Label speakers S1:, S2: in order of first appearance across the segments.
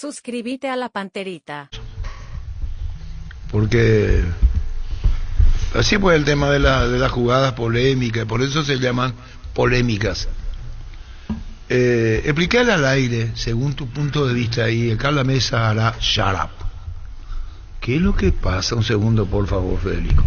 S1: Suscríbete a la Panterita.
S2: Porque así pues el tema de las jugadas polémicas, por eso se llaman polémicas. Explicarle al aire, según tu punto de vista ahí, acá la mesa hará shut up. ¿Qué es lo que pasa? Un segundo, por favor, Federico.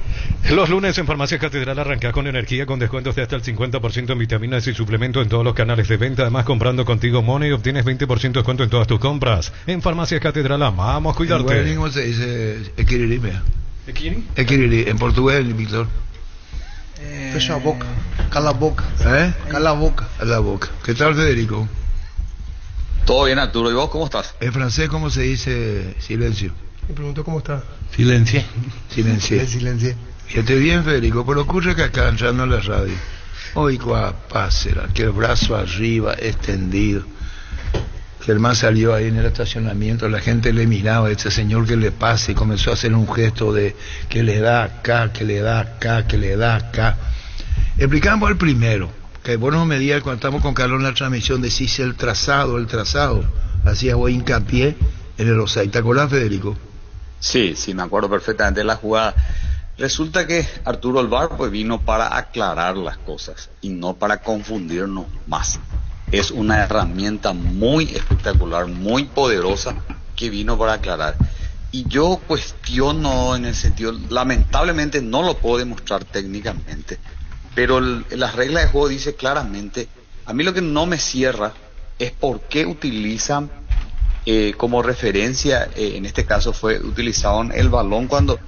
S3: Los lunes en Farmacia Catedral arranca con energía, con descuentos de hasta el 50% en vitaminas y suplementos en todos los canales de venta. Además, comprando contigo Money obtienes 20% de descuento en todas tus compras. En Farmacia Catedral amamos cuidarte.
S2: ¿Cómo se dice? Equiriri, mira.
S3: ¿Equiriri?
S2: Equiriri, en portugués, Víctor.
S4: Fecha a boca, cala a boca. Cala a boca.
S2: A la boca. ¿Qué tal, Federico?
S5: Todo bien, Arturo. ¿Y vos cómo estás?
S2: En francés, ¿cómo se dice silencio?
S4: Me preguntó cómo está.
S2: Silencio. Silencio.
S4: Silencio.
S2: Fíjate bien, Federico, pero ocurre que acá entrando en la radio, hoy pásera, que el brazo arriba, extendido. Germán salió ahí en el estacionamiento, la gente le miraba a ese señor que le pasa y comenzó a hacer un gesto de que le da acá, que le da acá, que le da acá. Explicamos al primero, que vos no me digas cuando estamos con Carlos en la transmisión, decís el trazado, hacía vos hincapié en el offside. ¿Te acordás, Federico?
S5: Sí, me acuerdo perfectamente de la jugada. Resulta que Arturo Alvar pues vino para aclarar las cosas y no para confundirnos más. Es una herramienta muy espectacular, muy poderosa, que vino para aclarar. Y yo cuestiono en el sentido, lamentablemente no lo puedo demostrar técnicamente, pero las reglas de juego dice claramente, a mí lo que no me cierra es por qué utilizan como referencia, en este caso fue utilizado el balón cuando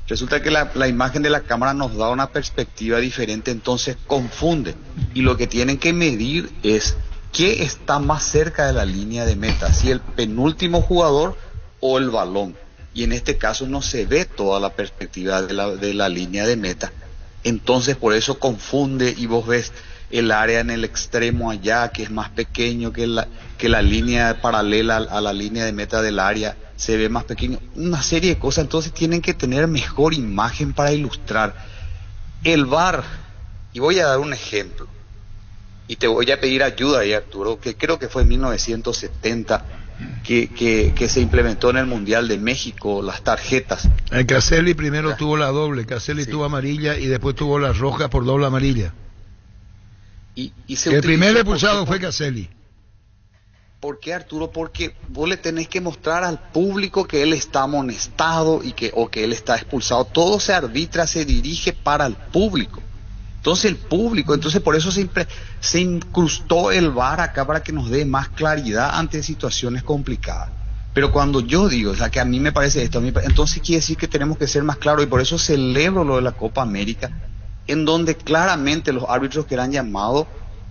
S5: resulta que la imagen de la cámara nos da una perspectiva diferente, entonces confunde. Y lo que tienen que medir es qué está más cerca de la línea de meta, si el penúltimo jugador o el balón. Y en este caso no se ve toda la perspectiva de la línea de meta. Entonces por eso confunde y vos ves el área en el extremo allá, que es más pequeño que la línea paralela a la línea de meta del área, se ve más pequeño, una serie de cosas. Entonces tienen que tener mejor imagen para ilustrar. El VAR, y voy a dar un ejemplo, y te voy a pedir ayuda ahí, Arturo, que creo que fue en 1970 que se implementó en el Mundial de México las tarjetas.
S2: El Caselli primero tuvo la doble, Caselli
S5: Sí.
S2: tuvo amarilla y después tuvo la roja por doble amarilla.
S5: Y
S2: El primer expulsado fue Caselli.
S5: ¿Por qué, Arturo? Porque vos le tenés que mostrar al público que él está amonestado o que él está expulsado. Todo se arbitra, se dirige para el público. Entonces el público, por eso se incrustó el VAR acá para que nos dé más claridad ante situaciones complicadas. Pero cuando yo digo, o sea, que a mí me parece esto, entonces quiere decir que tenemos que ser más claros, y por eso celebro lo de la Copa América, en donde claramente los árbitros que eran llamados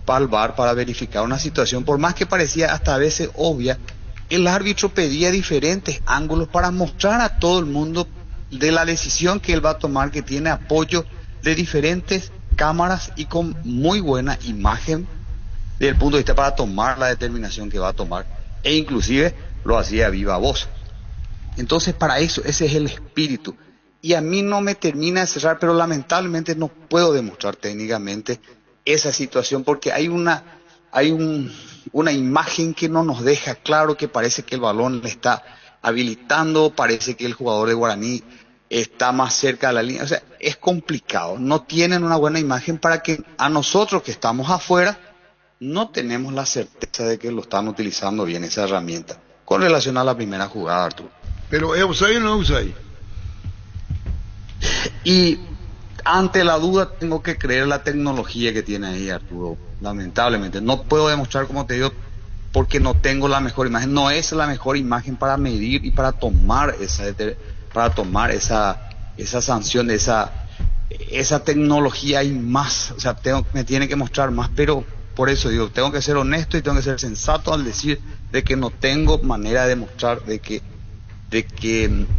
S5: para el VAR para verificar una situación, por más que parecía hasta a veces obvia, el árbitro pedía diferentes ángulos para mostrar a todo el mundo de la decisión que él va a tomar, que tiene apoyo de diferentes cámaras y con muy buena imagen desde el punto de vista para tomar la determinación que va a tomar, e inclusive lo hacía a viva voz. Entonces para eso, ese es el espíritu, y a mí no me termina de cerrar, pero lamentablemente no puedo demostrar técnicamente esa situación, porque hay una imagen que no nos deja claro, que parece que el balón le está habilitando, parece que el jugador de Guaraní está más cerca de la línea. O sea, es complicado, no tienen una buena imagen para que a nosotros que estamos afuera no tenemos la certeza de que lo están utilizando bien esa herramienta. Con relación a la primera jugada, Arturo.
S2: Pero ¿es offside o no offside?
S5: Y ante la duda tengo que creer la tecnología que tiene ahí, Arturo. Lamentablemente no puedo demostrar, como te digo, porque no tengo la mejor imagen. No es la mejor imagen para medir y para tomar esa sanción, esa tecnología y más. O sea, me tiene que mostrar más, pero por eso digo, tengo que ser honesto y tengo que ser sensato al decir de que no tengo manera de demostrar de que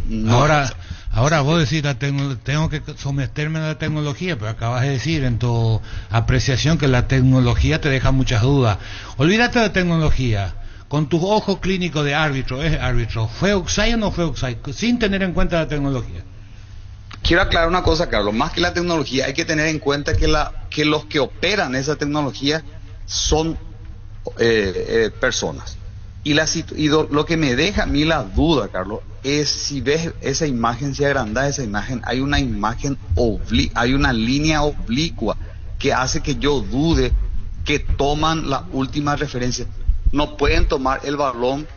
S5: no.
S6: Ahora vos decís, tengo que someterme a la tecnología, pero acabas de decir en tu apreciación que la tecnología te deja muchas dudas. Olvídate de la tecnología. Con tus ojos clínicos de árbitro, ¿fue offside o no fue offside? Sin tener en cuenta la tecnología.
S5: Quiero aclarar una cosa, Carlos. Más que la tecnología, hay que tener en cuenta que los que operan esa tecnología son personas. Lo que me deja a mí la duda, Carlos, es si ves esa imagen, si agrandás esa imagen, hay una línea oblicua que hace que yo dude que toman la última referencia. No pueden tomar el balón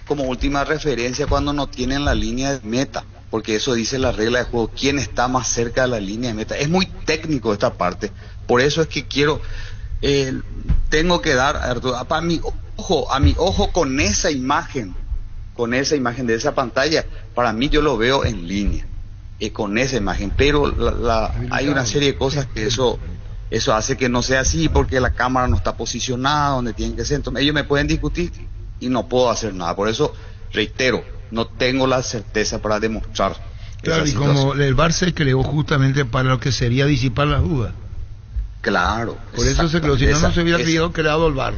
S5: como última referencia cuando no tienen la línea de meta, porque eso dice la regla de juego, quién está más cerca de la línea de meta. Es muy técnico esta parte, por eso es que tengo que dar a mi ojo con esa imagen de esa pantalla. Para mí yo lo veo en línea, con esa imagen, pero hay una serie de cosas que eso hace que no sea así, porque la cámara no está posicionada donde tienen que ser. Entonces, ellos me pueden discutir y no puedo hacer nada. Por eso, reitero, no tengo la certeza para demostrar.
S2: Claro, y como el VAR se creó justamente para lo que sería disipar las dudas.
S5: Claro.
S2: Por eso se creó, si no se hubiera creado el VAR.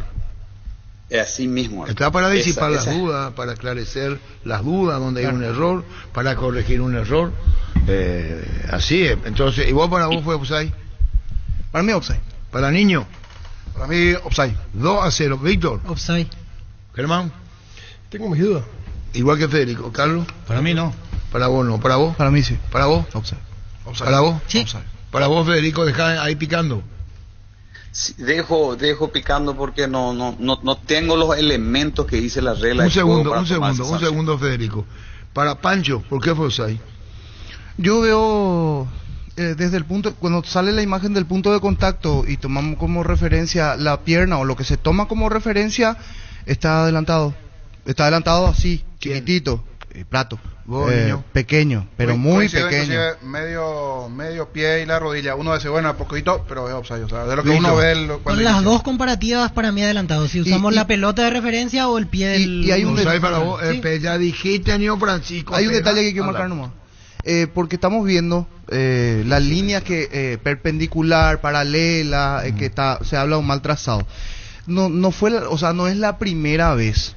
S5: Es así mismo.
S2: Está para disipar las dudas, para esclarecer las dudas donde hay un error, para corregir un error. Así es. Entonces, ¿y vos para vos fue offside?
S4: Para mí offside.
S2: Para niño.
S4: Para mí offside.
S2: 2-0. Víctor.
S7: Offside.
S2: Germán.
S8: Tengo mis dudas.
S2: Igual que Federico. Carlos.
S6: Para mí no.
S2: Para vos no. ¿Para vos?
S4: Para mí sí.
S2: ¿Para vos?
S4: Offside.
S2: ¿Para vos?
S7: Sí.
S4: Offside.
S2: Para vos, Federico, dejá ahí picando.
S5: Sí, dejo picando porque no tengo los elementos que dice la regla.
S2: Un segundo, Federico. Para Pancho, ¿por qué fue offside?
S4: Yo veo desde el punto, cuando sale la imagen del punto de contacto y tomamos como referencia la pierna o lo que se toma como referencia, está adelantado así, chiquitito, Prato. Pequeño, pero muy pequeño.
S8: Medio pie y la rodilla. Uno dice, bueno, poquito, pero es offside. O sea, de lo que uno ve.
S7: Con las dos comparativas para mí adelantado. Si usamos la pelota de referencia o el pie del.
S4: Y hay un
S2: detalle para vos, ya dijiste, Nio Francisco.
S4: Hay un detalle que quiero marcar nomás. Porque estamos viendo la línea que perpendicular, paralela, que se habla de un mal trazado. No es la primera vez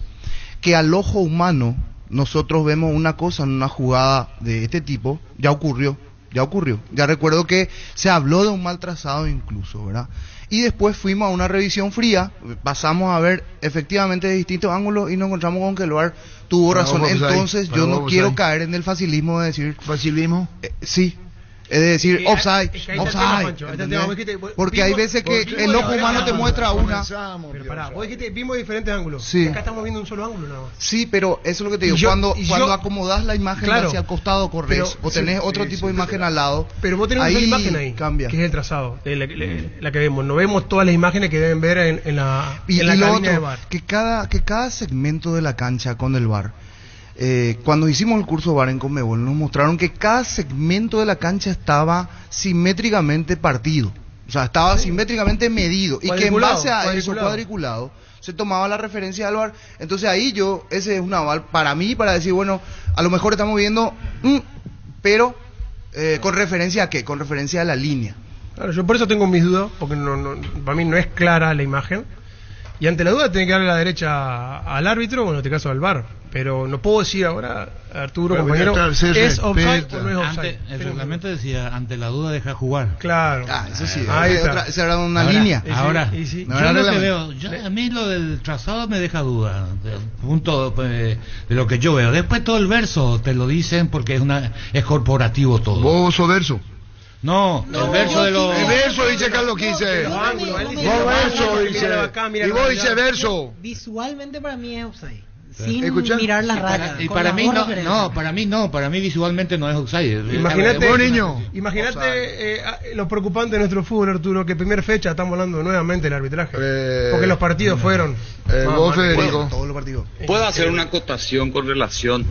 S4: que al ojo humano nosotros vemos una cosa en una jugada de este tipo. Ya ocurrió. Ya recuerdo que se habló de un mal trazado incluso, ¿verdad? Y después fuimos a una revisión fría, pasamos a ver efectivamente de distintos ángulos y nos encontramos con que el VAR tuvo razón. Entonces yo no quiero caer en el facilismo de decir...
S2: ¿Facilismo?
S4: Sí. Es decir, offside. Porque hay veces que el ojo humano te muestra una.
S8: Pero pará, vos dijiste, vimos diferentes ángulos.
S4: Sí.
S8: Acá estamos viendo un solo ángulo nada más.
S4: Sí, pero eso es lo que te digo. Cuando acomodás la imagen hacia el costado, corres, o tenés otro tipo de imagen al lado.
S8: Pero vos tenés una imagen ahí,
S4: cambia.
S8: Que es el trazado, la que vemos. No vemos todas las imágenes que deben ver en la cabina de VAR.
S4: Que cada segmento de la cancha con el VAR. Cuando hicimos el curso VAR en Conmebol nos mostraron que cada segmento de la cancha estaba simétricamente partido, o sea, estaba simétricamente medido y que en base a eso cuadriculado se tomaba la referencia del VAR. Entonces ahí ese es un aval para mí para decir, bueno, a lo mejor estamos viendo pero ¿con referencia a qué? Con referencia a la línea.
S8: Claro, yo por eso tengo mis dudas, porque para mí no es clara la imagen. Y ante la duda tiene que darle la derecha al árbitro, bueno, en este caso al VAR. Pero no puedo decir ahora, Arturo, compañero, ¿es offside o no es offside?
S6: El reglamento decía, ante la duda deja jugar.
S8: Claro.
S4: Eso sí.
S8: Se
S4: habrá una línea.
S6: Ahora,
S8: sí.
S6: yo lo que veo, a mí lo del trazado me deja duda, punto de lo que yo veo. Después todo el verso te lo dicen porque es corporativo todo.
S2: ¿Vos sos verso?
S6: No, el verso de los...
S2: El verso dice Carlos Quise. Vos verso dice. Y vos dice verso.
S7: Visualmente para mí es offside. Sin
S2: ¿Escuchá?
S7: mirar la raya.
S6: Y para mí para mí visualmente no es offside.
S8: Imagínate lo preocupante de nuestro fútbol, Arturo, que primera fecha estamos hablando nuevamente del arbitraje. Porque los partidos fueron...
S2: Vos, Federico.
S4: Todos los partidos.
S5: ¿Puedo hacer una acotación con relación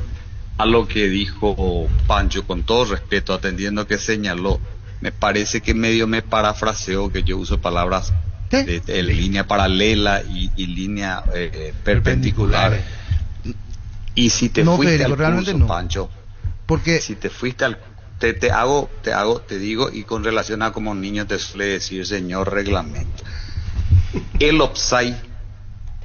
S5: a lo que dijo Pancho, con todo respeto, atendiendo que señaló? Me parece que medio me parafraseó, que yo uso palabras de línea paralela y línea perpendicular. Y si te fuiste al curso, Pancho, porque si te fuiste al te digo, y con relación a como niño te suele decir señor reglamento, el offside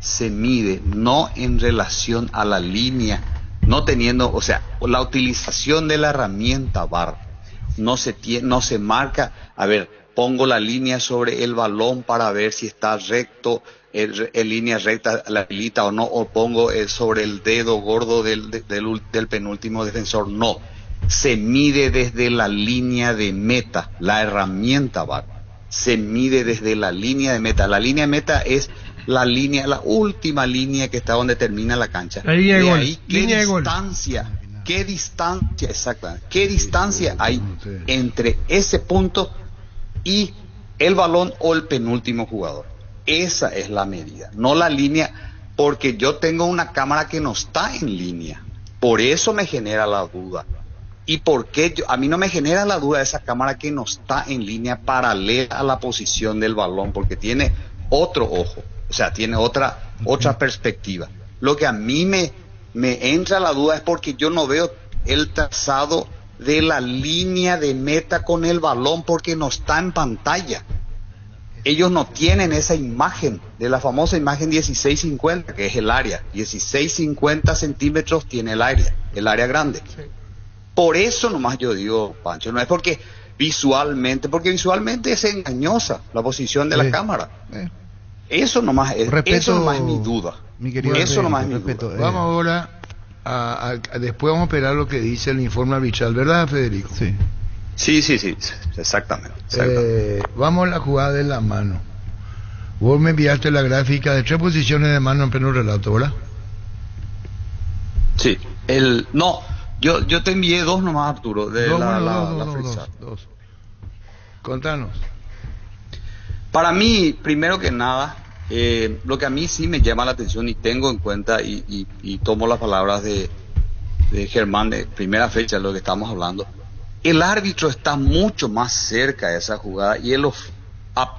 S5: se mide no en relación a la línea, no teniendo, o sea, la utilización de la herramienta VAR no se marca, a ver, pongo la línea sobre el balón para ver si está recto en línea recta la habilita o no, o pongo sobre el dedo gordo del penúltimo defensor. No, se mide desde la línea de meta, la herramienta VAR se mide desde la línea de meta. La línea de meta es la última línea que está donde termina la cancha.
S8: La línea de gol.
S5: Ahí, ¿qué distancia exactamente? ¿Qué distancia hay entre ese punto y el balón o el penúltimo jugador? Esa es la medida, no la línea, porque yo tengo una cámara que no está en línea. Por eso me genera la duda. ¿Y por qué a mí no me genera la duda de esa cámara que no está en línea paralela a la posición del balón? Porque tiene otro ojo, o sea, tiene otra perspectiva. Lo que a mí me entra la duda es porque yo no veo el trazado de la línea de meta con el balón, porque no está en pantalla. Ellos no tienen esa imagen, de la famosa imagen 1650, que es el área. 1650 centímetros tiene el área grande.
S8: Sí.
S5: Por eso nomás yo digo, Pancho, no es porque visualmente es engañosa la posición de la cámara. Eso nomás es mi duda.
S4: Mi querido,
S5: eso nomás es mi duda.
S2: Vamos ahora después vamos a esperar lo que dice el informe arbitral, ¿verdad, Federico?
S4: Sí.
S5: Sí, exactamente.
S2: Vamos a la jugada de la mano. Vos me enviaste la gráfica de 3 posiciones de mano en pleno relato, ¿verdad?
S5: Sí. Yo te envié 2 nomás, Arturo, de
S2: dos. Contanos.
S5: Para mí, primero que nada, lo que a mí sí me llama la atención y tengo en cuenta y tomo las palabras de Germán de primera fecha, lo que estamos hablando. El árbitro está mucho más cerca de esa jugada y él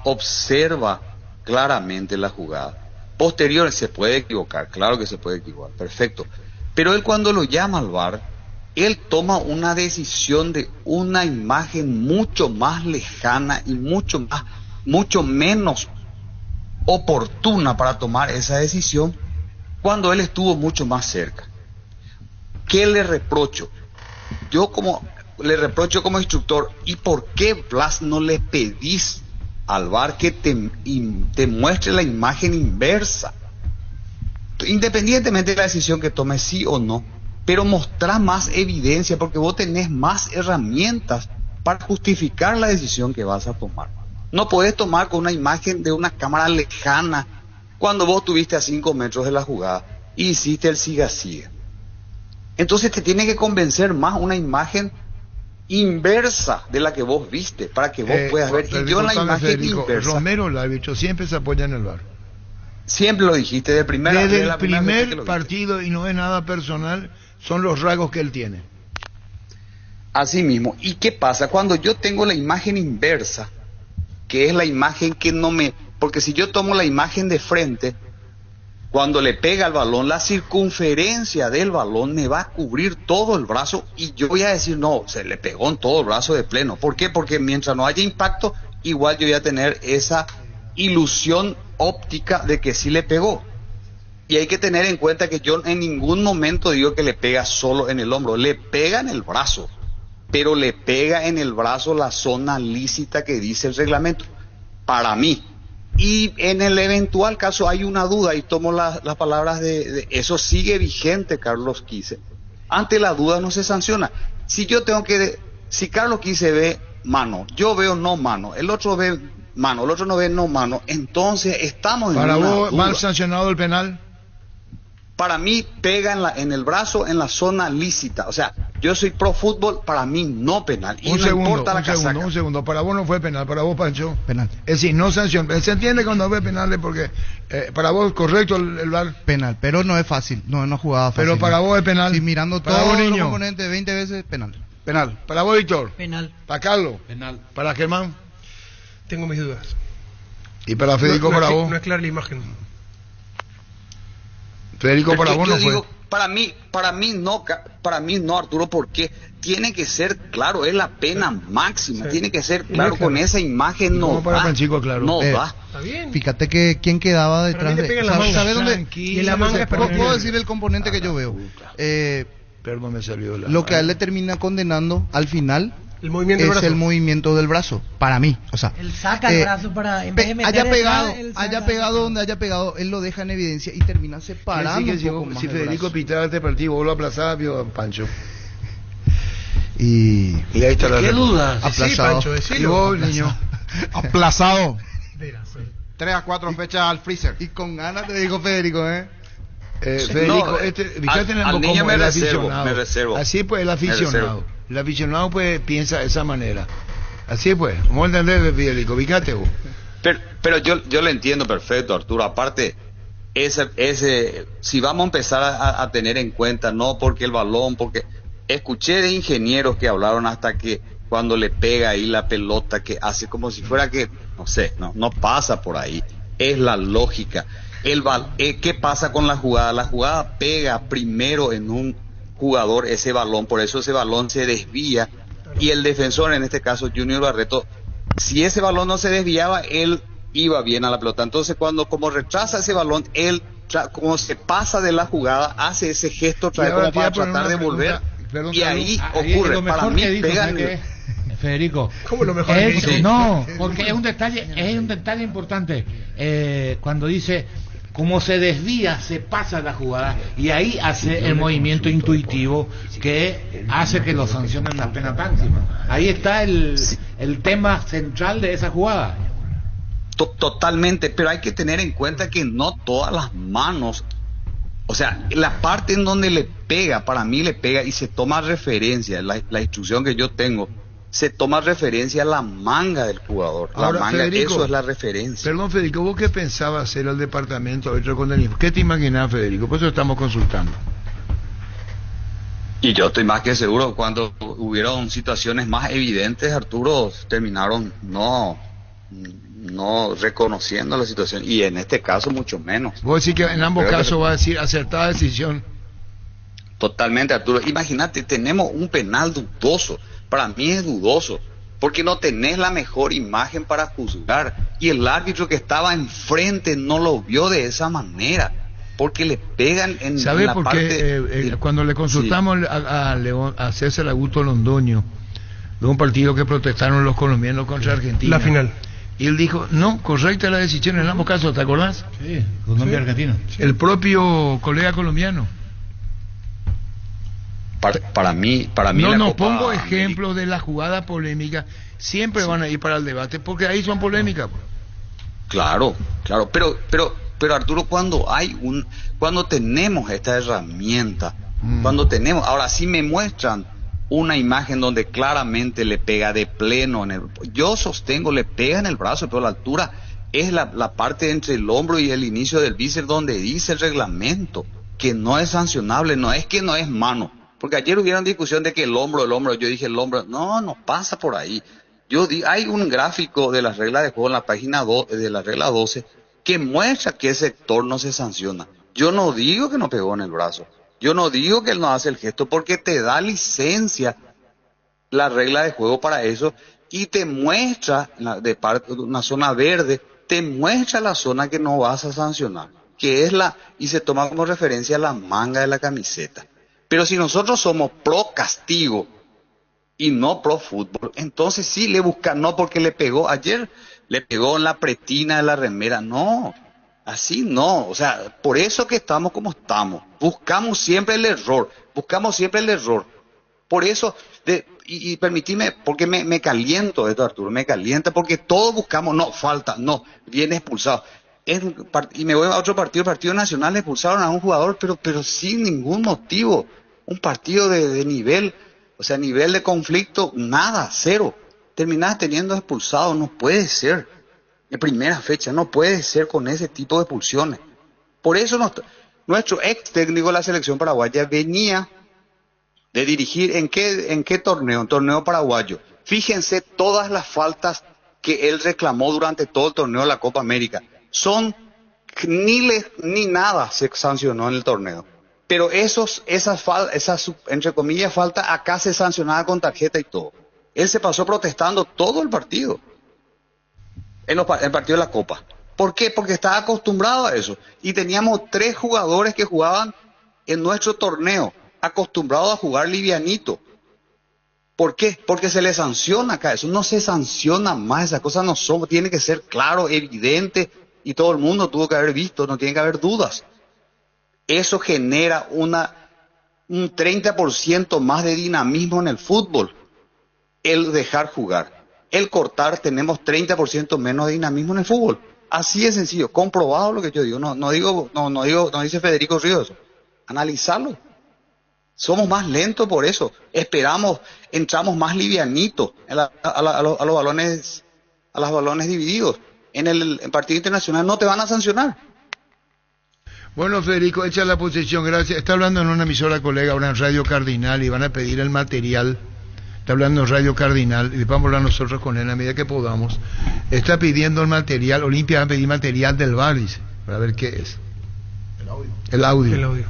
S5: observa claramente la jugada. Posterior se puede equivocar, claro que se puede equivocar, perfecto. Pero él cuando lo llama al VAR, él toma una decisión de una imagen mucho más lejana y mucho menos oportuna para tomar esa decisión cuando él estuvo mucho más cerca. ¿Qué le reprocho? Le reprocho como instructor, ¿y por qué, Blas, no le pedís al VAR que te muestre la imagen inversa? Independientemente de la decisión que tomes, sí o no, pero mostrá más evidencia, porque vos tenés más herramientas para justificar la decisión que vas a tomar. No podés tomar con una imagen de una cámara lejana cuando vos estuviste a 5 metros de la jugada y hiciste el siga-siga. Entonces te tiene que convencer más una imagen inversa de la que vos viste, para que vos puedas ver. Y yo en la imagen
S2: Federico,
S5: inversa,
S2: Romero, el árbitro, siempre se apoya en el VAR.
S5: siempre lo dijiste, desde
S2: el primer partido, y no es nada personal, son los rasgos que él tiene.
S5: Así mismo. ¿Y qué pasa? Cuando yo tengo la imagen inversa, que es la imagen que no me... Porque si yo tomo la imagen de frente, cuando le pega al balón, la circunferencia del balón me va a cubrir todo el brazo y yo voy a decir, no, se le pegó en todo el brazo de pleno. ¿Por qué? Porque mientras no haya impacto, igual yo voy a tener esa ilusión óptica de que sí le pegó. Y hay que tener en cuenta que yo en ningún momento digo que le pega solo en el hombro, le pega en el brazo, pero le pega en el brazo la zona lícita que dice el reglamento, para mí. Y en el eventual caso hay una duda, y tomo las palabras de eso sigue vigente, Carlos Quise. Ante la duda no se sanciona. Si yo tengo si Carlos Quise ve mano, yo veo no mano, el otro ve mano, el otro no ve no mano, entonces estamos en una duda. ¿Para vos
S2: mal sancionado el penal?
S5: Para mí pega en el brazo, en la zona lícita. O sea, yo soy pro fútbol, para mí no penal. Y
S2: un segundo. Para vos no fue penal, para vos, Pancho.
S4: Penal.
S2: Es decir, no sanción. Se entiende cuando ve penales porque para vos correcto el VAR.
S4: Penal, pero no es fácil, no jugada fácil.
S2: Pero para vos es penal.
S4: Sí, mirando
S2: para
S4: todos
S2: vos,
S4: los
S2: niño,
S4: componentes 20 veces, penal.
S2: Penal. Para vos, Víctor.
S7: Penal.
S2: Para Carlos.
S6: Penal.
S2: Para Germán.
S8: Tengo mis dudas.
S2: Y para Federico, para vos.
S8: No es clara la imagen.
S2: Federico, para vos no fue.
S5: Digo, para mí no, Arturo, porque tiene que ser claro, es la pena máxima,
S8: sí.
S5: Tiene que ser claro, con esa imagen no
S2: para
S5: va.
S2: Francisco, claro.
S5: No va.
S8: Está bien.
S4: Fíjate que quién quedaba detrás de... ¿Sabes dónde?
S8: Y en la manga
S4: Puedo decir el componente que yo veo.
S2: Perdón, me salió
S4: lo que a él le termina condenando al final
S8: El movimiento del
S4: es
S8: brazo.
S4: el movimiento del brazo, para mí. O sea,
S7: Él saca el brazo para, en vez de meter
S4: haya pegado,
S7: detrás, él saca
S4: haya
S7: el
S4: pegado
S7: brazo.
S4: donde haya pegado, él lo deja en evidencia y termina
S2: Quiere
S4: separando
S2: decir que
S4: un poco más
S2: si
S4: el
S2: Federico
S4: brazo.
S2: pitaba este partido, vos lo aplazabas, vio, Pancho.
S4: Y
S2: Y ahí está la
S6: ¿Qué duda?
S8: Sí,
S4: aplazado.
S8: Pancho,
S2: Y
S8: decilo.
S2: vos, niño.
S9: Aplazado.
S8: Verás,
S9: 3 a 4 fechas al freezer.
S4: Y con ganas te dijo Federico,
S2: Federico,
S5: No,
S2: fíjate en
S5: al niño
S2: como
S5: me
S2: el
S5: reservo,
S2: aficionado.
S5: me reservo.
S2: Así pues el
S5: Me
S2: aficionado.
S5: reservo.
S2: El aficionado pues piensa de esa manera. Así pues, ¿cómo entendés, Federico? Fíjate vos.
S5: Pero yo le entiendo perfecto, Arturo. Aparte, si vamos a empezar a tener en cuenta, no porque el balón, porque escuché de ingenieros que hablaron hasta que cuando le pega ahí la pelota, que hace como si fuera que, no sé, no pasa por ahí. Es la lógica. ¿Qué pasa con la jugada? La jugada pega primero en un jugador ese balón, por eso ese balón se desvía y el defensor, en este caso Junior Barreto, si ese balón no se desviaba, él iba bien a la pelota. Entonces como retrasa ese balón, él como se pasa de la jugada, hace ese gesto otra vez como para tratar de volver y ahí ocurre.
S6: Lo
S5: Para
S6: mejor
S5: mí
S6: que dijo,
S5: pegan.
S6: ¿sabes qué es? Federico,
S8: ¿Cómo lo mejor que dijo?
S6: no, porque es un detalle importante. Cuando dice cómo se desvía, se pasa la jugada y ahí hace el movimiento intuitivo que hace que lo sancionen la pena máxima. Ahí está el tema central de esa jugada.
S5: Totalmente, pero hay que tener en cuenta que no todas las manos, o sea, la parte en donde le pega, para mí le pega y se toma referencia, la instrucción que yo tengo, se toma referencia a la manga del jugador.
S2: Ahora,
S5: la manga,
S2: Federico,
S5: eso es la referencia.
S2: Perdón, Federico, ¿vos qué pensabas hacer al departamento de contra? ¿Qué te imaginabas, Federico? Por eso estamos consultando.
S5: Y yo estoy más que seguro, cuando hubieron situaciones más evidentes, Arturo, terminaron no reconociendo la situación, y en este caso mucho menos.
S2: Vos decís que en ambos
S5: Creo que-
S2: casos va a decir acertada decisión.
S5: Totalmente, Arturo. Imagínate, tenemos un penal dudoso. Para mí es dudoso, porque no tenés la mejor imagen para juzgar. Y el árbitro que estaba enfrente no lo vio de esa manera, porque le pegan en
S2: ¿Sabés
S5: la
S2: por
S5: parte...
S2: qué? Cuando le consultamos a César Augusto Londoño de un partido que protestaron los colombianos contra Argentina.
S8: La final.
S2: Y él dijo, no, correcta la decisión en ambos casos, ¿te acordás?
S6: Sí, Colombia Argentina.
S2: El propio colega colombiano.
S5: Para mí
S2: No,
S5: la
S2: no,
S5: Copa
S2: pongo
S5: América-
S2: ejemplos de la jugada polémica, siempre van a ir para el debate, porque ahí son polémicas.
S5: Claro, pero Arturo, cuando tenemos esta herramienta, ahora sí me muestran una imagen donde claramente le pega de pleno yo sostengo, le pega en el brazo, pero la altura es la parte entre el hombro y el inicio del bíceps donde dice el reglamento que no es sancionable, no es que no es mano, porque ayer hubieron discusión de que el hombro, yo dije el hombro, no pasa por ahí. Hay un gráfico de las reglas de juego en la página de la regla 12 que muestra que ese sector no se sanciona. Yo no digo que no pegó en el brazo, yo no digo que él no hace el gesto, porque te da licencia la regla de juego para eso y te muestra una zona verde, te muestra la zona que no vas a sancionar, que es y se toma como referencia la manga de la camiseta. Pero si nosotros somos pro castigo y no pro fútbol, entonces sí le buscan, no porque le pegó ayer, le pegó en la pretina de la remera, no, así no, o sea, por eso que estamos como estamos, buscamos siempre el error, por eso, y permitime, porque me caliento esto, Arturo, me calienta, porque todos buscamos, no, falta, no, viene expulsado, y me voy a otro partido nacional, expulsaron a un jugador, pero sin ningún motivo, un partido de nivel, o sea, nivel de conflicto, nada, cero. Terminás teniendo expulsados, no puede ser. En primera fecha, no puede ser con ese tipo de expulsiones. Por eso nuestro ex técnico de la selección paraguaya venía de dirigir ¿en qué torneo? En torneo paraguayo. Fíjense todas las faltas que él reclamó durante todo el torneo de la Copa América. Ni nada se sancionó en el torneo. Pero esas entre comillas faltas acá se sancionaba con tarjeta y todo. Él se pasó protestando todo el partido. El partido de la Copa. ¿Por qué? Porque estaba acostumbrado a eso. Y teníamos 3 jugadores que jugaban en nuestro torneo, acostumbrados a jugar livianito. ¿Por qué? Porque se le sanciona acá, eso no se sanciona más, esas cosas no son, tiene que ser claro, evidente, y todo el mundo tuvo que haber visto, no tiene que haber dudas. Eso genera un 30% más de dinamismo en el fútbol, el dejar jugar. El cortar, tenemos 30% menos de dinamismo en el fútbol. Así de sencillo, comprobado lo que yo digo, no dice Federico Ríos, analizarlo. Somos más lentos por eso. Entramos más livianitos a los balones divididos. En el partido internacional no te van a sancionar.
S2: Bueno, Federico, echa la posición, gracias. Está hablando en una emisora colega, ahora en Radio Cardinal, y van a pedir el material. Está hablando en Radio Cardinal, y vamos a hablar nosotros con él a medida que podamos. Está pidiendo el material, Olimpia va a pedir material del VAR, dice, para ver qué es. El audio.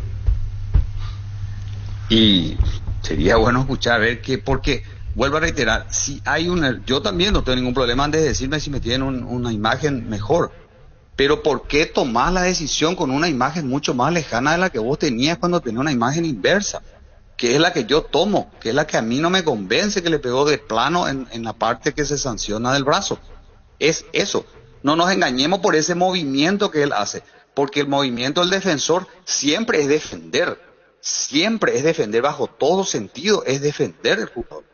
S5: Y sería bueno escuchar, a ver qué, porque, vuelvo a reiterar, si hay yo también no tengo ningún problema en decirme si me tienen una imagen mejor, pero ¿por qué tomás la decisión con una imagen mucho más lejana de la que vos tenías cuando tenías una imagen inversa? Que es la que yo tomo, que es la que a mí no me convence, que le pegó de plano en la parte que se sanciona del brazo. Es eso, no nos engañemos por ese movimiento que él hace, porque el movimiento del defensor siempre es defender bajo todo sentido, es defender el jugador.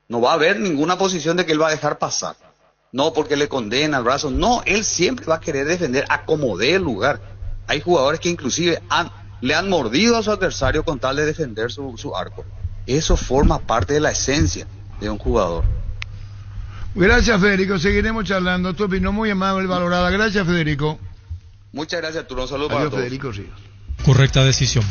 S5: No va a haber ninguna posición de que él va a dejar pasar. No porque le condena el brazo, no, él siempre va a querer defender, acomode el lugar. Hay jugadores que inclusive le han mordido a su adversario con tal de defender su arco. Eso forma parte de la esencia de un jugador.
S2: Gracias, Federico, seguiremos charlando. Tu opinión muy amable y valorada. Gracias, Federico.
S5: Muchas gracias, Arturo. Un saludo para todos.
S2: Federico Ríos.
S3: Correcta decisión.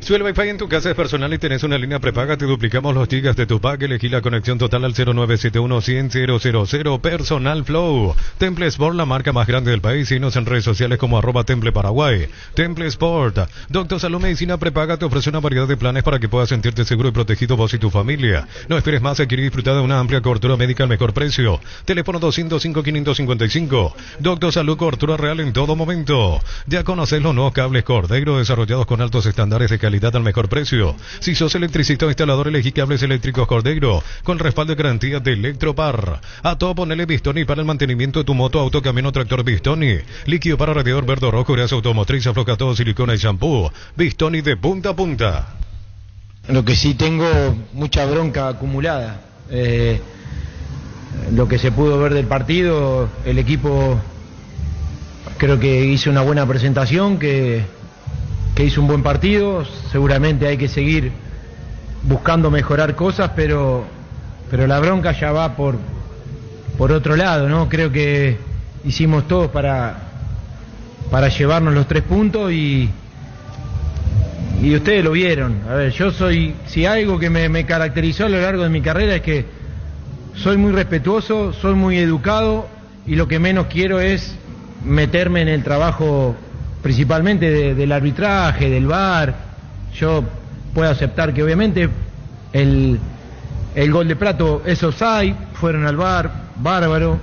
S3: Si el Wi-Fi en tu casa es personal y tenés una línea prepaga, te duplicamos los gigas de tu pack. Elegí la conexión total al 0971-100-000 Personal Flow. Temple Sport, la marca más grande del país. Síguenos en redes sociales como @Temple Paraguay. Temple Sport. Doctor Salud Medicina Prepaga te ofrece una variedad de planes para que puedas sentirte seguro y protegido vos y tu familia. No esperes más, adquirir y disfrutar de una amplia cobertura médica al mejor precio. Teléfono 205-555. Doctor Salud, cobertura real en todo momento. Ya conocés los nuevos cables Cordeiro desarrollados con altos estándares de calidad al mejor precio. Si sos electricista o instalador, elegí cables eléctricos Cordeiro con respaldo y garantía de Electropar. A todo ponele Bistoni para el mantenimiento de tu moto, auto, camión, tractor. Bistoni. Líquido para radiador verde o rojo, grasa automotriz, afloja todo, silicona y shampoo. Bistoni de punta a punta.
S10: Lo que sí tengo mucha bronca acumulada. Lo que se pudo ver del partido, el equipo creo que hizo una buena presentación, que hizo un buen partido. Seguramente hay que seguir buscando mejorar cosas, pero la bronca ya va por otro lado, ¿no? Creo que hicimos todo para llevarnos los 3 puntos y ustedes lo vieron. A ver, yo si algo que me caracterizó a lo largo de mi carrera es que soy muy respetuoso, soy muy educado y lo que menos quiero es meterme en el trabajo principalmente del arbitraje, del VAR. Yo puedo aceptar que obviamente el gol de Prato es offside, fueron al VAR, bárbaro.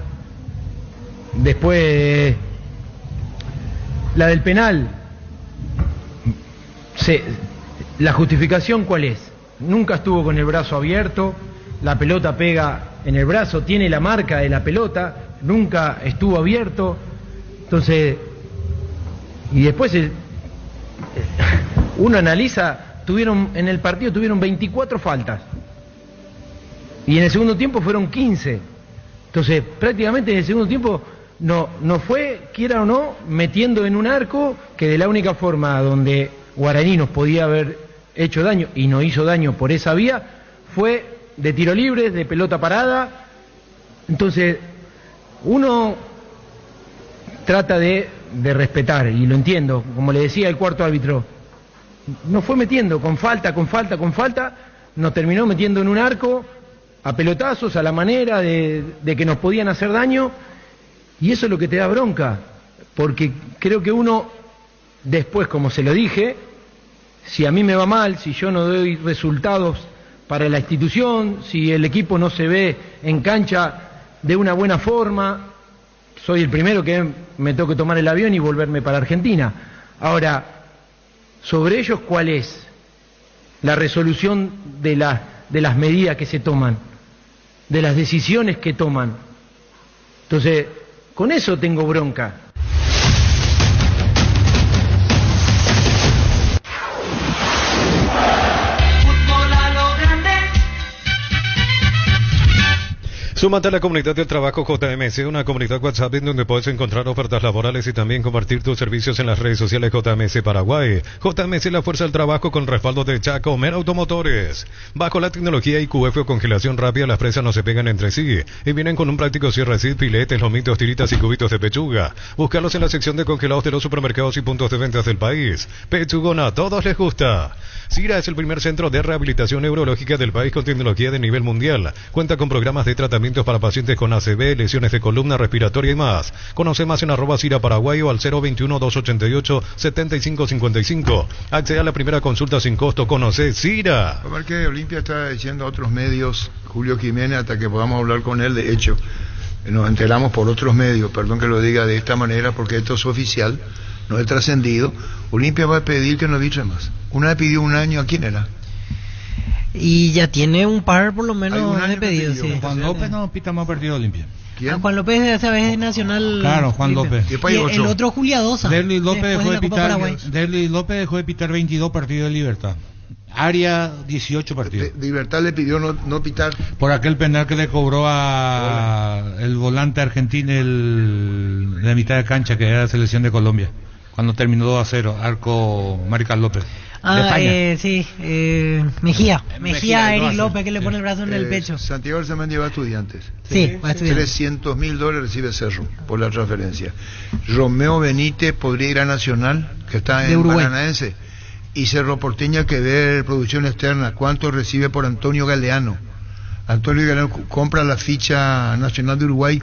S10: Después la del penal, la justificación ¿cuál es? Nunca estuvo con el brazo abierto, la pelota pega en el brazo, tiene la marca de la pelota, nunca estuvo abierto. Entonces, y después uno analiza, en el partido tuvieron 24 faltas y en el segundo tiempo fueron 15. Entonces prácticamente en el segundo tiempo no fue, quiera o no, metiendo en un arco que de la única forma donde Guaraní nos podía haber hecho daño y no hizo daño por esa vía fue de tiro libre, de pelota parada. Entonces uno trata de respetar, y lo entiendo, como le decía el cuarto árbitro, nos fue metiendo con falta, nos terminó metiendo en un arco, a pelotazos, a la manera de que nos podían hacer daño, y eso es lo que te da bronca, porque creo que uno, después, como se lo dije, si a mí me va mal, si yo no doy resultados para la institución, si el equipo no se ve en cancha de una buena forma, soy el primero que me tengo que tomar el avión y volverme para Argentina. Ahora, sobre ellos, ¿cuál es la resolución de de las medidas que se toman, de las decisiones que toman. Entonces, con eso tengo bronca.
S3: Súmate a la comunidad del trabajo JMC, una comunidad WhatsApp en donde puedes encontrar ofertas laborales y también compartir tus servicios en las redes sociales JMC Paraguay. JMC, la fuerza del trabajo con respaldo de Chacomer Automotores. Bajo la tecnología IQF o congelación rápida, las presas no se pegan entre sí y vienen con un práctico cierre SID, filetes, lomitos, tiritas y cubitos de pechuga. Búscalos en la sección de congelados de los supermercados y puntos de ventas del país. Pechugona, a todos les gusta. Cira es el primer centro de rehabilitación neurológica del país con tecnología de nivel mundial. Cuenta con programas de tratamiento para pacientes con ACV, lesiones de columna respiratoria y más. Conoce más en @Cira Paraguay o al 021-288-7555. Accede a la primera consulta sin costo. Conoce Cira.
S2: A ver que Olimpia está diciendo a otros medios, Julio Jiménez, hasta que podamos hablar con él. De hecho, nos enteramos por otros medios, perdón que lo diga de esta manera, porque esto es oficial, no es trascendido. Olimpia va a pedir que no arbitre más. Una vez pidió un año, ¿a quién era?
S7: Y ya tiene un par por lo menos de pedidos, sí.
S6: Juan López no pita más partido Olimpia.
S7: ¿Quién? Juan López esa vez es Nacional.
S6: Claro, Juan López.
S7: Y el otro Juliadosa.
S6: Derly López dejó de pitar 22 partidos de Libertad. Área 18 partidos.
S2: Libertad le pidió no pitar.
S6: Por aquel penal que le cobró a el volante argentino de mitad de cancha, que era la selección de Colombia, cuando terminó 2-0, arco Marical López.
S7: Sí, Mejía, Eric López, que le pone el brazo en el pecho.
S2: Santiago Arzamendi va a Estudiantes.
S7: Sí, va a Estudiantes.
S2: $300,000 recibe Cerro por la transferencia. Romeo Benítez podría ir a Nacional, que está en Paranaense. Y Cerro Porteño, que ve producción externa, ¿cuánto recibe por Antonio Galeano? Antonio Galeano compra la ficha Nacional de Uruguay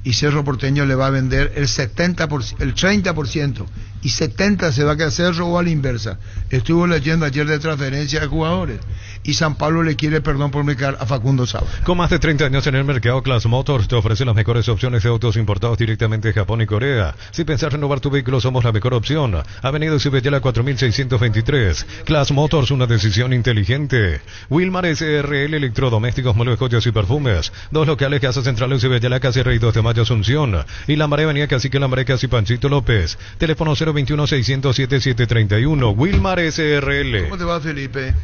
S2: y Cerro Porteño le va a vender el 30%, y 70% se va a quedar Cerro o a la inversa. Estuvo leyendo ayer de transferencia de jugadores, y San Pablo le quiere perdón por mercar a Facundo Saba.
S3: Con más de 30 años en el mercado, Class Motors te ofrece las mejores opciones de autos importados directamente de Japón y Corea. Si pensás renovar tu vehículo, somos la mejor opción. Avenida Ciudadela 4623. Class Motors, una decisión inteligente. Wilmar SRL, electrodomésticos, muebles, joyas y perfumes. 2 locales, Casa Central en Ciudadela, Casi Rey 2 de Mayo, Asunción. Y Lambaré, Avenida Cacique Lambaré, Casi Panchito López. Teléfono 021-600-7731. Wilmar SRL.
S2: ¿Cómo te va, Felipe?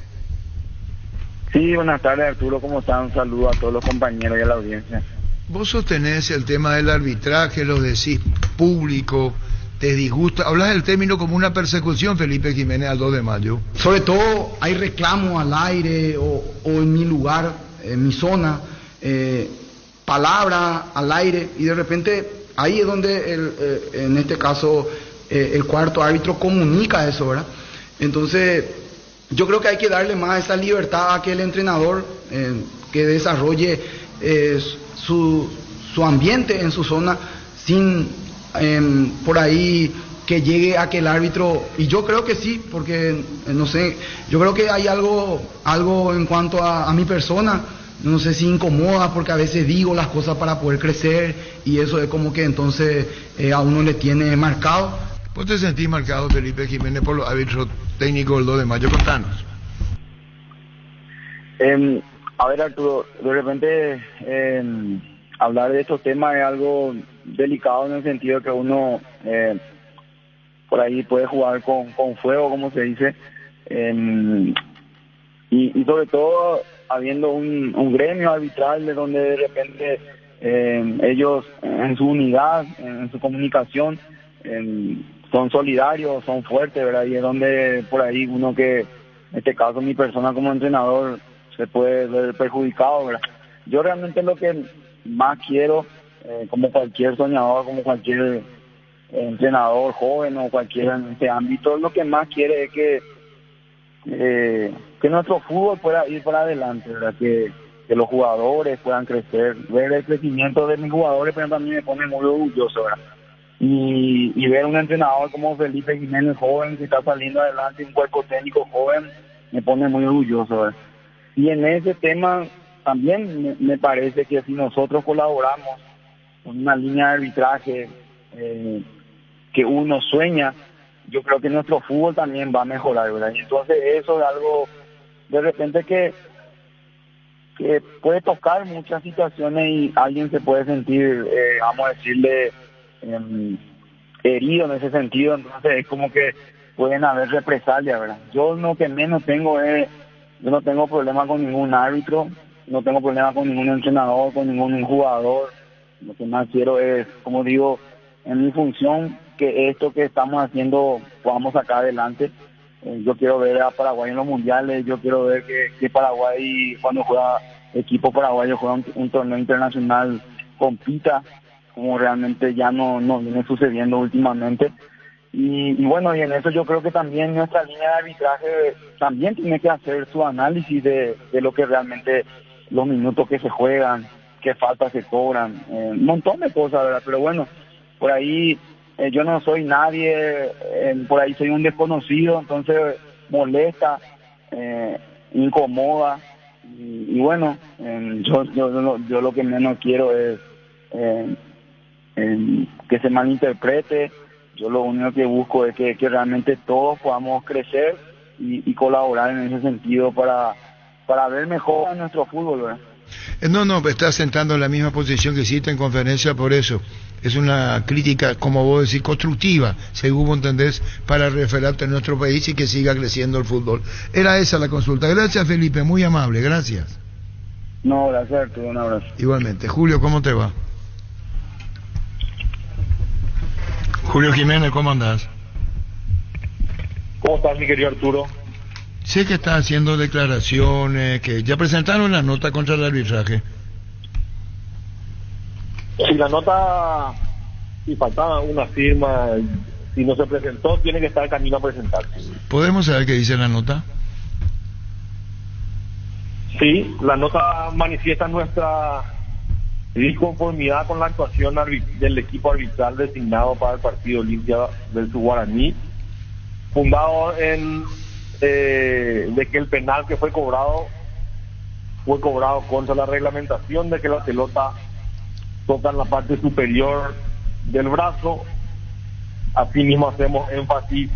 S11: Sí, buenas tardes, Arturo, ¿cómo están? Un saludo a todos los compañeros y a la audiencia.
S2: Vos sostenés el tema del arbitraje, lo decís público, te disgusta, hablas del término como una persecución, Felipe Jiménez, al 2 de mayo.
S12: Sobre todo hay reclamos al aire o en mi lugar, en mi zona, palabras al aire, y de repente ahí es donde en este caso el cuarto árbitro comunica eso, ¿verdad? Entonces yo creo que hay que darle más esa libertad a que el entrenador que desarrolle su ambiente en su zona sin por ahí que llegue a que el árbitro, y yo creo que sí, porque no sé, yo creo que hay algo en cuanto a mi persona, no sé si incomoda, porque a veces digo las cosas para poder crecer, y eso es como que entonces a uno le tiene marcado.
S2: ¿Vos te sentís marcado, Felipe Jiménez, por los árbitros técnicos del 2 de mayo? Contanos.
S11: A ver, Arturo, de repente hablar de estos temas es algo delicado, en el sentido que uno por ahí puede jugar con fuego, como se dice, y sobre todo habiendo un gremio arbitral de donde de repente ellos en su unidad, en su comunicación, son solidarios, son fuertes, ¿verdad? Y es donde por ahí uno que, en este caso mi persona como entrenador, se puede ver perjudicado, ¿verdad? Yo realmente lo que más quiero, como cualquier soñador, como cualquier entrenador joven o cualquiera en este ámbito, lo que más quiere es que nuestro fútbol pueda ir para adelante, ¿verdad? Que los jugadores puedan crecer, ver el crecimiento de mis jugadores, pero también me pone muy orgulloso, ¿verdad? Y ver un entrenador como Felipe Jiménez, joven, que está saliendo adelante, un cuerpo técnico joven, me pone muy orgulloso, ¿verdad? Y en ese tema también me parece que si nosotros colaboramos con una línea de arbitraje que uno sueña, yo creo que nuestro fútbol también va a mejorar, ¿verdad? Y entonces eso es algo de repente que que puede tocar muchas situaciones y alguien se puede sentir, vamos a decirle, herido en ese sentido. Entonces es como que pueden haber represalias, ¿verdad? Yo lo que menos tengo es, yo no tengo problema con ningún árbitro, no tengo problema con ningún entrenador, con ningún jugador. Lo que más quiero es, como digo, en mi función, que esto que estamos haciendo podamos sacar adelante. Yo quiero ver a Paraguay en los mundiales, yo quiero ver que Paraguay, cuando juega equipo paraguayo, juega un torneo internacional, compita, como realmente ya no viene sucediendo últimamente. Y bueno, y en eso yo creo que también nuestra línea de arbitraje también tiene que hacer su análisis de lo que realmente, los minutos que se juegan, qué faltas se cobran, un montón de cosas, ¿verdad? Pero bueno, por ahí yo no soy nadie, por ahí soy un desconocido, entonces molesta, incomoda, y bueno, yo lo que menos quiero es que se malinterprete. Yo lo único que busco es que realmente todos podamos crecer y colaborar en ese sentido para ver mejor a nuestro fútbol, ¿verdad?
S2: No, está sentando en la misma posición que hiciste en conferencia, por eso. Es una crítica, como vos decís, constructiva, según vos entendés, para referarte a nuestro país y que siga creciendo el fútbol. Era esa la consulta. Gracias, Felipe, muy amable, gracias.
S11: No, gracias, Arturo, un abrazo.
S2: Igualmente. Julio, ¿cómo te va? Julio Jiménez, ¿cómo andás?
S13: ¿Cómo estás, mi querido Arturo?
S2: Sé que estás haciendo declaraciones, que ya presentaron la nota contra el arbitraje.
S13: Si la nota, si faltaba una firma, si no se presentó, tiene que estar en camino a presentarse.
S2: ¿Podemos saber qué dice la nota?
S13: Sí, la nota manifiesta nuestra disconformidad con la actuación del equipo arbitral designado para el partido Olimpia versus Guaraní, fundado en de que el penal que fue cobrado contra la reglamentación de que la pelota toca en la parte superior del brazo. Asimismo hacemos énfasis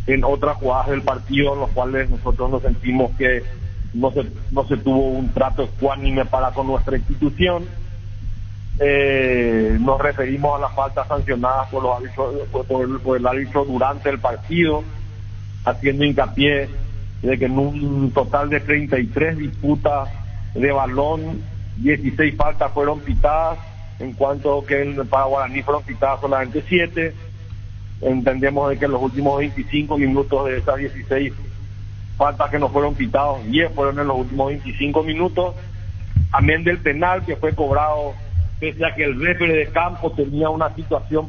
S13: en otras jugadas del partido en los cuales nosotros nos sentimos que no se tuvo un trato ecuánime para con nuestra institución. Nos referimos a las faltas sancionadas por los árbitros, por el árbitro durante el partido, haciendo hincapié de que en un total de 33 disputas de balón, 16 faltas fueron pitadas, en cuanto que para Guaraní fueron pitadas solamente 7. Entendemos de que en los últimos 25 minutos de esas 16 faltas que no fueron pitados, 10 fueron en los últimos 25 minutos, amén del penal que fue cobrado pese a que el referee de campo tenía una situación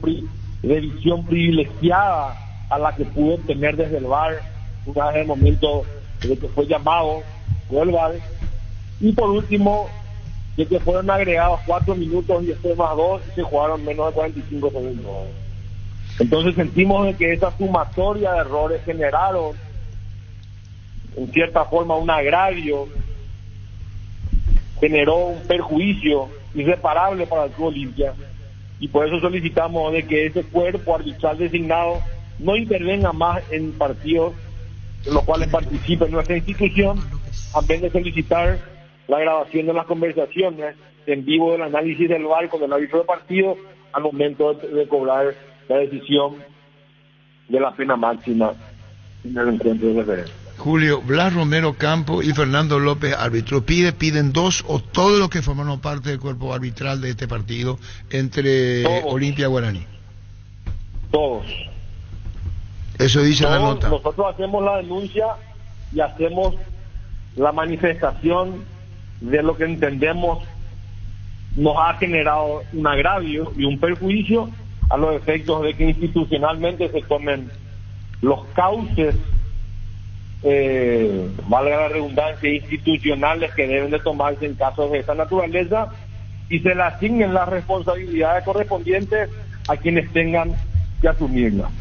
S13: de visión privilegiada a la que pudo obtener desde el VAR una vez en el momento de que fue llamado por el VAR. Y por último, de que fueron agregados 4 minutos y después más 2 y se jugaron menos de 45 segundos. Entonces sentimos de que esa sumatoria de errores generaron en cierta forma un agravio, generó un perjuicio irreparable para el Club Olimpia, y por eso solicitamos de que ese cuerpo arbitral designado no intervenga más en partidos en los cuales participe nuestra institución, a vez de solicitar la grabación de las conversaciones en vivo del análisis del VAR con el árbitro de partido al momento de cobrar la decisión de la pena máxima en el encuentro de referencia.
S2: Julio, Blas Romero Campo y Fernando López, árbitro, piden 2 o todos los que formaron parte del cuerpo arbitral de este partido entre Olimpia y Guaraní.
S13: Todos.
S2: Eso dice la nota.
S13: Nosotros hacemos la denuncia y hacemos la manifestación de lo que entendemos nos ha generado un agravio y un perjuicio a los efectos de que institucionalmente se tomen los cauces, valga la redundancia, institucionales que deben de tomarse en casos de esa naturaleza y se le asignen las responsabilidades correspondientes a quienes tengan que asumirlas.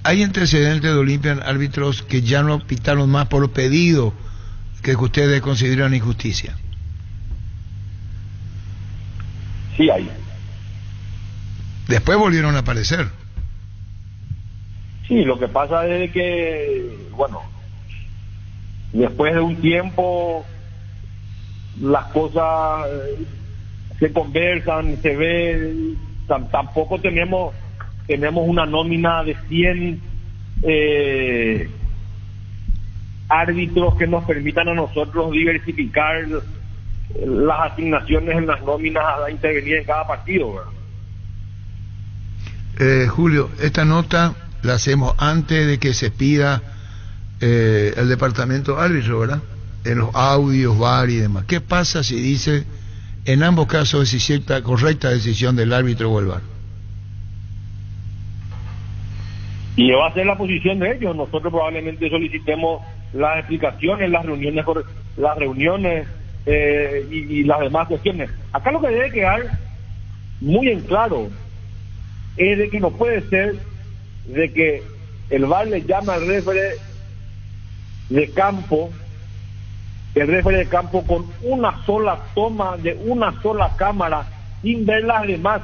S2: Hay antecedentes de Olimpia en árbitros que ya no pitaron más por pedido que ustedes consideran injusticia.
S13: Sí hay.
S2: Después volvieron a aparecer.
S13: Sí, lo que pasa es que, bueno, Después de un tiempo las cosas se conversan, se ve, tampoco tenemos una nómina de 100 árbitros que nos permitan a nosotros diversificar las asignaciones en las nóminas a intervenir en cada partido, ¿verdad?
S2: Julio, esta nota la hacemos antes de que se pida el departamento árbitro, ¿verdad? En los audios, VAR y demás. ¿Qué pasa si dice en ambos casos es cierta, correcta decisión del árbitro o el VAR?
S13: Y va a ser la posición de ellos. Nosotros probablemente solicitemos las explicaciones, las reuniones y las demás cuestiones. Acá lo que debe quedar muy en claro es de que no puede ser de que el VAR le llama al referee de campo, el referee de campo con una sola toma de una sola cámara, sin ver las demás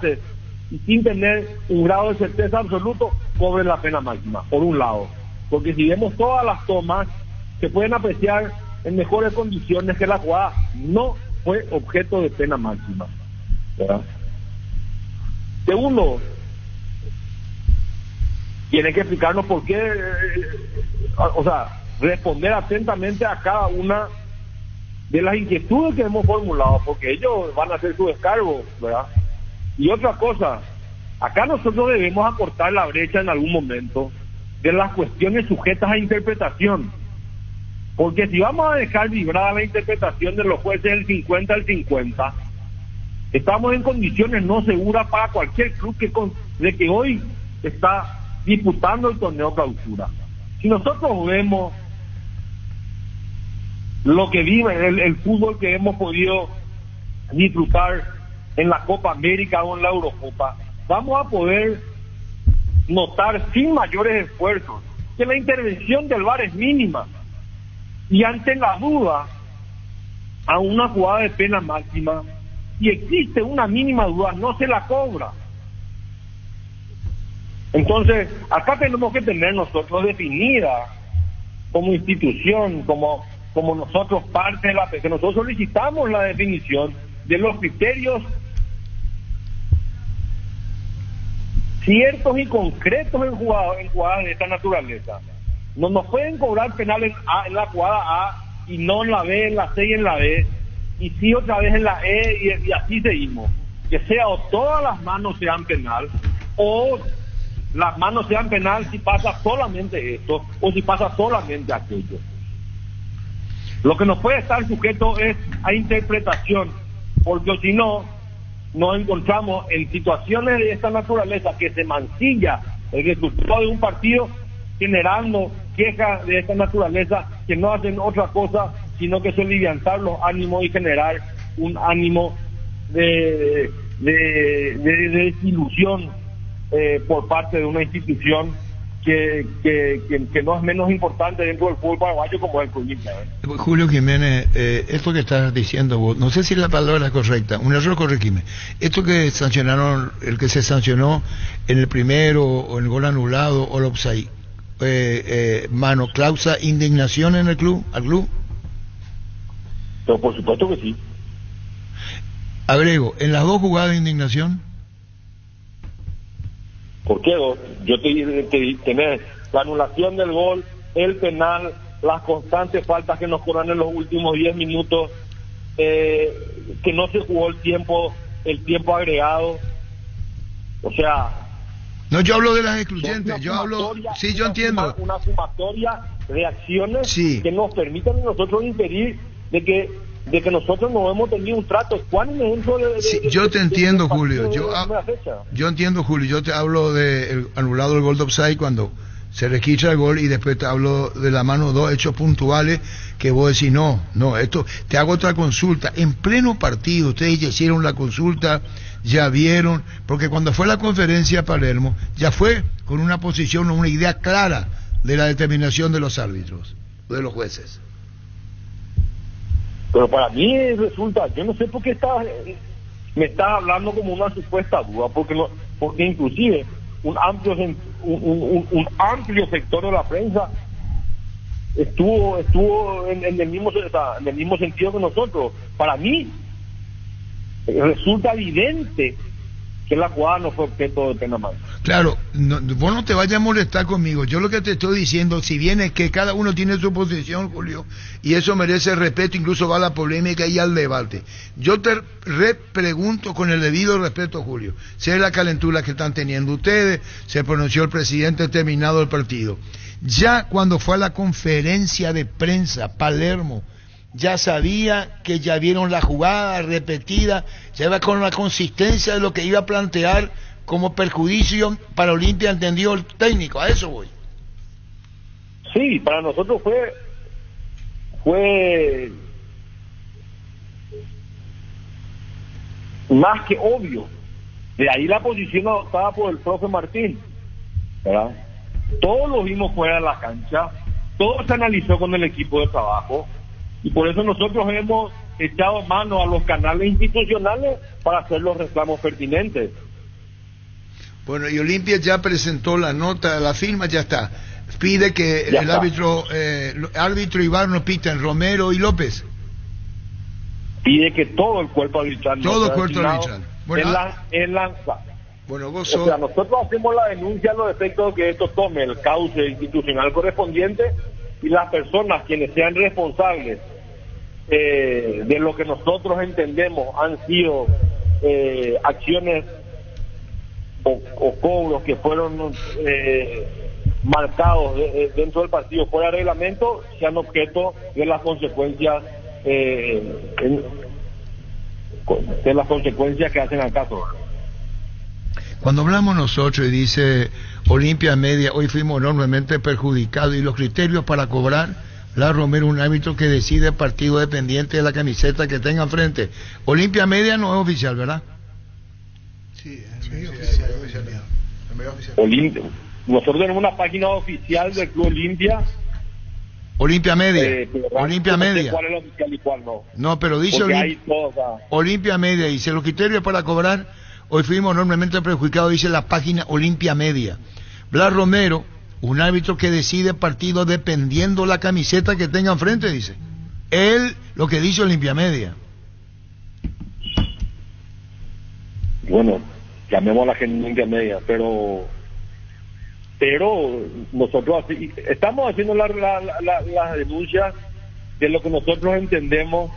S13: y sin tener un grado de certeza absoluto, cobre la pena máxima, por un lado. Porque si vemos todas las tomas, se pueden apreciar en mejores condiciones que la jugada no fue objeto de pena máxima, ¿verdad? Segundo, tiene que explicarnos por qué, responder atentamente a cada una de las inquietudes que hemos formulado, porque ellos van a hacer su descargo, ¿verdad? Y otra cosa, acá nosotros debemos acortar la brecha en algún momento de las cuestiones sujetas a interpretación, porque si vamos a dejar librada la interpretación de los jueces del 50 al 50, estamos en condiciones no seguras para cualquier club de que hoy está disputando el torneo clausura. Si nosotros vemos lo que vive el fútbol que hemos podido disfrutar en la Copa América o en la Eurocopa, vamos a poder notar sin mayores esfuerzos que la intervención del VAR es mínima, y ante la duda a una jugada de pena máxima, si existe una mínima duda, no se la cobra. Entonces acá tenemos que tener nosotros definida como institución, como nosotros parte de la que nosotros solicitamos la definición de los criterios ciertos y concretos en jugadas de esta naturaleza. No nos pueden cobrar penales en la jugada A y no en la B, en la C y en la D, y sí otra vez en la E, y así seguimos. Que sea o todas las manos sean penal, o las manos sean penal si pasa solamente esto, o si pasa solamente aquello. Lo que nos puede estar sujeto es a interpretación, porque si no, nos encontramos en situaciones de esta naturaleza que se mancilla el resultado de un partido, generando quejas de esta naturaleza que no hacen otra cosa sino que soliviantar los ánimos y generar un ánimo de desilusión por parte de una institución que no es menos importante dentro del fútbol paraguayo como el Corinthians.
S2: Julio Jiménez, esto que estás diciendo vos, no sé si la palabra es correcta, un error, corregime. Esto que sancionaron, el que se sancionó en el primero, o el gol anulado, o el offside, mano, causa indignación en el club, al club.
S13: Pero por supuesto que sí.
S2: Agrego, en las dos jugadas de indignación.
S13: ¿Por qué? Yo te tenés la anulación del gol, el penal, las constantes faltas que nos cobran en los últimos 10 minutos, que no se jugó el tiempo agregado. O sea,
S2: no, yo hablo de las excluyentes, yo entiendo.
S13: Una sumatoria de acciones que nos permiten a nosotros impedir de que nosotros no hemos tenido un trato ecuánime dentro de
S2: yo te entiendo, Julio. Yo entiendo, Julio. Yo te hablo de anulado el gol de offside cuando se registra el gol, y después te hablo de la mano, dos hechos puntuales que vos decís, no, esto, te hago otra consulta. En pleno partido, ustedes ya hicieron la consulta, ya vieron, porque cuando fue la conferencia a Palermo, ya fue con una posición, una idea clara de la determinación de los árbitros, de los jueces.
S13: Pero para mí resulta, yo no sé por qué me estás hablando como una supuesta duda, porque inclusive un amplio sector de la prensa estuvo en el mismo, o sea, en el mismo sentido que nosotros. Para mí resulta evidente que la jugada no fue objeto de pena máxima.
S2: Claro, vos no te vayas a molestar conmigo. Yo lo que te estoy diciendo, si bien es que cada uno tiene su posición, Julio, y eso merece respeto, incluso va a la polémica y al debate. Yo te repregunto con el debido respeto, Julio. Sé la calentura que están teniendo ustedes, se pronunció el presidente terminado el partido. Ya cuando fue a la conferencia de prensa, Palermo, ya sabía que ya vieron la jugada repetida, ya iba con la consistencia de lo que iba a plantear como perjuicio para Olimpia, entendió el técnico, a eso voy.
S13: Sí, para nosotros fue más que obvio. De ahí la posición adoptada por el profe Martín, ¿verdad? Todos lo vimos fuera de la cancha, todo se analizó con el equipo de trabajo, y por eso nosotros hemos echado mano a los canales institucionales para hacer los reclamos pertinentes.
S2: Bueno, y Olimpia ya presentó la nota, la firma, ya está. Pide que
S13: Ya
S2: el
S13: está.
S2: árbitro y VAR no piten Romero y López.
S13: Pide que todo el cuerpo arbitral
S2: Todo el
S13: sea
S2: cuerpo
S13: asignado
S2: arbitral. Bueno,
S13: bueno,
S2: vos
S13: o sea, nosotros hacemos la denuncia a los efectos de que esto tome el cauce institucional correspondiente, y las personas quienes sean responsables de lo que nosotros entendemos han sido acciones o cobros que fueron marcados dentro del partido fuera de reglamento, sean objeto de las consecuencias que hacen al caso.
S2: Cuando hablamos nosotros y dice Olimpia Media, hoy fuimos enormemente perjudicados, y los criterios para cobrar, la Romero, un árbitro que decide partido dependiente de la camiseta que tenga enfrente. Olimpia Media no es oficial, ¿verdad?
S12: Sí,
S13: Olimpia. Nosotros tenemos una página oficial del Club Olimpia.
S2: Olimpia Media. Olimpia
S13: no sé
S2: Media.
S13: ¿Cuál es el oficial y cuál no?
S2: No, pero dice
S13: Porque hay todo, o sea,
S2: Olimpia Media, dice los criterios para cobrar, hoy fuimos enormemente perjudicados, dice la página Olimpia Media. Blas Romero, un árbitro que decide partido dependiendo la camiseta que tenga enfrente, dice. Él, lo que dice Olimpia Media.
S13: bueno, llamemos a la gente Olimpia Media, pero nosotros estamos haciendo las denuncias de lo que nosotros entendemos.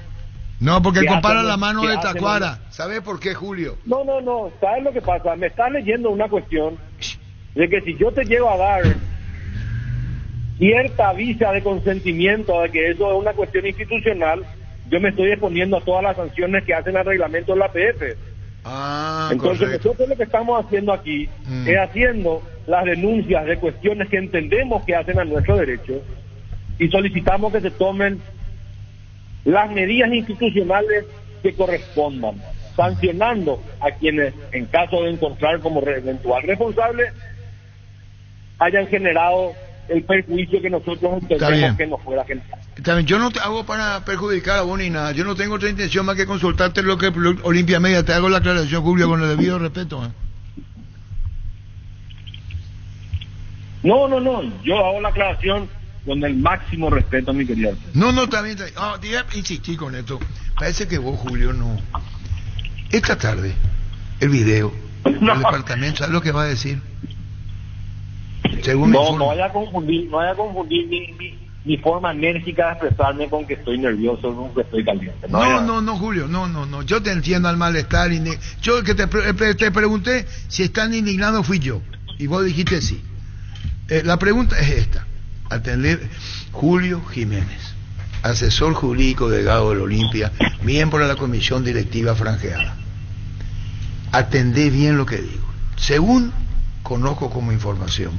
S2: No, porque compara la mano
S13: que
S2: de
S13: hacen
S2: Tacuara. ¿Sabe por qué, Julio?
S13: No, ¿sabes lo que pasa? Me estás leyendo una cuestión de que si yo te llevo a dar cierta visa de consentimiento de que eso es una cuestión institucional, yo me estoy exponiendo a todas las sanciones que hacen al reglamento de la APF. Entonces
S2: correcto.
S13: nosotros lo que estamos haciendo aquí es haciendo las denuncias de cuestiones que entendemos que hacen a nuestro derecho, y solicitamos que se tomen las medidas institucionales que correspondan, sancionando a quienes, en caso de encontrar como eventual responsable, hayan generado el perjuicio que nosotros entendemos que nos fuera generado.
S2: También yo no te hago para perjudicar a vos ni nada. Yo no tengo otra intención más que consultarte lo que Olimpia Media. Te hago la aclaración, Julio, con el debido respeto.
S13: No, yo hago la aclaración con el máximo respeto, mi querido.
S2: No, también. Insistí con esto. Parece que vos, Julio, no. Esta tarde, el video del departamento, ¿sabes lo que va a decir? Según
S13: no vaya a confundir mi forma enérgica de expresarme con que estoy nervioso, con que estoy caliente.
S2: No, Julio, no. Yo te entiendo al malestar. Yo que te pregunté si están indignados fui yo. Y vos dijiste sí. La pregunta es esta. Atender Julio Jiménez, asesor jurídico delegado del Olimpia, miembro de la comisión directiva franjeada. Atendé bien lo que digo. Según conozco como información,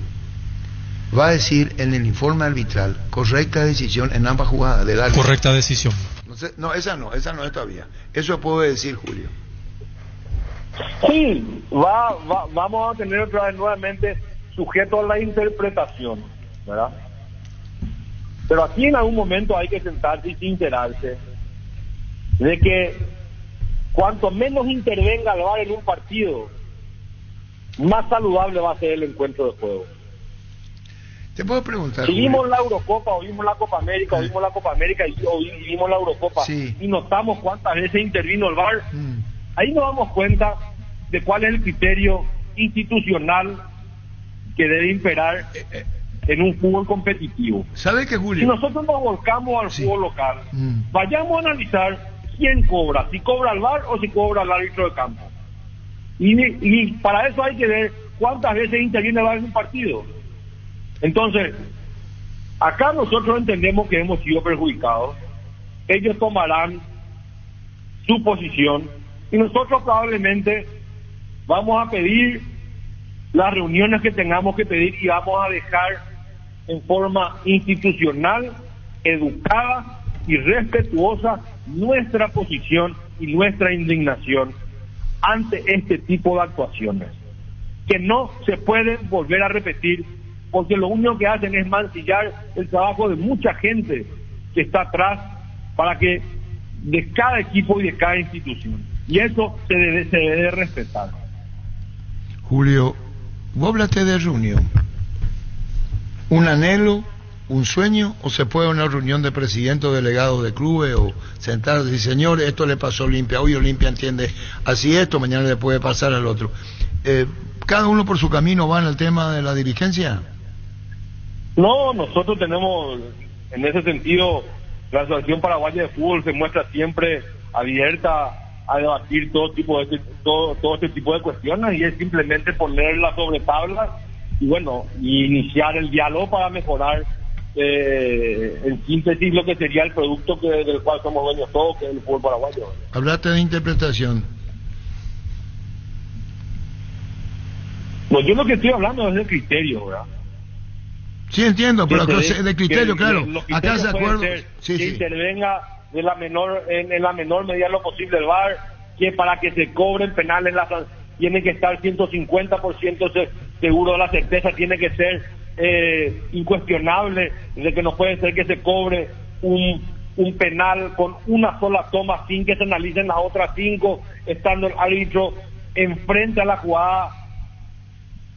S2: va a decir en el informe arbitral correcta decisión en ambas jugadas del árbitro.
S14: Correcta decisión.
S2: No, esa no es todavía. Eso puede decir Julio.
S13: Sí, vamos a tener otra vez nuevamente sujeto a la interpretación, ¿verdad? Pero aquí en algún momento hay que sentarse y sincerarse de que cuanto menos intervenga el VAR en un partido, más saludable va a ser el encuentro de juego.
S2: Te puedo preguntar.
S13: Si vimos la Eurocopa, o vimos la Copa América, o vimos la Copa América o vimos la Eurocopa, y notamos cuántas veces intervino el VAR, ahí nos damos cuenta de cuál es el criterio institucional que debe imperar en un fútbol competitivo.
S2: ¿Sabe qué, Julio?
S13: Si nosotros nos volcamos al fútbol local, vayamos a analizar quién cobra, si cobra el VAR o si cobra el árbitro de campo. Y para eso hay que ver cuántas veces interviene el VAR en un partido. Entonces, acá nosotros entendemos que hemos sido perjudicados. Ellos tomarán su posición y nosotros probablemente vamos a pedir las reuniones que tengamos que pedir y vamos a dejar en forma institucional, educada y respetuosa nuestra posición y nuestra indignación ante este tipo de actuaciones que no se pueden volver a repetir, porque lo único que hacen es mancillar el trabajo de mucha gente que está atrás para que de cada equipo y de cada institución, y eso se debe respetar.
S2: Julio, vos hablaste de reunión, un anhelo, un sueño, o se puede una reunión de presidente o delegado de clubes, o sentarse y decir, señores, esto le pasó a Olimpia, hoy Olimpia entiende así esto, mañana le puede pasar al otro. ¿Cada uno por su camino va en el tema de la dirigencia?
S13: No, nosotros tenemos, en ese sentido, la Asociación Paraguaya de Fútbol se muestra siempre abierta a debatir todo este tipo de cuestiones, y es simplemente ponerla sobre tabla y bueno, iniciar el diálogo para mejorar en síntesis lo que sería el producto del cual somos dueños todos, que es el fútbol paraguayo.
S2: Hablaste de interpretación.
S13: Pues yo lo que estoy hablando es de criterio, ¿verdad?
S2: Sí, entiendo, pero de criterio, claro.
S13: Acá se acuerda que intervenga en la menor medida lo posible el VAR, que para que se cobren penales tiene que estar 150% seguro de la certeza, tiene que ser incuestionable, de que no puede ser que se cobre un penal con una sola toma sin que se analicen las otras 5, estando el árbitro enfrente a la jugada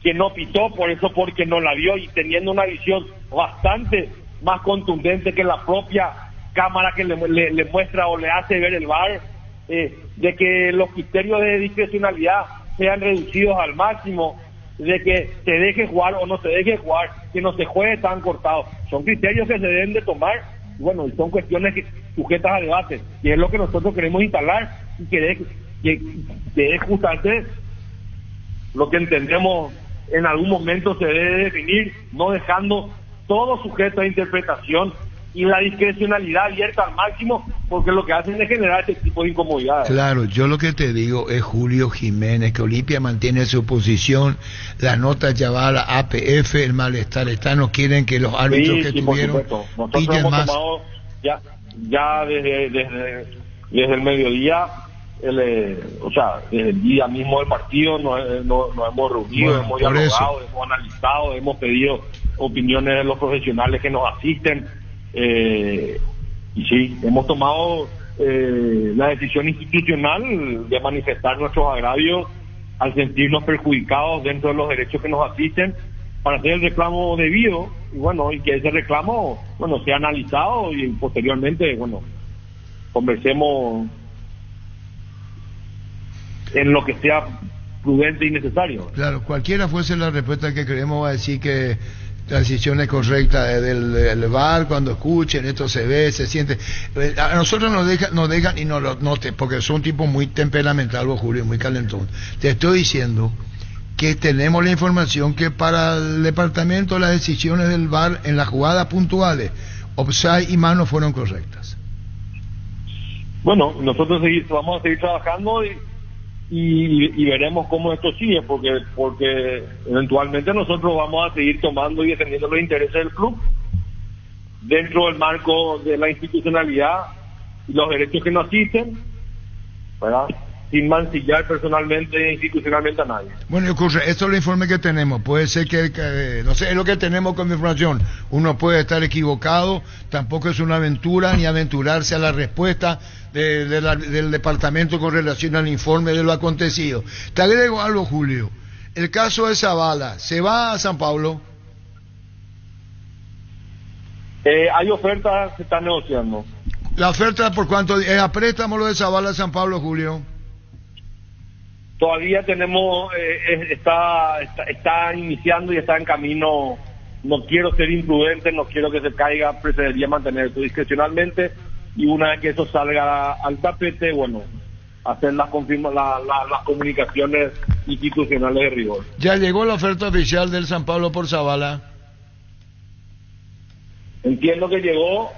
S13: que no pitó, por eso porque no la vio, y teniendo una visión bastante más contundente que la propia cámara que le muestra o le hace ver el VAR, de que los criterios de discrecionalidad sean reducidos al máximo, de que se deje jugar o no se deje jugar, que no se juegue tan cortado. Son criterios que se deben de tomar, y bueno, son cuestiones sujetas a debate, y es lo que nosotros queremos instalar, y que es justamente lo que entendemos en algún momento se debe definir, no dejando todo sujeto a interpretación y la discrecionalidad abierta al máximo, porque lo que hacen es generar este tipo de incomodidades.
S2: Claro, yo lo que te digo es, Julio Jiménez, que Olimpia mantiene su posición, la nota ya va a la APF, el malestar está, no quieren que los árbitros que tuvieron
S13: nosotros hemos tomado ya desde el mediodía, o sea, desde el día mismo del partido nos hemos reunido, hemos dialogado, hemos analizado, hemos pedido opiniones de los profesionales que nos asisten, y sí, hemos tomado la decisión institucional de manifestar nuestros agravios al sentirnos perjudicados dentro de los derechos que nos asisten, para hacer el reclamo debido, y bueno, y que ese reclamo, bueno, sea analizado y posteriormente, bueno, conversemos en lo que sea prudente y necesario.
S2: Claro, cualquiera fuese la respuesta que queremos, va a decir que la decisión es correcta del VAR. Cuando escuchen esto se ve, se siente. A nosotros nos dejan y nos lo noten, porque son tipos muy temperamental, vos, Julio, muy calentón. Te estoy diciendo que tenemos la información que para el departamento las decisiones del VAR en las jugadas puntuales, offside y mano, fueron correctas.
S13: Bueno, nosotros vamos a seguir trabajando y veremos cómo esto sigue, porque eventualmente nosotros vamos a seguir tomando y defendiendo los intereses del club dentro del marco de la institucionalidad y los derechos que nos asisten, ¿verdad?, sin mancillar personalmente e institucionalmente a nadie.
S2: Bueno, ocurre, esto es el informe que tenemos. Puede ser que no sé, es lo que tenemos como información. Uno puede estar equivocado, tampoco es una aventura ni aventurarse a la respuesta del departamento con relación al informe de lo acontecido. Te agrego algo, Julio. El caso de Zavala, ¿se va a San Pablo?
S13: Hay ofertas, se están negociando.
S2: ¿La oferta por cuánto? ¿A préstamo lo de Zavala San Pablo, Julio?
S13: Todavía tenemos, está iniciando y está en camino. No quiero ser imprudente, no quiero que se caiga, preferiría mantener esto discrecionalmente, y una vez que eso salga al tapete, bueno, hacer las comunicaciones institucionales de rigor.
S2: ¿Ya llegó la oferta oficial del San Pablo por Zavala?
S13: Entiendo que llegó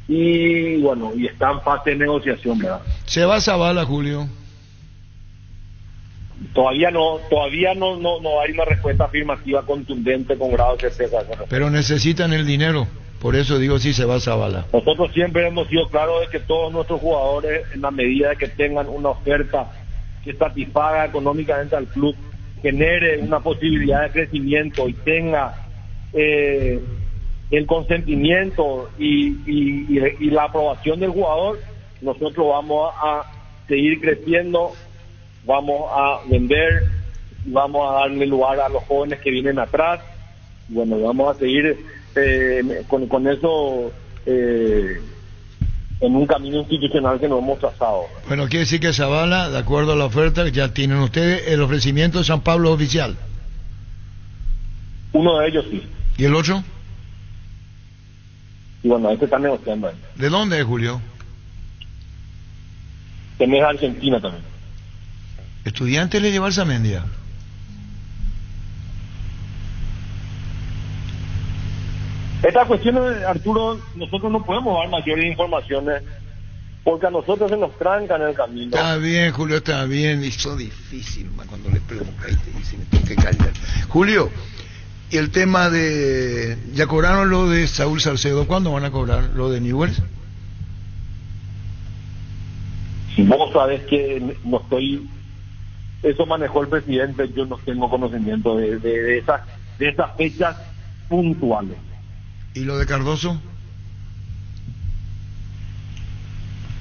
S13: y bueno, y está en fase de negociación, ¿verdad?
S2: ¿Se va Zavala, Julio?
S13: Todavía no hay una respuesta afirmativa contundente con grado de certeza.
S2: Pero necesitan el dinero, por eso digo si se va Zavala.
S13: Nosotros siempre hemos sido claros de que todos nuestros jugadores, en la medida de que tengan una oferta que satisfaga económicamente al club, genere una posibilidad de crecimiento y tenga el consentimiento y la aprobación del jugador, nosotros vamos a seguir creciendo, vamos a vender, vamos a darle lugar a los jóvenes que vienen atrás. Bueno, vamos a seguir con eso en un camino institucional que nos hemos trazado.
S2: Bueno, quiere decir que Zavala, de acuerdo a la oferta, ya tienen ustedes el ofrecimiento de San Pablo oficial.
S13: Uno de ellos sí.
S2: ¿Y el otro?
S13: Y bueno, este está negociando.
S2: ¿De dónde es, Julio?
S13: Tenés Argentina también.
S2: ¿Estudiantes le lleva Arzamendia?
S13: Estas cuestiones, Arturo, nosotros no podemos dar mayores informaciones porque a nosotros se nos trancan en el camino.
S2: Está bien, Julio, está bien. Hizo difícil cuando le preguntas y te dicen que callar. Julio, y el tema de... ¿Ya cobraron lo de Saúl Salcedo? ¿Cuándo van a cobrar lo de Newell's?
S13: Vos sabés que no estoy... Eso manejó el presidente, yo no tengo conocimiento de esas fechas puntuales.
S2: ¿Y lo de Cardoso?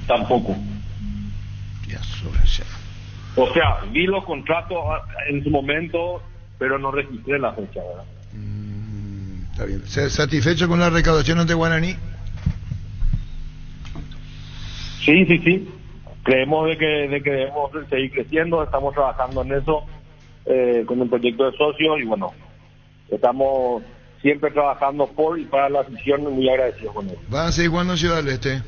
S13: Tampoco.
S2: Ya,
S13: o sea, vi los contratos en su momento, pero no registré la fecha, ¿verdad?
S2: Está bien. ¿Satisfecho con la recaudación ante Guaraní?
S13: Sí. Creemos de que debemos seguir creciendo, estamos trabajando en eso con el proyecto de socios y bueno, estamos siempre trabajando por y para la afición, muy agradecidos con eso.
S2: ¿Van a seguir jugando en Ciudad del Este?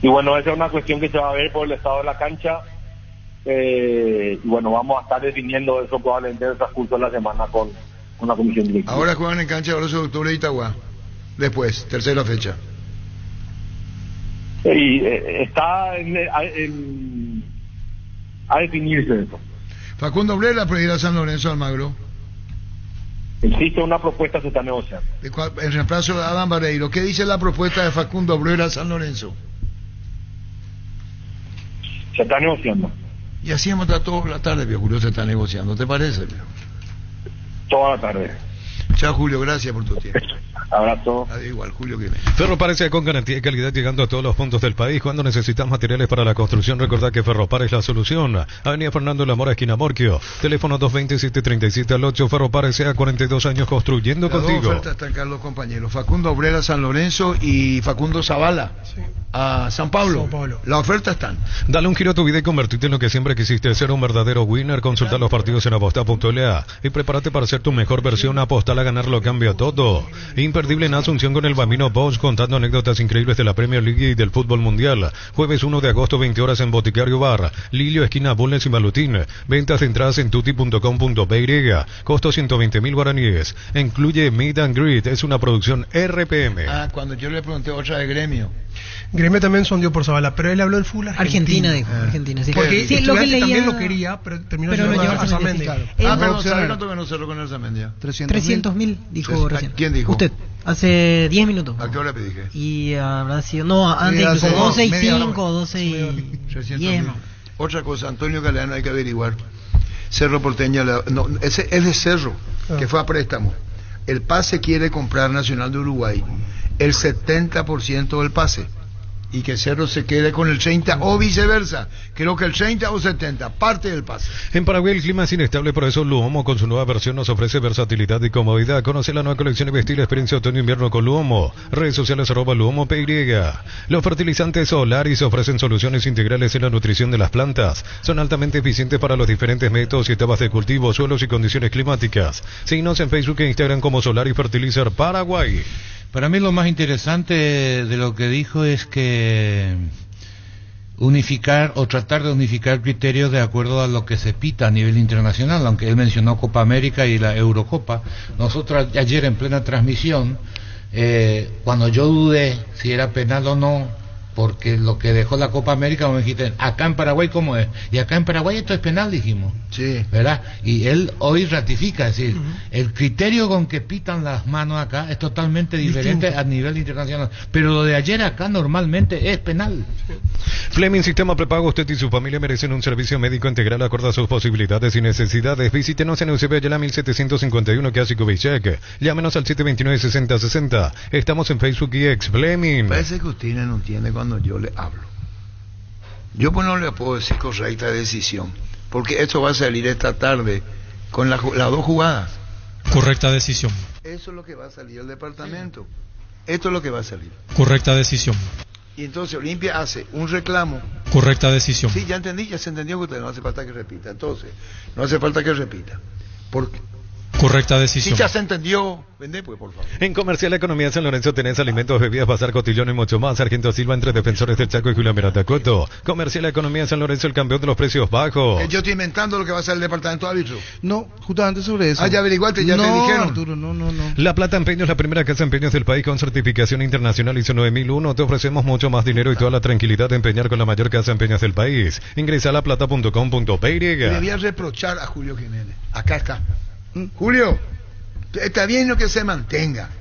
S13: Y bueno, esa es una cuestión que se va a ver por el estado de la cancha y bueno, vamos a estar definiendo eso probablemente en el transcurso de la semana con la comisión directiva.
S2: Ahora juegan en cancha de 12 de octubre de Itagua, después, tercera fecha.
S13: Y está a definirse eso.
S2: Facundo Obrera para ir a San Lorenzo, Almagro.
S13: Existe una propuesta, se está negociando.
S2: En reemplazo de Adam Barreiro, ¿qué dice la propuesta de Facundo Obrera a San Lorenzo?
S13: Se está negociando.
S2: Y así hemos estado toda la tarde, viejo Julio, se está negociando, ¿te parece, viejo?
S13: Toda la tarde.
S2: Chao, Julio, gracias por tu tiempo.
S13: Abrazo.
S2: Adiós, igual, Julio, que
S3: Ferropar S.A. con garantía y calidad llegando a todos los puntos del país. Cuando necesitas materiales para la construcción, recordá que Ferropar es la solución. Avenida Fernando Lamora, esquina Morquio. Teléfono 227-37 Ferropar S.A. 42 años construyendo
S2: las
S3: contigo.
S2: Dos ofertas están acá los compañeros. Facundo Obrera, San Lorenzo y Facundo Zavala a San Pablo. La oferta están.
S3: Dale un giro a tu vida y convertirte en lo que siempre quisiste ser, un verdadero winner. Consulta los partidos en aposta.la y prepárate para ser tu mejor versión. Apostar a ganar lo cambia todo. Imperdible en Asunción con el Bambino Bosch, contando anécdotas increíbles de la Premier League y del fútbol mundial. Jueves 1 de agosto, 20 horas en Boticario Bar, Lilio, esquina Bulnes y Malutín. Ventas de entradas en tuti.com.py. Costo 120.000 guaraníes. Incluye Meet and Greet. Es una producción RPM.
S2: Cuando yo le pregunté otra de Gremio.
S8: Gremio también sondeó por Zavala, pero él habló del full
S7: Argentina dijo, Argentina, sí.
S8: Porque
S7: sí, lo que leía...
S8: también lo quería, pero terminó llevando a Arzamendia.
S2: Pero ¿sabe cuánto ganó Cerro con Arzamendia?
S7: 300.000, dijo recién.
S2: ¿Quién dijo?
S7: Usted, hace 10 minutos.
S2: ¿A qué hora le dije?
S7: Y habrá sido, no, antes incluso 12 y 5, 12 y 10.
S2: Otra cosa, Antonio Galeano, hay que averiguar. Cerro Porteña, no, ese es de Cerro, que fue a préstamo. El pase quiere comprar Nacional de Uruguay, el 70% del pase. y que Cerro se quede con el 30 o viceversa. Creo que el 30 o 70, parte del pase.
S3: En Paraguay el clima es inestable, por eso Luomo con su nueva versión nos ofrece versatilidad y comodidad. Conoce la nueva colección de vestir, experiencia otoño-invierno con Luomo. Redes sociales @LuomoPY. Los fertilizantes Solaris ofrecen soluciones integrales en la nutrición de las plantas. Son altamente eficientes para los diferentes métodos y etapas de cultivo, suelos y condiciones climáticas. Síguenos en Facebook e Instagram como Solaris Fertilizer Paraguay.
S6: Para mí lo más interesante de lo que dijo es que unificar o tratar de unificar criterios de acuerdo a lo que se pita a nivel internacional, aunque él mencionó Copa América y la Eurocopa. Nosotros ayer en plena transmisión, cuando yo dudé si era penal o no, porque lo que dejó la Copa América, me dijiste, acá en Paraguay ¿cómo es? Y acá en Paraguay esto es penal, dijimos.
S2: Sí.
S6: ¿Verdad? Y él hoy ratifica, es decir, el criterio con que pitan las manos acá es totalmente diferente a nivel internacional. Pero lo de ayer acá normalmente es penal.
S3: Fleming Sistema Prepago, usted y su familia merecen un servicio médico integral acorde a sus posibilidades y necesidades. Visítenos en Eusebio Ayala 1751, Clásico Bichec. Llámenos al 729-6060. Estamos en Facebook y X. Fleming.
S2: Parece que usted no entiende cuando yo le hablo. Yo pues no le puedo decir correcta decisión, porque esto va a salir esta tarde con las dos jugadas.
S14: Correcta decisión.
S2: Eso es lo que va a salir del departamento. Esto es lo que va a salir.
S14: Correcta decisión.
S2: Y entonces Olimpia hace un reclamo.
S14: Correcta decisión.
S2: Sí, ya entendí, ya se entendió que usted no hace falta que repita. Entonces, no hace falta que repita. Porque
S14: correcta decisión.
S2: Si ya se entendió, vende pues, por favor.
S3: En Comercial Economía San Lorenzo tenés alimentos, bebidas, bazar, cotillón y mucho más. Sargento Silva entre Defensores del Chaco y Julián Meratacoto. Comercial Economía San Lorenzo, el campeón de los precios bajos.
S2: Yo estoy inventando lo que va a ser el departamento de árbitro.
S4: No, justamente sobre eso.
S2: Ah, ya averiguaste, ya te dijeron.
S4: Arturo, no.
S3: La Plata Empeños, la primera casa de empeños del país con certificación internacional ISO 9001. Te ofrecemos mucho más dinero y toda la tranquilidad de empeñar con la mayor casa de empeños del país. Ingresa a laplata.com.py.
S2: Le voy a reprochar a Julio Jiménez. Acá está. Julio, está bien lo que se mantenga.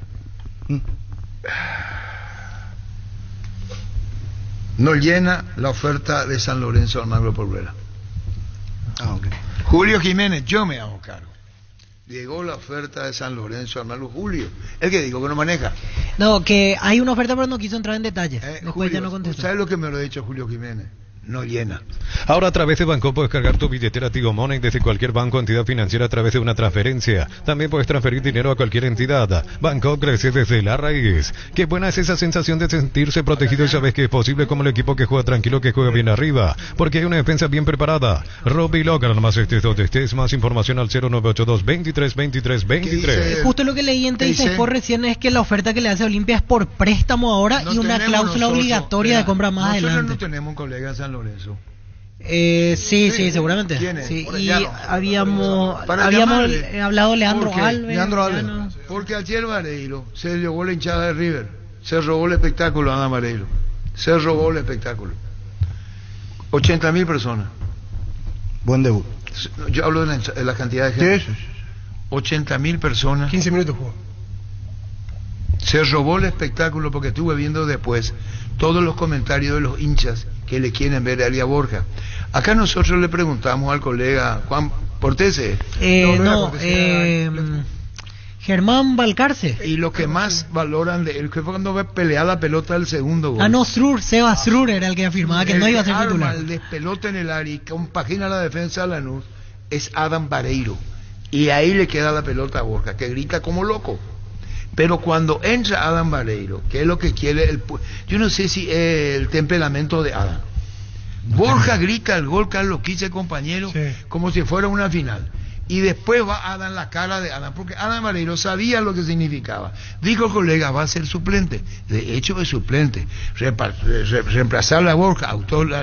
S2: No llena la oferta de San Lorenzo Almagro Porruera. Okay. Julio Jiménez, yo me hago cargo. Llegó la oferta de San Lorenzo Almagro. Julio, el que digo que no maneja.
S7: No, que hay una oferta pero no quiso entrar en detalles. Después
S2: Julio,
S7: ya no contestó.
S2: ¿Sabes lo que me lo ha dicho Julio Jiménez? No llena.
S3: Ahora a través de Banco puedes cargar tu billetera Tigo Money desde cualquier banco o entidad financiera a través de una transferencia. También puedes transferir dinero a cualquier entidad. Banco crece desde la raíz. Qué buena es esa sensación de sentirse protegido y sabes que es posible como el equipo que juega tranquilo, que juega bien arriba. Porque hay una defensa bien preparada. Robbie Logan, más estés donde estés. Más información al 0982-23-23-23.
S7: Justo lo que leí en Teis Sport recién es que la oferta que le hace Olimpia es por préstamo ahora y una cláusula obligatoria de compra más adelante.
S2: Nosotros no tenemos un colega en San Lorenzo.
S7: Sí, seguramente. Sí, y habíamos hablado Leandro Alves.
S2: Porque ayer Vareiro se llevó la hinchada de River, se robó el espectáculo a Ana Vareiro, se robó el espectáculo. 80.000 personas.
S4: Buen debut.
S2: Yo hablo de la cantidad de gente. Sí. 80.000 personas.
S8: 15 minutos jugó.
S2: Se robó el espectáculo porque estuve viendo después todos los comentarios de los hinchas que le quieren ver a Elia Borja. Acá nosotros le preguntamos al colega Juan Portese.
S7: Germán Balcarce.
S2: Y lo que más valoran de él, que fue cuando ve pelear la pelota del segundo gol.
S7: Seba Srur era el que afirmaba que no iba a ser titular.
S2: El despelota en el área y compagina la defensa de Lanús es Adam Vareiro. Y ahí le queda la pelota a Borja, que grita como loco. Pero cuando entra Adam Vareiro, que es lo que quiere, yo no sé si el temperamento de Adam. Borja grita el gol, Carlos Quise, compañero, como si fuera una final. Y después va Adam, la cara de Adam, porque Adam Vareiro sabía lo que significaba. Dijo el colega, va a ser suplente. De hecho es suplente. Reemplazar a Borja,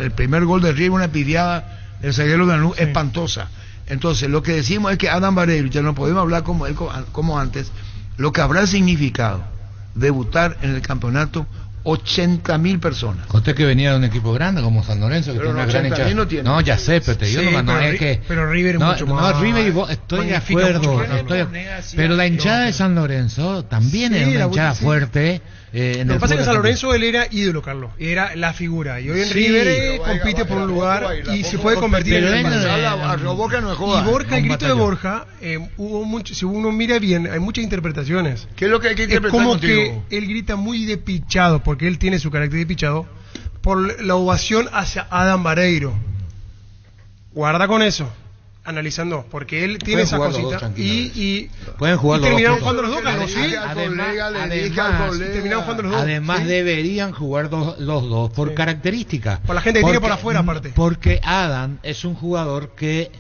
S2: el primer gol de River, una pidiada del zaguero de Lanús espantosa. Entonces lo que decimos es que Adam Vareiro, ya no podemos hablar como él como antes, lo que habrá significado debutar en el campeonato 80.000 personas.
S6: Usted que venía de un equipo grande como San Lorenzo, que
S2: pero
S6: tiene una gran hinchada.
S2: No tiene.
S6: No, ya sé, pero te digo,
S8: pero River es mucho más.
S6: No, River y vos, estoy de acuerdo. Pero la hinchada de San Lorenzo también es una hinchada fuerte.
S8: Lo que pasa es que en San Lorenzo él era ídolo, Carlos, era la figura, y hoy en River compite por un lugar y se puede convertir en el
S2: Borja no joda.
S8: Y Borja, el grito de Borja, hubo mucho, si uno mira bien, hay muchas interpretaciones.
S2: ¿Qué es lo que hay que interpretar
S8: como
S2: contigo?
S8: Que él grita muy despichado, porque él tiene su carácter de pichado, por la ovación hacia Adam Vareiro. Guarda con eso, analizando, porque él tiene esa cosita y
S6: pueden jugar los
S8: terminaron
S6: dos.
S8: jugando los dos, Carlos, ¿sí?
S6: Además deberían jugar los dos por características.
S8: Por la gente que tiene por afuera, aparte.
S6: Porque Adam es un jugador que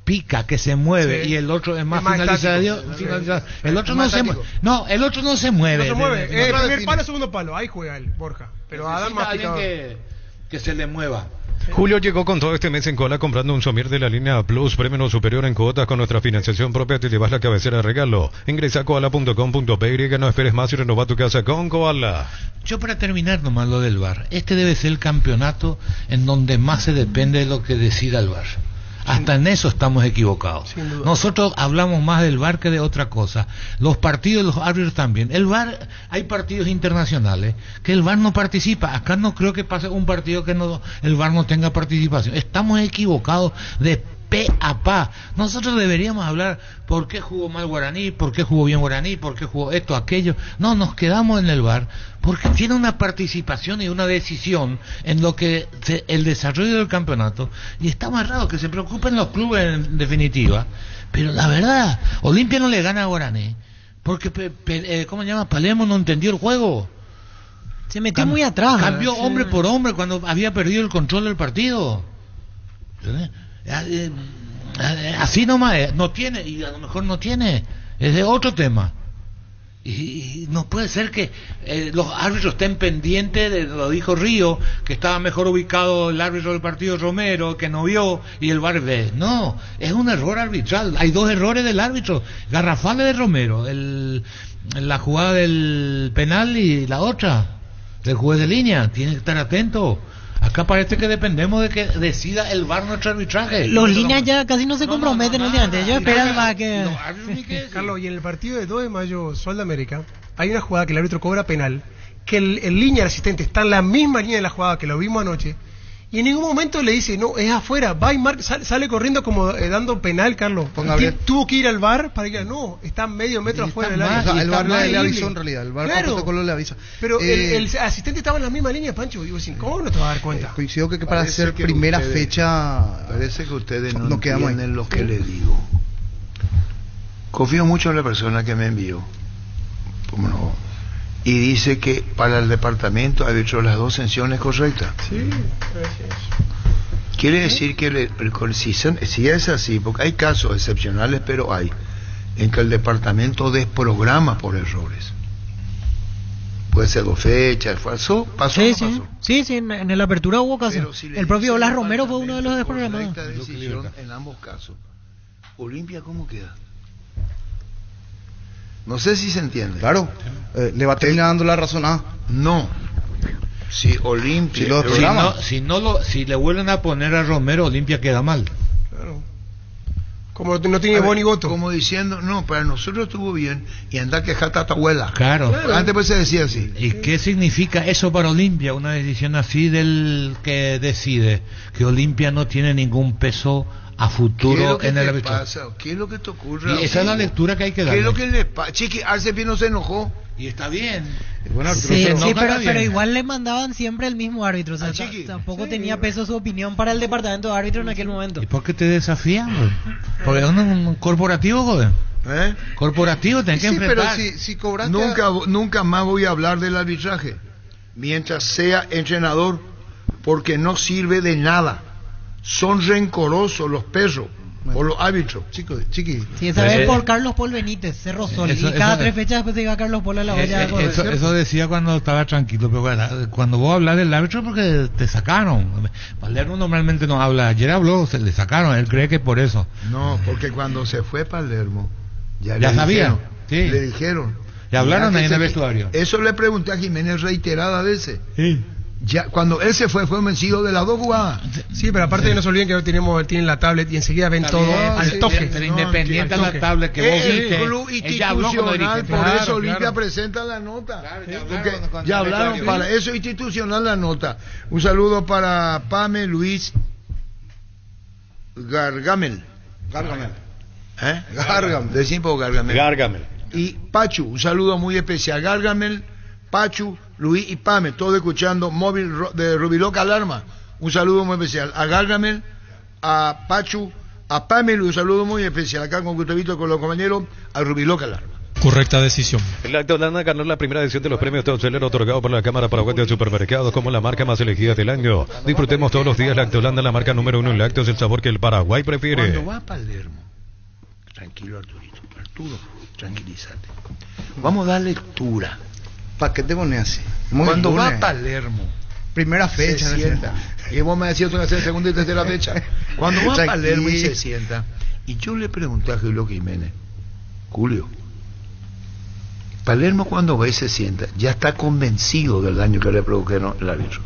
S6: pica, que se mueve, y el otro es más finalizador. El otro no se mueve. No, el otro no se mueve.
S8: No se mueve. Primer palo, segundo palo. Ahí juega él, Borja. Pero Adam más picador.
S6: Que se le mueva.
S3: Julio llegó con todo este mes en cola comprando un somier de la línea Plus, premio superior en cuotas con nuestra financiación propia, te llevas la cabecera de regalo. Ingresa a koala.com.py, no esperes más y renova tu casa con Koala.
S6: Yo para terminar nomás lo del VAR, este debe ser el campeonato en donde más se depende de lo que decida el VAR. Hasta en eso estamos equivocados. Nosotros hablamos más del VAR que de otra cosa. Los partidos, los árbitros también. El VAR, hay partidos internacionales que el VAR no participa. Acá no creo que pase un partido que el VAR no tenga participación. Estamos equivocados de pe a pa. Nosotros deberíamos hablar por qué jugó mal Guaraní, por qué jugó bien Guaraní, por qué jugó esto, aquello. No, nos quedamos en el VAR porque tiene una participación y una decisión en lo que el desarrollo del campeonato, y está más raro que se preocupen los clubes en definitiva. Pero la verdad, Olimpia no le gana a Guaraní porque ¿cómo se llama? Palermo no entendió el juego.
S7: Se metió muy atrás.
S6: Cambió hombre por hombre cuando había perdido el control del partido. Así nomás no tiene, y a lo mejor no tiene, es de otro tema. Y no puede ser que los árbitros estén pendientes de lo dijo Río, que estaba mejor ubicado el árbitro del partido Romero, que no vio, y el VAR ve. No, es un error arbitral. Hay dos errores del árbitro garrafales de Romero, la jugada del penal y la otra del juez de línea. Tiene que estar atento. Acá parece que dependemos de que decida el VAR nuestro arbitraje.
S7: Los líneas ya casi no se comprometen últimamente. Ellos esperan más que...
S8: Carlos, y en el partido de 2 de mayo, Sol de América, hay una jugada que el árbitro cobra penal, que el línea, el asistente, está en la misma línea de la jugada que lo vimos anoche, y en ningún momento le dice, no, es afuera, va y sale corriendo como dando penal, Carlos. Tuvo que ir al VAR para que no, está medio metro afuera del área.
S4: El VAR le avisó en realidad, el VAR por protocolo le avisa.
S8: Pero el asistente estaba en la misma línea, Pancho, digo, ¿cómo no te vas a dar cuenta?
S4: Coincido que para hacer primera fecha...
S2: Parece que ustedes no entienden lo que les digo. Confío mucho en la persona que me envió. ¿Cómo no? Y dice que para el departamento ha hecho las dos sanciones correctas.
S8: Sí, gracias.
S2: Quiere decir que si es así, porque hay casos excepcionales, pero hay, en que el departamento desprograma por errores. Puede ser 2 fechas, pasó.
S7: Sí, en la apertura hubo casos. El propio Blas Romero fue uno de los desprogramados.
S2: Decisión en ambos casos. Olimpia, ¿cómo queda? No sé si se entiende.
S4: Claro, le va a terminar dando la razón a...
S2: No. Si Olimpia...
S6: Si le vuelven a poner a Romero, Olimpia queda mal.
S8: Claro. Como no tiene voz ni voto.
S2: Como diciendo, no, para nosotros estuvo bien y anda a quejarte a tu abuela.
S6: Claro.
S2: Antes pues se decía así.
S6: ¿Y qué significa eso para Olimpia? Una decisión así del que decide que Olimpia no tiene ningún peso a futuro en el arbitraje.
S2: ¿Qué es lo que te ocurre?
S6: Y esa es la lectura que hay que dar.
S2: ¿Qué es lo que le pasa? Chiqui, Arcepi no se enojó.
S6: Y está bien.
S7: Bueno, sí, pero igual le mandaban siempre el mismo árbitro. O sea, tampoco tenía peso su opinión para el departamento de árbitro en aquel momento.
S6: ¿Y por qué te desafían? Porque es un corporativo, joder. Corporativo, tenés que enfrentar.
S2: Pero si cobraste... Nunca más voy a hablar del arbitraje mientras sea entrenador, porque no sirve de nada. Son rencorosos los perros por los árbitros.
S7: Chiqui. Sí, esa vez por Carlos Paul Benítez, Cerro Sol. Y cada 3 fechas después se iba Carlos Paul a la olla.
S6: Eso decía cuando estaba tranquilo, pero cuando vos hablas del árbitro porque te sacaron. Palermo normalmente no habla. Ayer habló, se le sacaron. Él cree que por eso.
S2: No, porque cuando se fue Palermo
S6: ya sabían. Sí.
S2: Le dijeron.
S6: Le hablaron ahí en el vestuario.
S2: Eso le pregunté a Jiménez reiteradas veces.
S6: Sí.
S2: Ya, cuando él se fue vencido de las 2 jugadas.
S8: Sí, pero aparte no se olviden que tienen la tablet y enseguida ven todo al toque.
S6: Pero independiente de la tablet que vos viste.
S2: El club institucional, por eso Olimpia presenta la nota. Ya hablaron, para eso institucional la nota. Un saludo para Pame Luis Gargamel. Gargamel. Decimos Gargamel.
S3: Gargamel.
S2: Y Pachu, un saludo muy especial. Gargamel, Pachu, Luis y Pame, todos escuchando móvil de Rubiloca Alarma. Un saludo muy especial a Gargamel, a Pachu, a Pamela, un saludo muy especial acá con Gustavito, con los compañeros, a Rubiloca Alarma.
S14: Correcta decisión.
S3: Lacta Holanda ganó la primera edición de los premios Top Seller otorgados por la Cámara Paraguaya de Supermercados como la marca más elegida del año. Disfrutemos todos los días Lacta Holanda, la marca número 1 en lácteos, el sabor que el Paraguay prefiere.
S2: Cuando va a Palermo, tranquilo Arturo, tranquilízate. Vamos a dar lectura.
S4: ¿Para qué te pones así?
S2: Cuando va a Palermo,
S4: primera fecha,
S2: se sienta. Y vos me decías una segunda y tercera fecha. Cuando va a Palermo y se sienta, y yo le pregunté a Julio Jiménez, Julio, Palermo cuando va y se sienta, ya está convencido del daño que le produjeron el árbitro.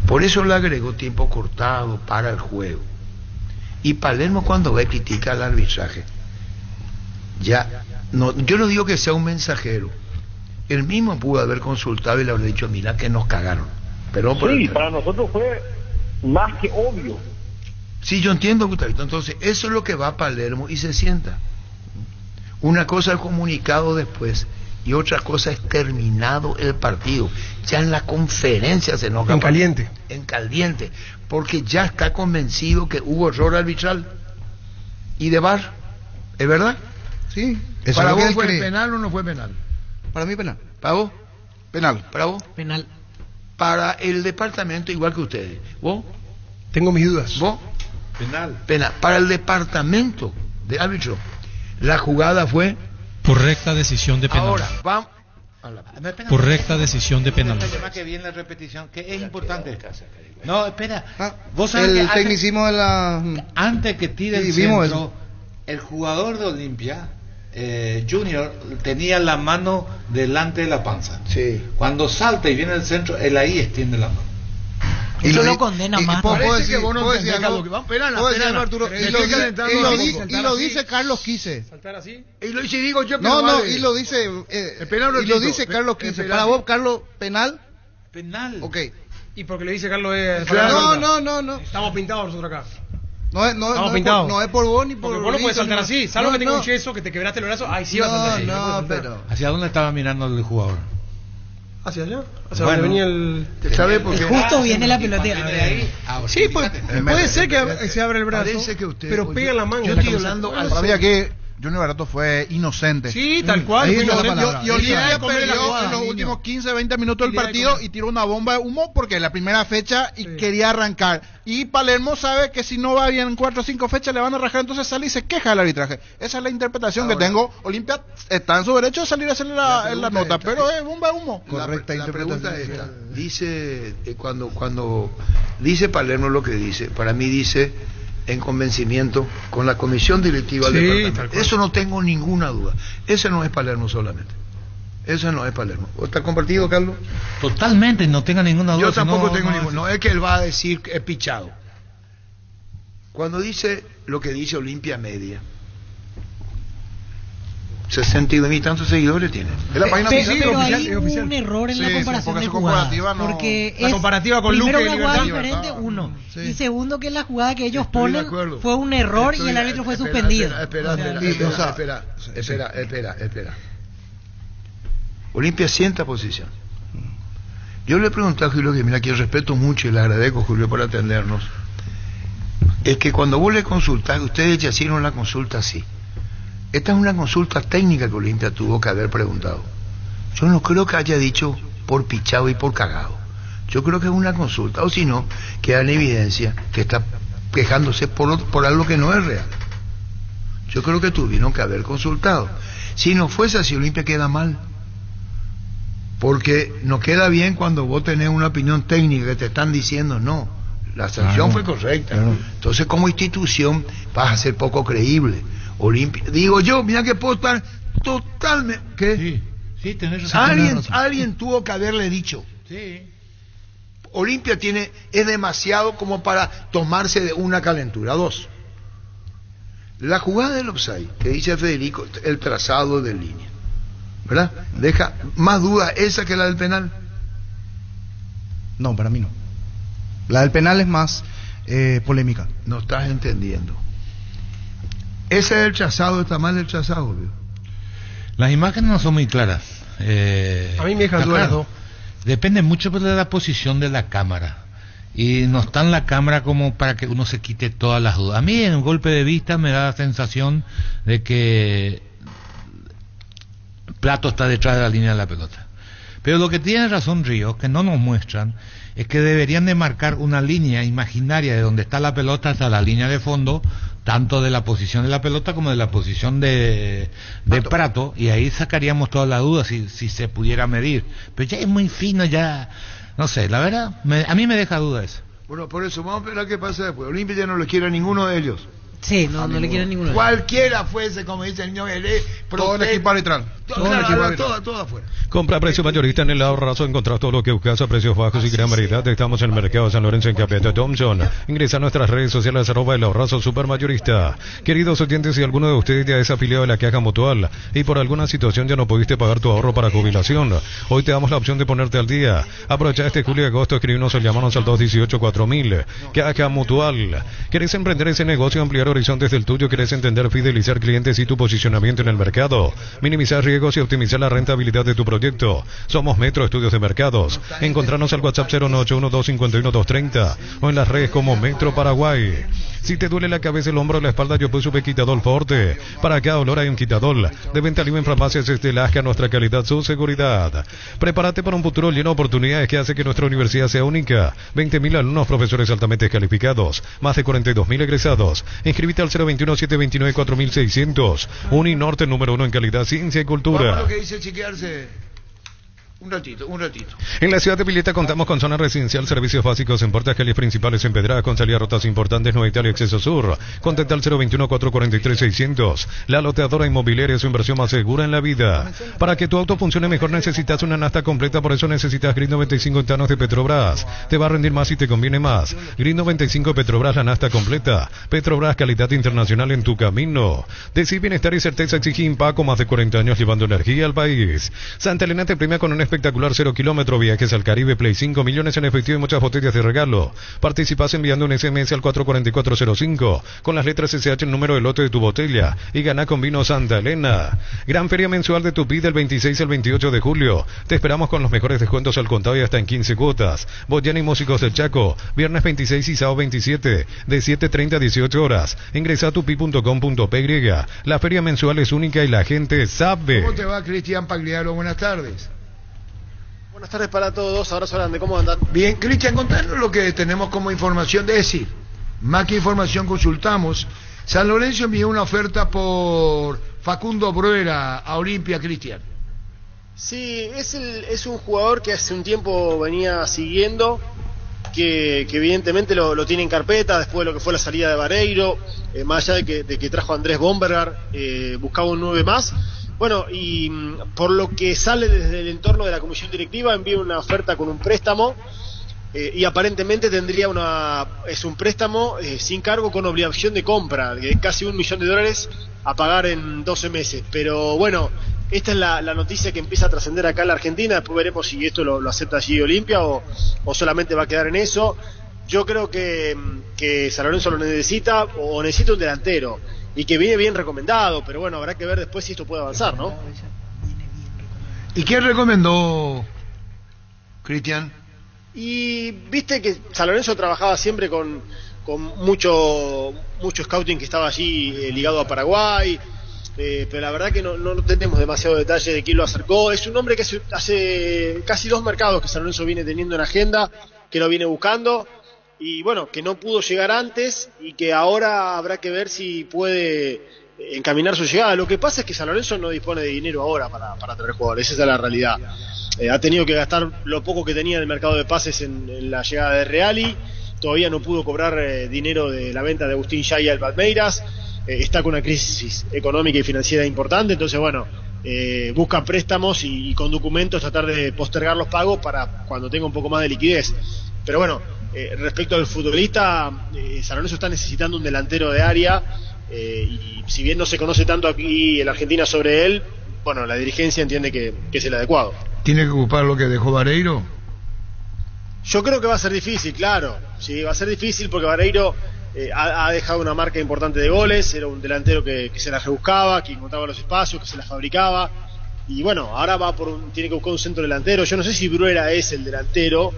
S2: Por eso le agregó tiempo cortado para el juego. Y Palermo cuando va y critica al arbitraje, ya, no, yo no digo que sea un mensajero. Él mismo pudo haber consultado y le haber dicho, mira que nos cagaron. Pero
S13: sí, para nosotros fue más que obvio.
S2: Sí, yo entiendo, Gustavito. Entonces, eso es lo que va a Palermo y se sienta. Una cosa es el comunicado después y otra cosa es terminado el partido. Ya en la conferencia se enoja.
S8: En caliente.
S2: En caliente. Porque ya está convencido que hubo error arbitral y de VAR. ¿Es verdad?
S4: Sí.
S2: Eso ¿Para vos fue penal o no fue penal?
S4: Para mí penal.
S2: ¿Para vos?
S9: Penal.
S2: ¿Para vos?
S7: Penal.
S2: Para el departamento igual que ustedes. ¿Vos?
S8: Tengo mis dudas.
S2: ¿Vos?
S9: Penal.
S2: Penal. Para el departamento de árbitro, la jugada fue...
S14: Correcta decisión de penal.
S2: Ahora, vamos...
S14: Correcta decisión de penal.
S6: Que viene la repetición, que es importante. No, espera.
S4: Vos sabés el tecnicismo de la...
S6: Antes que tire el centro, el jugador de Olimpia... Junior tenía la mano delante de la panza.
S2: Sí.
S6: Cuando salta y viene el centro, él ahí extiende la mano.
S7: Eso lo condena más.
S2: Parece que vos no entendés algo.
S4: Y lo dice Carlos Quise.
S8: ¿Saltar así?
S2: Y si digo yo que
S4: y lo dice Carlos Quise. Para vos, Carlos, penal.
S6: Penal.
S4: Ok.
S8: Y porque le dice Carlos
S4: No.
S8: Estamos pintados nosotros acá.
S4: No es por vos ni por...
S8: Porque vos no puedes saltar así, salvo que tenga un yeso, que te quebraste el brazo, ahí sí vas a saltar así.
S4: No, pero...
S6: ¿Hacia dónde estaba mirando el jugador?
S8: ¿Hacia allá? ¿Hacia dónde venía el...?
S2: ¿Sabes por qué?
S7: Justo viene la pelota.
S8: Sí, puede ser que se abra el brazo, pero pega la manga.
S9: Yo estoy hablando... Para mí aquí... Junior Barato fue inocente.
S8: Sí, tal cual.
S9: Y Olimpia perdió en los últimos 15, 20 minutos del partido y tiró una bomba de humo porque la primera fecha y quería arrancar. Y Palermo sabe que si no va bien en 4 o 5 fechas le van a rajar, entonces sale y se queja del arbitraje. Esa es la interpretación que tengo. Olimpia está en su derecho de salir a hacer la nota, pero es bomba de humo.
S2: Correcta interpretación. La pregunta es esta. Dice, cuando dice Palermo lo que dice, para mí dice... en convencimiento con la comisión directiva del departamento. Eso no tengo ninguna duda. Ese no es Palermo solamente. Eso no es Palermo. ¿Está compartido, Carlos?
S6: Totalmente, no tenga ninguna duda.
S2: Yo tampoco tengo ninguna. No es que él va a decir que es pichado. Cuando dice lo que dice Olimpia Media, 62.000 tantos seguidores tiene.
S7: Es la página oficial. Pero hay un error en la comparación de jugadas. Porque
S8: la comparativa con Luque
S7: primero una jugada diferente, uno. Y segundo que la jugada que ellos ponen fue un error y el árbitro fue suspendido.
S2: Espera. Olimpia sienta posición. Yo le pregunté a Julio, que mira, que yo respeto mucho y le agradezco, Julio, por atendernos. Es que cuando vos le consultás, ustedes ya hicieron la consulta así. Esta es una consulta técnica que Olimpia tuvo que haber preguntado. Yo no creo que haya dicho por pichado y por cagado. Yo creo que es una consulta, o si no, queda en evidencia que está quejándose por algo que no es real. Yo creo que tuvieron que haber consultado. Si no fuese así, Olimpia queda mal. Porque no queda bien cuando vos tenés una opinión técnica que te están diciendo no. La sanción fue correcta. Entonces, como institución, vas a ser poco creíble. Olimpia, digo yo, mira que puedo estar totalmente... ¿Qué?
S6: Sí, tenés razón.
S2: Alguien tuvo que haberle dicho.
S6: Sí.
S2: Olimpia es demasiado como para tomarse de una calentura. 2. La jugada del offside, que dice Federico, el trazado de línea, ¿verdad? Deja más duda esa que la del penal.
S4: No, para mí no. La del penal es más polémica.
S2: No estás entendiendo. Ese es el trazado, está mal el trazado, ¿vio?
S6: Las imágenes no son muy claras.
S8: A mí me dejan dudas.
S6: Depende mucho de la posición de la cámara. Y no está en la cámara como para que uno se quite todas las dudas. A mí en un golpe de vista me da la sensación de que Prato está detrás de la línea de la pelota. Pero lo que tiene razón Ríos, que no nos muestran, es que deberían de marcar una línea imaginaria de donde está la pelota hasta la línea de fondo, tanto de la posición de la pelota como de la posición de Prato, y ahí sacaríamos todas las dudas si se pudiera medir. Pero ya es muy fino, ya... No sé, la verdad, a mí me deja duda eso.
S2: Bueno, por eso, vamos a ver qué pasa después. Olimpia ya no lo quiere a ninguno de ellos.
S7: Sí, no le quieren ninguno de ellos.
S2: Cualquiera fuese, como dice el niño
S9: todo el equipo arbitral.
S2: Todo afuera.
S3: Compra a precio mayorista en el ahorrazo. Encontrás todo lo que buscas a precios bajos y gran variedad. Estamos en el mercado de San Lorenzo en Capeta Thompson. Ingresa a nuestras redes sociales @el ahorrazo supermayorista. Queridos oyentes, si alguno de ustedes ya es afiliado de la Caja Mutual y por alguna situación ya no pudiste pagar tu ahorro para jubilación, hoy te damos la opción de ponerte al día. Aprovecha este julio y agosto, escribirnos o llamarnos al 218-4000. Caja Mutual. ¿Querés emprender ese negocio, ampliar horizontes del tuyo? ¿Querés entender, fidelizar clientes y tu posicionamiento en el mercado? Minimizar riesgos y optimizar la rentabilidad de tu proyecto. Somos Metro Estudios de Mercados. Encontrarnos al WhatsApp 0981251-230 o en las redes como Metro Paraguay. Si te duele la cabeza, el hombro o la espalda, yo supe Quitadol Forte. Para cada dolor hay un Quitadol. De venta libre en farmacias Estelasca, nuestra calidad, su seguridad. Prepárate para un futuro lleno de oportunidades que hace que nuestra universidad sea única. 20.000 alumnos, profesores altamente calificados. Más de 42.000 egresados. Inscríbete al 021-729-4600. Uninorte número 1 en calidad, ciencia y cultura.
S2: Vamos a lo que dice chequearse. Un ratito.
S3: En la ciudad de Pileta contamos con zona residencial, servicios básicos en puertas, calles principales empedradas con salidas rotas importantes, Nueva Italia, acceso sur. Contacta al 021-443-600. La loteadora inmobiliaria es su inversión más segura en la vida. Para que tu auto funcione mejor necesitas una nafta completa, por eso necesitas Grid 95 Octanos de Petrobras. Te va a rendir más y te conviene más. Grid 95 Petrobras, la nafta completa. Petrobras, calidad internacional en tu camino. Decir bienestar y certeza exige Impaco, más de 40 años llevando energía al país. Santa Elena te premia con un espectacular 0 kilómetro, viajes al Caribe, Play 5 millones en efectivo y muchas botellas de regalo. Participas enviando un SMS al 44405 con las letras SH, el número de lote de tu botella, y gana con vino Santa Elena. Gran feria mensual de Tupí del 26 al 28 de julio. Te esperamos con los mejores descuentos al contado y hasta en 15 cuotas. Boyana y Músicos del Chaco, viernes 26 y sábado 27 de 7:30 a 18 horas. Ingresa a tupi.com.py. La feria mensual es única y la gente sabe.
S2: ¿Cómo te va, Cristian Pagliaro? Buenas tardes.
S15: Buenas tardes para todos, abrazo grande, ¿cómo andan?
S2: Bien, Cristian, contanos lo que tenemos como información, de decir, más que información consultamos. San Lorenzo envió una oferta por Facundo Bruera a Olimpia, Cristian.
S15: Sí, es un jugador que hace un tiempo venía siguiendo, que evidentemente lo tiene en carpeta después de lo que fue la salida de Vareiro, más allá de que trajo a Andrés Bombergar, buscaba un 9 más. Bueno, y por lo que sale desde el entorno de la comisión directiva, envía una oferta con un préstamo y aparentemente tendría es un préstamo sin cargo con obligación de compra, de casi $1 millón a pagar en 12 meses. Pero bueno, esta es la noticia que empieza a trascender acá en la Argentina. Después veremos si esto lo acepta allí Olimpia o solamente va a quedar en eso. Yo creo que San Lorenzo lo necesita o necesita un delantero. Y que viene bien recomendado, pero bueno, habrá que ver después si esto puede avanzar, ¿no?
S2: ¿Y quién recomendó, Cristian?
S15: Y viste que San Lorenzo trabajaba siempre con mucho scouting que estaba allí ligado a Paraguay, pero la verdad que no tenemos demasiado detalle de quién lo acercó. Es un hombre que hace casi 2 mercados que San Lorenzo viene teniendo en agenda, que lo viene buscando. Y bueno, que no pudo llegar antes y que ahora habrá que ver si puede encaminar su llegada. Lo que pasa es que San Lorenzo no dispone de dinero ahora para traer jugadores, esa es la realidad. Ha tenido que gastar lo poco que tenía en el mercado de pases en la llegada de Reali, todavía no pudo cobrar dinero de la venta de Agustín Yaya al Palmeiras, está con una crisis económica y financiera importante, entonces bueno, busca préstamos y con documentos tratar de postergar los pagos para cuando tenga un poco más de liquidez. Pero bueno, respecto al futbolista, San Lorenzo está necesitando un delantero de área y si bien no se conoce tanto aquí en la Argentina sobre él, bueno, la dirigencia entiende que es el adecuado.
S2: ¿Tiene que ocupar lo que dejó Vareiro?
S15: Yo creo que va a ser difícil, claro. Sí, va a ser difícil porque Vareiro ha dejado una marca importante de goles, era un delantero que se la rebuscaba, que encontraba los espacios, que se la fabricaba. y bueno, ahora tiene que buscar un centro delantero. Yo no sé si Bruera es el delantero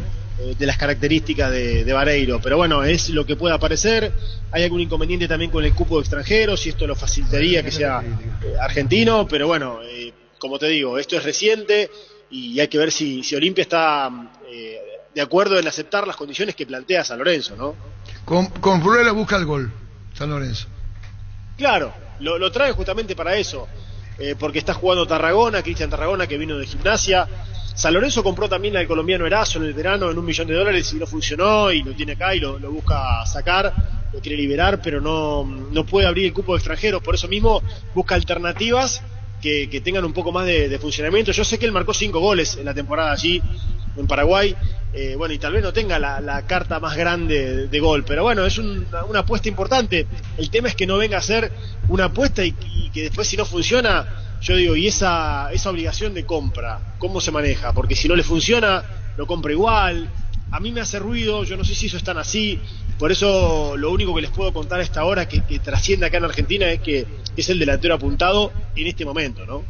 S15: de las características de Vareiro, pero bueno, es lo que puede aparecer. Hay algún inconveniente también con el cupo de extranjeros y esto lo facilitaría que sea argentino, pero bueno, como te digo, esto es reciente y hay que ver si Olimpia está de acuerdo en aceptar las condiciones que plantea San Lorenzo, ¿no?
S2: Con Bruera busca el gol San Lorenzo.
S15: Claro, lo trae justamente para eso, porque está jugando Tarragona, Cristian Tarragona, que vino de Gimnasia. San Lorenzo compró también al colombiano Erazo en el verano en $1 millón y no funcionó, y lo tiene acá y lo busca sacar, lo quiere liberar, pero no puede abrir el cupo de extranjeros. Por eso mismo busca alternativas que tengan un poco más de funcionamiento. Yo sé que él marcó 5 goles en la temporada allí en Paraguay, bueno, y tal vez no tenga la carta más grande de gol, pero bueno, es una apuesta importante. El tema es que no venga a ser una apuesta y que después, si no funciona, yo digo, y esa obligación de compra, ¿cómo se maneja? Porque si no le funciona, lo compra igual. A mí me hace ruido, yo no sé si eso es tan así. Por eso lo único que les puedo contar a esta hora que trasciende acá en Argentina es que es el delantero apuntado en este momento, ¿no?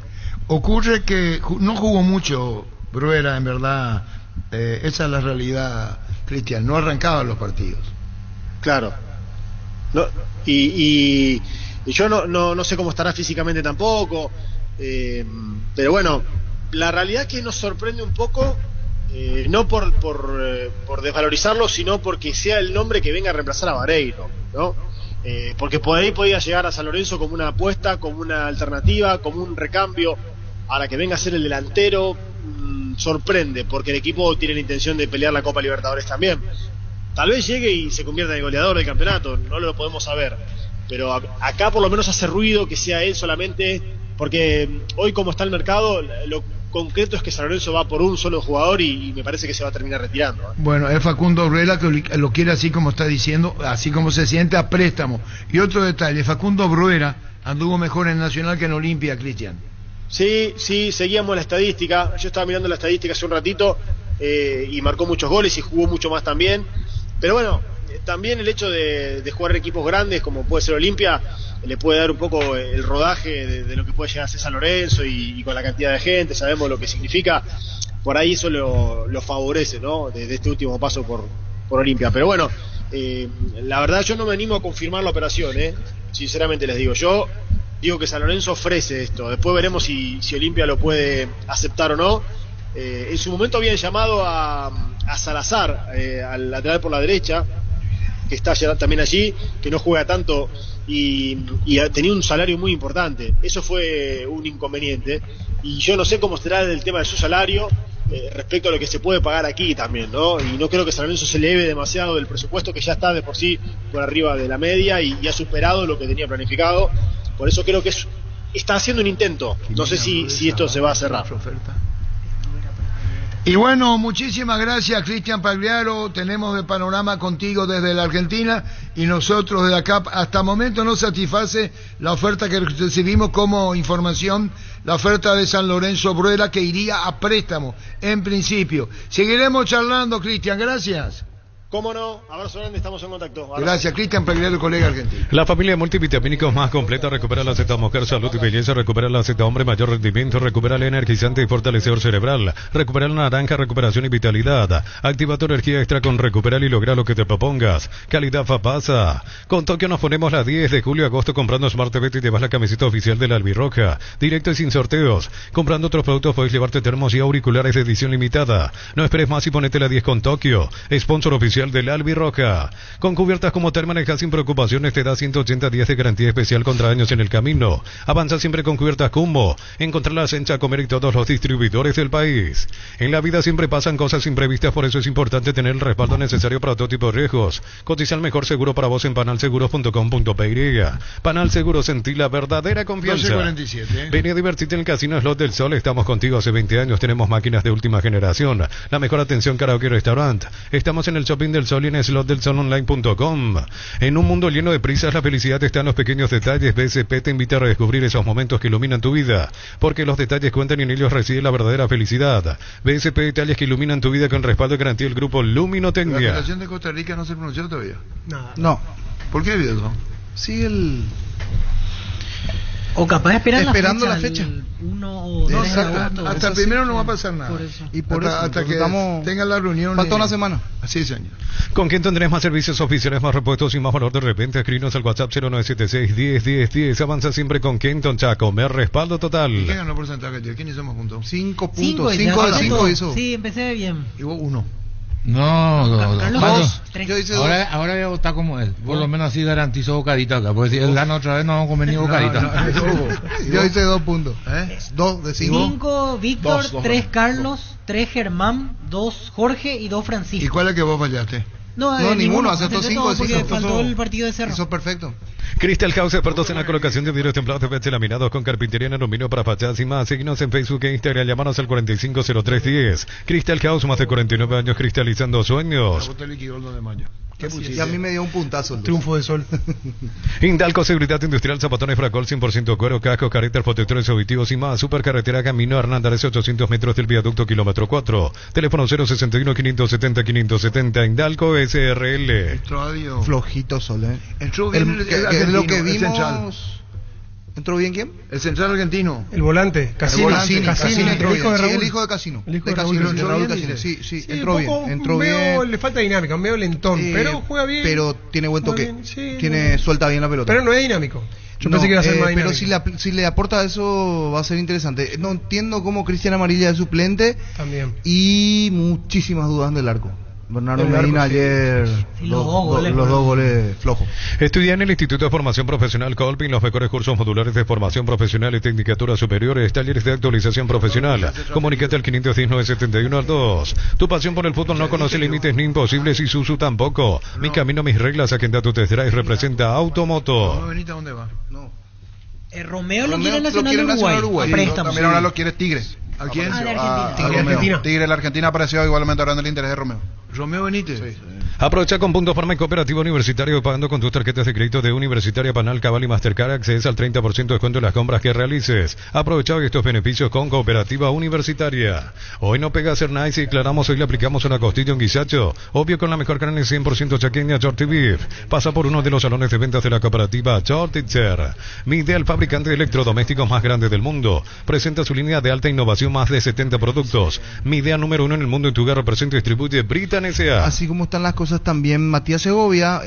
S2: Ocurre que no jugó mucho Bruera, en verdad, esa es la realidad, Cristian, no arrancaba los partidos.
S15: Claro. No, y yo no sé cómo estará físicamente tampoco, pero bueno, la realidad es que nos sorprende un poco, no por desvalorizarlo, sino porque sea el nombre que venga a reemplazar a Vareiro, ¿no? Porque por ahí podía llegar a San Lorenzo como una apuesta, como una alternativa, como un recambio. Ahora que venga a ser el delantero, sorprende, porque el equipo tiene la intención de pelear la Copa Libertadores también. Tal vez llegue y se convierta en el goleador del campeonato, no lo podemos saber, pero acá por lo menos hace ruido que sea él solamente, porque hoy como está el mercado, lo concreto es que San Lorenzo va por un solo jugador y me parece que se va a terminar retirando.
S2: Bueno, es Facundo Bruera que lo quiere así como está diciendo, así como se siente, a préstamo. Y otro detalle, Facundo Bruera anduvo mejor en Nacional que en Olimpia, Cristian.
S15: Sí, seguíamos la estadística. Yo estaba mirando la estadística hace un ratito y marcó muchos goles y jugó mucho más también. Pero bueno, también el hecho de jugar en equipos grandes como puede ser Olimpia le puede dar un poco el rodaje de lo que puede llegar a ser San Lorenzo y con la cantidad de gente, sabemos lo que significa. Por ahí eso lo favorece, ¿no? De este último paso por Olimpia. Pero bueno, la verdad yo no me animo a confirmar la operación, sinceramente les digo. Yo digo que San Lorenzo ofrece esto, después veremos si Olimpia lo puede aceptar o no. En su momento habían llamado a Salazar, al lateral por la derecha, que está también allí, que no juega tanto y tenía un salario muy importante. Eso fue un inconveniente y yo no sé cómo será el tema de su salario respecto a lo que se puede pagar aquí también, ¿no? Y no creo que San Lorenzo se eleve demasiado del presupuesto, que ya está de por sí por arriba de la media y ha superado lo que tenía planificado. Por eso creo que está haciendo un intento. No sé si esto se va a cerrar.
S2: Y bueno, muchísimas gracias, Cristian Pagliaro. Tenemos el panorama contigo desde la Argentina y nosotros desde acá. Hasta el momento no satisface la oferta que recibimos como información, la oferta de San Lorenzo Bruera, que iría a préstamo en principio. Seguiremos charlando, Cristian. Gracias.
S15: ¿Cómo no? Abrazo grande, estamos en contacto.
S2: Gracias, Cristian Pagliaro, colega argentino.
S3: La familia multivitamínicos más completa recupera la Z Mujer, salud y belleza, recupera la Z Hombre, mayor rendimiento, recupera el energizante y fortalecedor cerebral, recupera la naranja, recuperación y vitalidad, activa tu energía extra con Recuperal y logra lo que te propongas. Calidad Fapasa. Con Tokio nos ponemos la 10 de julio a agosto comprando Smart TV y te vas la camiseta oficial de la Albirroja. Directo y sin sorteos. Comprando otros productos puedes llevarte termos y auriculares de edición limitada. No esperes más y ponete la 10 con Tokio. Sponsor oficial del Albirroja. Con cubiertas como Ter manejas sin preocupaciones, te da 180 días de garantía especial contra daños en el camino. Avanza siempre con cubiertas Kumbo. Encontrarlas en Chacomer y todos los distribuidores del país. En la vida siempre pasan cosas imprevistas, por eso es importante tener el respaldo necesario para todo tipo de riesgos. Cotiza el mejor seguro para vos en panalseguros.com.py. Panal Seguros, en ti la verdadera confianza.
S2: 12:47.
S3: Ven a divertirte en el Casino Slot del Sol. Estamos contigo hace 20 años. Tenemos máquinas de última generación. La mejor atención, karaoke y restaurant. Estamos en el Shopping del Sol y en slotdelsolonline.com. En un mundo lleno de prisas, la felicidad está en los pequeños detalles. BSP te invita a redescubrir esos momentos que iluminan tu vida, porque los detalles cuentan y en ellos reside la verdadera felicidad. BSP, detalles que iluminan tu vida con respaldo y garantía del grupo Luminotecnia.
S2: ¿La Federación de Costa Rica no se pronunció todavía?
S8: Nada.
S2: No. ¿Por qué, viejo?
S4: Sí,
S7: O capaz
S4: esperando la fecha.
S2: Hasta el primero no va a pasar nada.
S4: Y por eso,
S2: hasta que
S4: estamos...
S2: tengan la reunión.
S4: Falta una semana.
S2: Así, señor.
S3: ¿Con quién tendrás más servicios oficiales, más repuestos y más valor de repente? Escribinos al WhatsApp 0976-10-10-10. Avanza siempre con Kenton Chaco. Me respaldo total.
S2: ¿Y quién ganó el porcentaje? ¿Quién hizo más puntos?
S4: 5 puntos. 5 de 5 hizo.
S7: Sí, empecé bien.
S2: Y vos 1.
S6: No,
S7: Carlos,
S6: yo hice ahora voy a votar como él. Por lo menos así garantizo bocadita acá. Porque si él gana otra vez no vamos a comer ni bocadita.
S4: Yo hice 2 puntos. 2 de 5.
S7: 5 Víctor, 3 Carlos, 3 Germán, 2 Jorge y 2 Francisco.
S2: ¿Y cuál es el que vos fallaste?
S4: No, ninguno, aceptó 5
S7: porque faltó el partido de Cerro.
S4: Hizo perfecto.
S3: Crystal House, expertos en la colocación de vidrios templados de PVC laminados con carpintería en aluminio para fachadas y más. Síguenos en Facebook e Instagram, llamanos al 450310. Crystal House, más de 49 años cristalizando sueños.
S4: Y a mí me dio un puntazo.
S8: Triunfo de sol.
S3: Indalco Seguridad Industrial, zapatones Fracol, 100% cuero, casco, carácter, protectores auditivos y más. Supercarretera Camino Hernández, 800 metros del viaducto kilómetro 4. Teléfono 061-570-570. Indalco SRL.
S4: Flojito Sol,
S2: Entró bien
S4: es lo que vimos. ¿Entró bien quién?
S2: El central argentino.
S8: El volante. Casino.
S4: Casino
S8: entró bien.
S4: El hijo de Casino.
S8: El hijo de Raúl
S4: Casino. Sí, entró bien. Entró bien.
S8: Le falta dinámica, medio lentón, pero juega bien.
S4: Pero tiene buen toque. Suelta bien la pelota.
S8: Pero no es dinámico. Yo pensé que iba a ser más dinámico.
S4: Pero si le aporta eso va a ser interesante. No entiendo cómo Cristian Amarilla es suplente.
S8: También.
S4: Y muchísimas dudas del arco. Bernardo Medina ayer los 2 goles flojos.
S3: Estudia en el Instituto de Formación Profesional Colpin los mejores cursos modulares de formación profesional y tecnicaturas superiores, talleres de actualización profesional. Comunícate al 519-71-2. Tu pasión por el fútbol no conoce límites ni imposibles y Susu tampoco. Mi camino, mis reglas, agenda tu test drive, representa Automoto.
S2: ¿Benita dónde va?
S7: No. Romeo lo quiere Nacional Uruguay.
S9: También ahora lo quiere Tigres.
S2: ¿A quién?
S7: De Argentina.
S9: Tigre, la Argentina apareció igualmente ahora en el interés de Romeo.
S2: Romeo Benítez.
S9: Sí.
S3: Aprovecha con Punto Farma y Cooperativa Universitario pagando con tus tarjetas de crédito de Universitaria, Panal, Cabal y Mastercard. Accedes al 30% de descuento en las compras que realices. Aprovecha estos beneficios con Cooperativa Universitaria. Hoy no pega a ser nice y declaramos, hoy le aplicamos una costilla en guisacho. Obvio con la mejor carne 100% chaqueña, Shorty Beef. Pasa por uno de los salones de ventas de la cooperativa Shortitzer. Midea, el fabricante de electrodomésticos más grande del mundo. Presenta su línea de alta innovación, más de 70 productos. Midea número 1 en el mundo en tu hogar, representa y distribuye Britan S.A.
S4: Así como están las cosas también, Matías Segovia,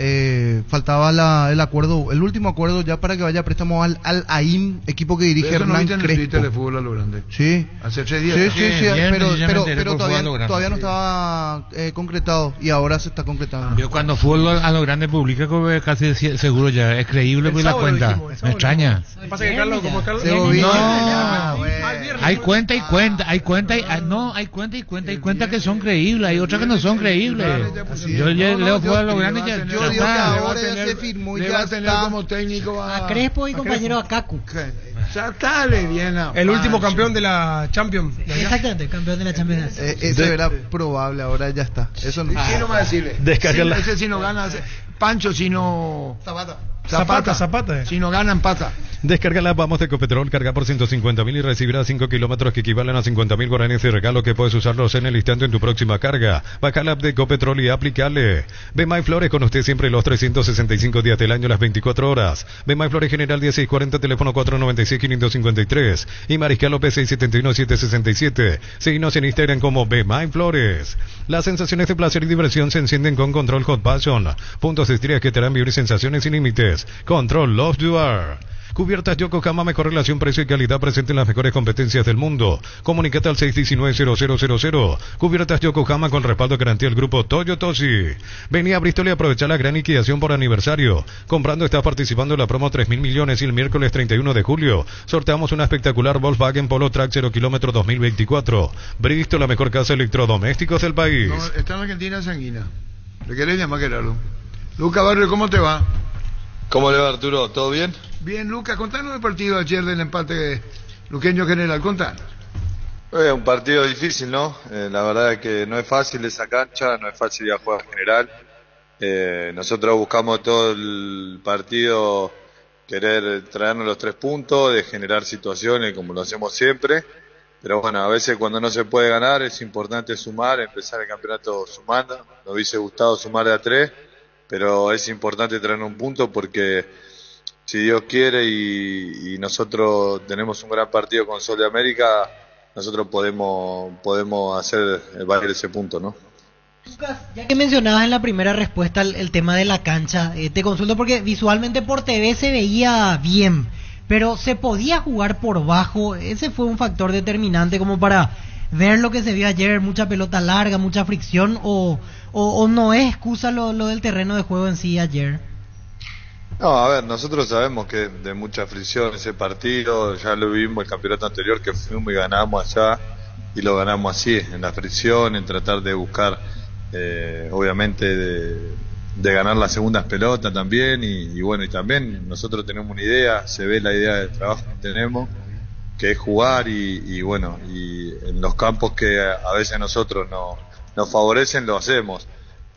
S4: faltaba el acuerdo, el último acuerdo ya para que vaya a préstamo al Aim, equipo que dirige Hernán Crespo.
S2: De fútbol a lo grande.
S4: Sí.
S2: Hace 3 días.
S4: Sí, pero todavía no estaba concretado y ahora se está concretando.
S6: Yo cuando fútbol a lo grande publica casi seguro ya, es creíble pues la cuenta. Me extraña.
S8: Pasa que Carlos, como Carlos.
S6: Hay cuenta y cuenta, hay cuenta y que son creíbles, hay otras que no son creíbles. Yo leo fútbol a lo grande ya.
S4: Yo digo que ahora ya se firmó y ya está
S2: como técnico
S7: a Crespo y compañero a Kaku.
S2: Ya está, bien.
S8: El último campeón de la Champions.
S7: Exactamente, campeón de la Champions.
S4: Eso era probable, ahora ya está. Eso no.
S2: ¿Qué no va a decirle?
S3: Descargarla.
S2: Ese si no gana, Pancho si no...
S8: Zapata.
S2: Si no ganan, pata.
S3: Descárgala, vamos de Ecopetrol, carga por 150.000 y recibirás 5 kilómetros que equivalen a 50.000 guaraníes de regalo que puedes usarlos en el instante en tu próxima carga. Baja la app de Ecopetrol y aplícale. Bemay Flores con usted siempre los 365 días del año, las 24 horas. Bemay Flores General 1640, teléfono 496-553 y Mariscal López 671-767. Seguinos en Instagram como Bemay Flores. Las sensaciones de placer y diversión se encienden con Control Hot Passion. Puntos de estrellas que te harán vivir sensaciones sin límites. Control Love You Are. Cubiertas Yokohama, mejor relación precio y calidad presente en las mejores competencias del mundo. Comunícate al 619-0000. Cubiertas Yokohama con respaldo de garantía del grupo Toyotoshi. Vení a Bristol y aprovecha la gran liquidación por aniversario. Comprando estás participando en la promo 3.000 millones y el miércoles 31 de julio sorteamos una espectacular Volkswagen Polo Track 0 kilómetro 2024. Bristol, la mejor casa de electrodomésticos del país.
S2: No, está en Argentina sanguina. ¿Le querés llamar, Gerardo? Luca Barrio, ¿cómo te va?
S16: ¿Cómo le va, Arturo? ¿Todo bien?
S2: Bien, Lucas, contanos el partido de ayer del empate luqueño general, contanos.
S16: Un partido difícil, ¿no? La verdad es que no es fácil esa cancha, no es fácil ir a jugar general. Nosotros buscamos todo el partido querer traernos los 3 puntos, de generar situaciones como lo hacemos siempre. Pero bueno, a veces cuando no se puede ganar es importante sumar, empezar el campeonato sumando. Nos hubiese gustado sumar de a 3, pero es importante traer un punto porque si Dios quiere y nosotros tenemos un gran partido con Sol de América, nosotros podemos hacer valer ese punto, ¿no?
S7: Lucas, ya que mencionabas en la primera respuesta el tema de la cancha, te consulto porque visualmente por TV se veía bien, pero ¿se podía jugar por bajo? ¿Ese fue un factor determinante como para ver lo que se vio ayer, mucha pelota larga, mucha fricción, o no es excusa lo del terreno de juego en sí ayer?
S16: No, a ver, nosotros sabemos que de mucha fricción ese partido, ya lo vimos el campeonato anterior que fuimos y ganamos allá, y lo ganamos así, en la fricción, en tratar de buscar, obviamente, de ganar las segundas pelotas también, y bueno, y también nosotros tenemos una idea, se ve la idea de trabajo que tenemos, que es jugar, y bueno, y en los campos que a veces nosotros nos favorecen, lo hacemos.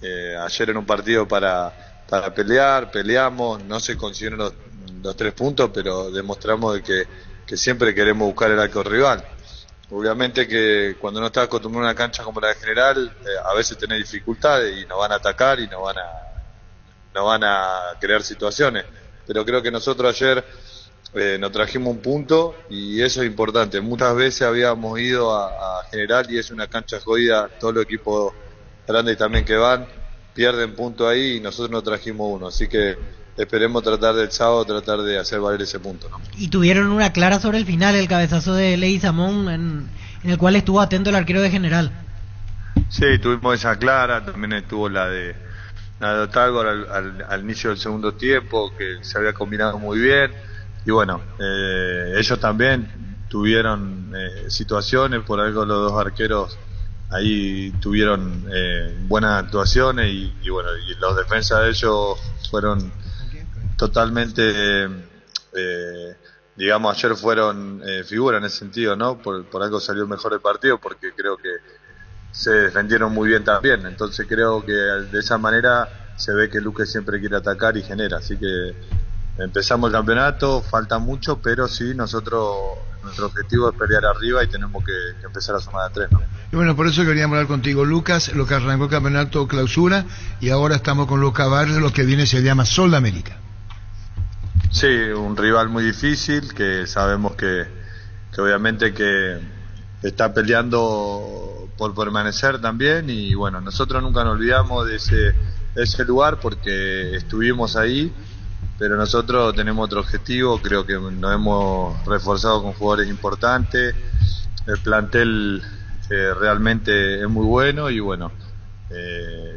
S16: Ayer en un partido para pelear, peleamos, no se consiguieron los 3 puntos, pero demostramos de que siempre queremos buscar el arco rival. Obviamente que cuando no estás acostumbrado a una cancha como la de General, a veces tenés dificultades y nos van a atacar y nos van a crear situaciones. Pero creo que nosotros ayer nos trajimos un punto y eso es importante. Muchas veces habíamos ido a General y es una cancha jodida, todos los equipos grandes también que van pierden punto ahí y nosotros nos trajimos uno, así que esperemos tratar del sábado, tratar de hacer valer ese punto, ¿no?
S7: Y tuvieron una clara sobre el final, el cabezazo de Leguizamón, en el cual estuvo atento el arquero de General.
S16: Sí, tuvimos esa clara, también estuvo la de Otalgo al inicio del segundo tiempo, que se había combinado muy bien, y bueno, ellos también tuvieron situaciones, por algo los dos arqueros ahí tuvieron buenas actuaciones y bueno, y los defensas de ellos fueron totalmente digamos, ayer fueron figura en ese sentido, ¿no? Por algo salió mejor el partido, porque creo que se defendieron muy bien también, entonces creo que de esa manera se ve que Luque siempre quiere atacar y genera, así que empezamos el campeonato, falta mucho, pero sí, nuestro objetivo es pelear arriba y tenemos que empezar a sumar a 3, ¿no?
S2: Y bueno, por eso queríamos hablar contigo, Lucas, lo que arrancó el campeonato clausura, y ahora estamos con Lucas Barrios, lo que viene se llama Sol de América.
S16: Sí, un rival muy difícil, que sabemos que obviamente que está peleando por permanecer también, y bueno, nosotros nunca nos olvidamos de ese lugar porque estuvimos ahí, pero nosotros tenemos otro objetivo, creo que nos hemos reforzado con jugadores importantes, el plantel realmente es muy bueno y bueno,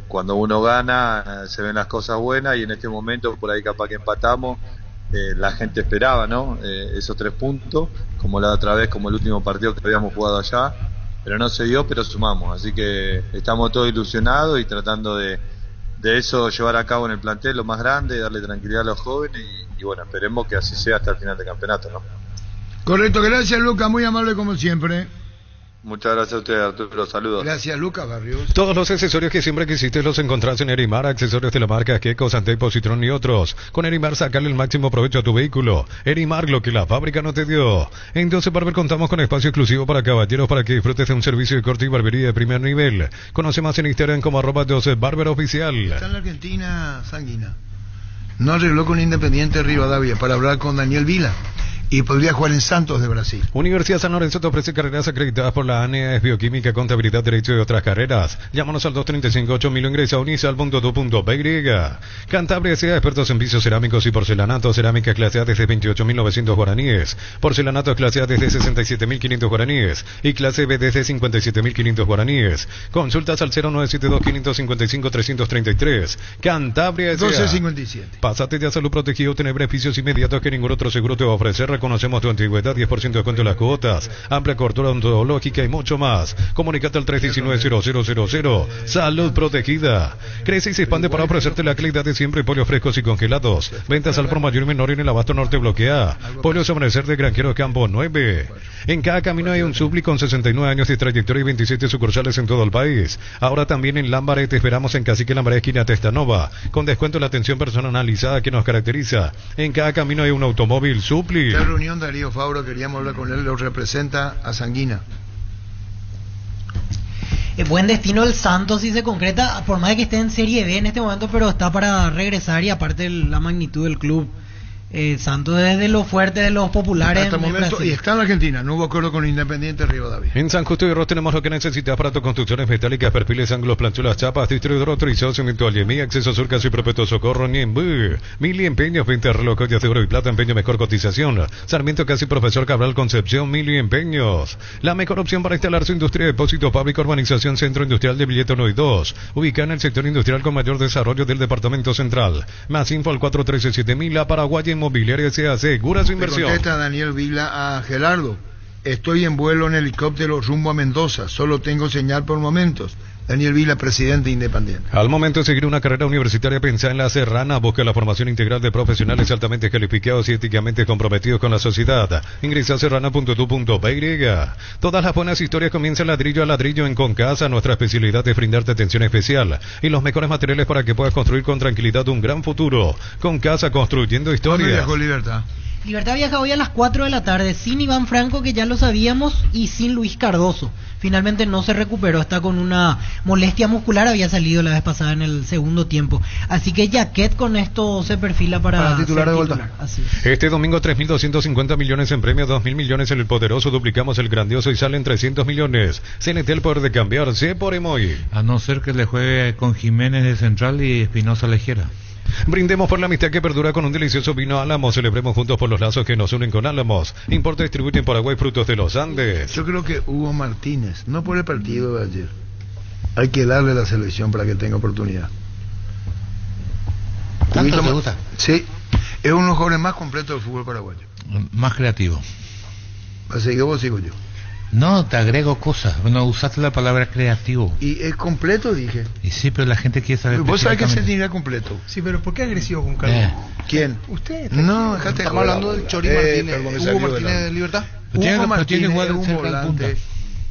S16: cuando uno gana se ven las cosas buenas y en este momento por ahí capaz que empatamos, la gente esperaba, ¿no? Esos 3 puntos, como la otra vez, como el último partido que habíamos jugado allá, pero no se dio, pero sumamos, así que estamos todos ilusionados y tratando de eso llevar a cabo en el plantel lo más grande, darle tranquilidad a los jóvenes y bueno, esperemos que así sea hasta el final del campeonato, ¿no?
S2: Correcto, gracias Lucas, muy amable como siempre.
S16: Muchas gracias a ustedes, Arturo, saludos.
S2: Gracias, Lucas Barrios.
S3: Todos los accesorios que siempre quisiste los encontrás en Erimar, accesorios de la marca Keko, Santei, Positron y otros. Con Erimar sacarle el máximo provecho a tu vehículo. Erimar, lo que la fábrica no te dio. En 12 Barber contamos con espacio exclusivo para caballeros para que disfrutes de un servicio de corte y barbería de primer nivel. Conoce más en Instagram como @12 Barber Oficial.
S2: Está en la Argentina, Sanguina. No arregló con Independiente Rivadavia para hablar con Daniel Vila. Y podría jugar en Santos de Brasil.
S3: Universidad San Lorenzo te ofrece carreras acreditadas por la ANEA, Bioquímica, Contabilidad, Derecho y otras carreras. Llámanos al 235-8000 o ingresa a unisal.do.py. Cantabria S.A. expertos en pisos cerámicos y porcelanato. Cerámica clase A desde 28.900 guaraníes. Porcelanato clase A desde 67.500 guaraníes. Y clase B desde 57.500 guaraníes. Consultas al 0972-555-333. Cantabria S.A.
S2: 1257.
S3: Pásate ya a Salud Protegido, obtener beneficios inmediatos que ningún otro seguro te va a ofrecer. Reconocemos tu antigüedad, 10% de descuento en las cuotas, amplia cobertura odontológica y mucho más. Comunicate al 319-0000. Salud Protegida. Crece y se expande para ofrecerte la calidad de siempre. Pollos frescos y congelados. Ventas al por mayor y menor en el Abasto Norte bloquea. Pollos Amanecer de Granjero Campo 9. En cada camino hay un Supli con 69 años de trayectoria y 27 sucursales en todo el país. Ahora también en Lambaré te esperamos en Cacique Lambaré, esquina Testanova. Con descuento en la atención personalizada que nos caracteriza. En cada camino hay un automóvil Supli.
S2: La reunión Darío Fabro, queríamos hablar con él, lo representa a Sanguina.
S7: Buen destino el Santos si se concreta, por más de que esté en Serie B en este momento, pero está para regresar y aparte la magnitud del club Santos desde los fuertes de los populares.
S2: Hasta el momento,
S7: Brasil.
S2: y está en Argentina, no hubo acuerdo con Independiente Rivadavia.
S3: En San Justo de Ros tenemos lo que necesitas para tus construcciones metálicas, perfiles, ángulos, planchuelas, chapas, distribuidor autorizado, cemento Allemí, acceso sur, caso y perpetuo socorro, Niembú, Mili Empeños, 20 reloj de oro y plata, empeño, mejor cotización. Sarmiento Casi Profesor Cabral Concepción, Mili Empeños. La mejor opción para instalar su industria de depósito fábrica, urbanización, centro industrial de Billete 1 y 2. Ubicada en el sector industrial con mayor desarrollo del departamento central. Más info al 413-7000, La Paraguaya Inmobiliaria se asegura su inversión.
S2: Contesta Daniel Vila a Gerardo. Estoy en vuelo en helicóptero rumbo a Mendoza. Solo tengo señal por momentos. Daniel Vila, presidente independiente.
S3: Al momento de seguir una carrera universitaria, pensá en La Serrana. Busca la formación integral de profesionales altamente calificados y éticamente comprometidos con la sociedad. Ingresa a serrana.tu.py. Todas las buenas historias comienzan ladrillo a ladrillo en Concasa. Nuestra especialidad es brindarte atención especial y los mejores materiales para que puedas construir con tranquilidad un gran futuro. Concasa, construyendo historias.
S2: ¿Cuándo viajó Libertad?
S7: Libertad viaja hoy a las 4 de la tarde, sin Iván Franco, que ya lo sabíamos, y sin Luis Cardoso. Finalmente no se recuperó, está con una molestia muscular, había salido la vez pasada en el segundo tiempo. Así que Jaquet con esto se perfila para
S4: titular de vuelta.
S7: Así es.
S3: Este domingo 3.250 millones en premio, 2.000 millones en el poderoso, duplicamos el grandioso y salen 300 millones. CNT, el poder de cambiarse por Emoy.
S6: A no ser que le juegue con Jiménez de central y Espinosa Lejera.
S3: Brindemos por la amistad que perdura con un delicioso vino Álamos. Celebremos juntos por los lazos que nos unen con Álamos. Importa y distribuye en Paraguay frutos de los Andes.
S2: Yo creo que Hugo Martínez, no por el partido de ayer, hay que darle la selección para que tenga oportunidad.
S6: ¿Tanto te gusta?
S2: Sí, es uno de los jóvenes más completos del fútbol paraguayo.
S6: Más creativo.
S2: Así que vos sigo yo.
S6: No, te agrego cosas. No usaste la palabra creativo.
S2: Y es completo, dije.
S6: Y sí, pero la gente quiere saber.
S2: Vos sabés que se diría completo.
S8: Sí, pero ¿por qué agresivo con Carlos?
S2: ¿Quién?
S8: Usted.
S2: No, dejate.
S4: Estamos hablando del Chori Martínez. Hugo Martínez de Libertad.
S2: Hugo Martínez
S6: jugar
S2: es un
S6: cerca del punta.
S2: volante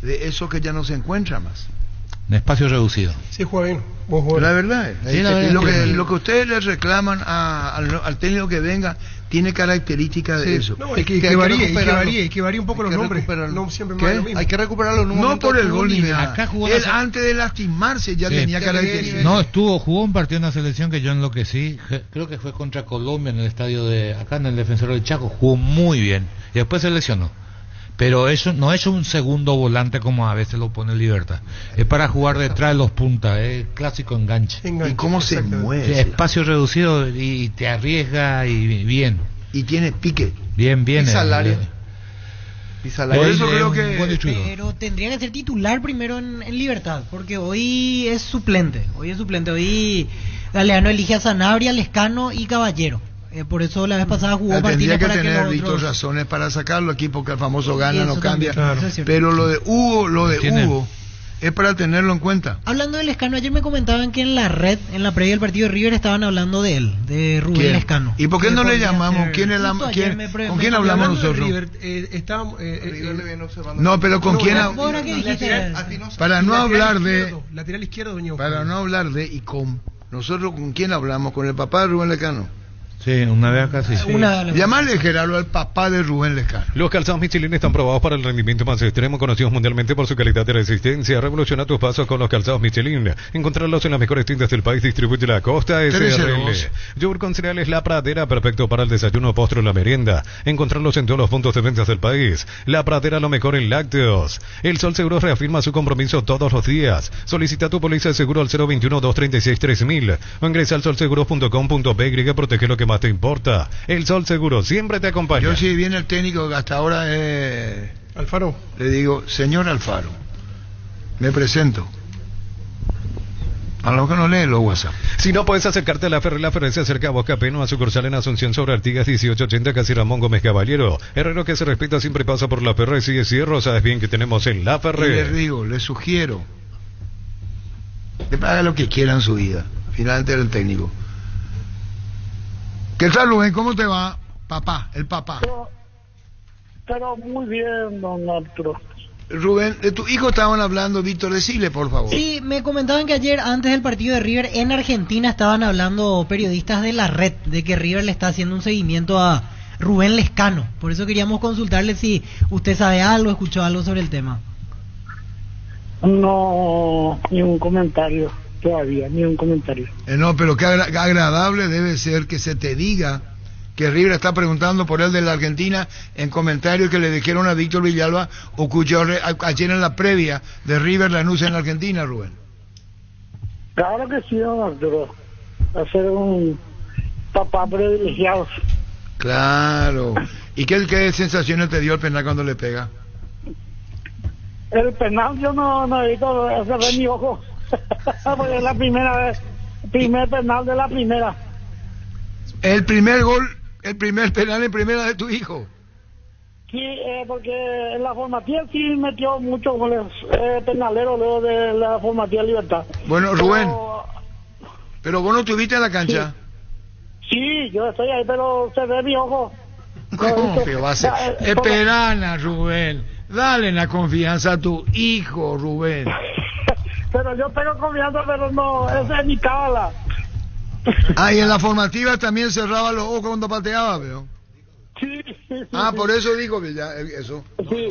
S2: de eso que ya no se encuentra más.
S6: En espacio reducido.
S8: Sí, juega bien. Vos juegas.
S2: La verdad es.
S6: Sí, la verdad
S2: Lo que ustedes le reclaman al técnico que venga tiene características de eso.
S8: No, que varíe un poco los nombres. No siempre más lo mismo.
S4: Hay que recuperarlo en un
S2: No
S4: momento
S2: por el gol ni
S4: nivel.
S2: nada.
S6: Acá jugó
S2: Él antes de lastimarse ya tenía características.
S6: No, jugó un partido en la selección que yo enloquecí. Creo que fue contra Colombia en el estadio de acá en el Defensor del Chaco. Jugó muy bien y después se lesionó. Pero eso no es un segundo volante como a veces lo pone Libertad. Es para jugar detrás de los puntas, es clásico enganche.
S2: ¿Y cómo se mueve?
S6: Espacio reducido y te arriesga y bien.
S2: Y tiene pique.
S6: Bien.
S4: Y salario.
S2: Por eso creo que...
S7: Pero tendría que ser titular primero en Libertad, porque hoy es suplente. Hoy Galeano elige a Sanabria, Lescano y Caballero. Por eso la vez pasada jugó
S2: Martínez
S7: para
S2: que tener
S7: los
S2: Víctor
S7: otros...
S2: razones para sacarlo aquí, porque el famoso gana no cambia.
S7: También, claro.
S2: Pero lo de Hugo es para tenerlo en cuenta.
S7: Hablando de Lescano, ayer me comentaban que en la red, en la previa del partido de River, estaban hablando de él, de Rubén Lescano.
S2: ¿Y por qué no le llamamos? ¿Con quién hablamos nosotros? No, pero ¿con quién? Para no hablar de...
S8: Lateral izquierdo,
S2: para no hablar de ICOM, nosotros ¿con quién hablamos? ¿Con el papá de Rubén Lescano?
S6: Sí, una vez acá sí.
S2: Llamarle Gerardo al papá de Rubén Lescano.
S3: Los calzados Michelin están probados para el rendimiento más extremo, conocidos mundialmente por su calidad de resistencia. Revoluciona tus pasos con los calzados Michelin. Encontrarlos en las mejores tiendas del país. Distribuye la Costa SRL. Yogur con cereales La Pradera, perfecto para el desayuno, postre o la merienda. Encontrarlos en todos los puntos de ventas del país. La Pradera, lo mejor en lácteos. El Sol Seguros reafirma su compromiso todos los días. Solicita tu póliza de seguro al 021-236-3000 o ingresa al solseguros.com.py. Protege lo que más te importa. El Sol Seguro siempre te acompaña.
S2: Yo si viene el técnico que hasta ahora
S8: Alfaro,
S2: le digo, señor Alfaro, me presento. A lo que no lee los WhatsApp.
S3: Si no puedes acercarte a La Ferre se acerca a Boca Peno, a sucursal en Asunción sobre Artigas 1880, casi Ramón Gómez Caballero. Herrero que se respeta siempre pasa por La Ferre, sigue cierro, sabes bien que tenemos en La Ferre.
S2: Y les digo, les sugiero que haga lo que quiera en su vida. Finalmente era el técnico. ¿Qué tal, Rubén? ¿Cómo te va? Papá, el papá.
S17: Pero muy bien, don Arturo.
S2: Rubén, de tu hijo estaban hablando, Víctor, decile, por favor.
S7: Sí, me comentaban que ayer, antes del partido de River, en Argentina estaban hablando periodistas de la red, de que River le está haciendo un seguimiento a Rubén Lescano. Por eso queríamos consultarle si usted sabe algo, escuchó algo sobre el tema.
S17: No, ni un comentario. Todavía, ni un comentario.
S2: No, pero qué agradable debe ser que se te diga que River está preguntando por él de la Argentina, en comentarios que le dijeron a Víctor Villalba, ocurrió ayer en la previa de River Lanús en la Argentina, Rubén.
S17: Claro que sí, don Arturo. Va a ser un papá privilegiado.
S2: Claro. ¿Y qué sensaciones te dio el penal cuando le pega?
S17: El penal yo no he visto cerrar mi ojo. Porque es la primera vez. Primer penal de la primera.
S2: El primer gol, el primer penal en primera de tu hijo.
S17: Sí, porque en la formativa sí metió muchos goles penaleros luego de la formativa Libertad.
S2: Bueno, Rubén, pero vos no estuviste en la cancha.
S17: Sí, yo estoy ahí, pero se ve mi ojo.
S2: ¿Cómo que va a ser? Esperana, Rubén. Dale la confianza a tu hijo, Rubén.
S17: Pero yo tengo confianza, pero no, esa es mi cábala.
S2: Ah, y en la formativa también cerraba los ojos cuando pateaba, veo.
S17: Sí.
S2: Por eso digo que ya, eso.
S17: Sí.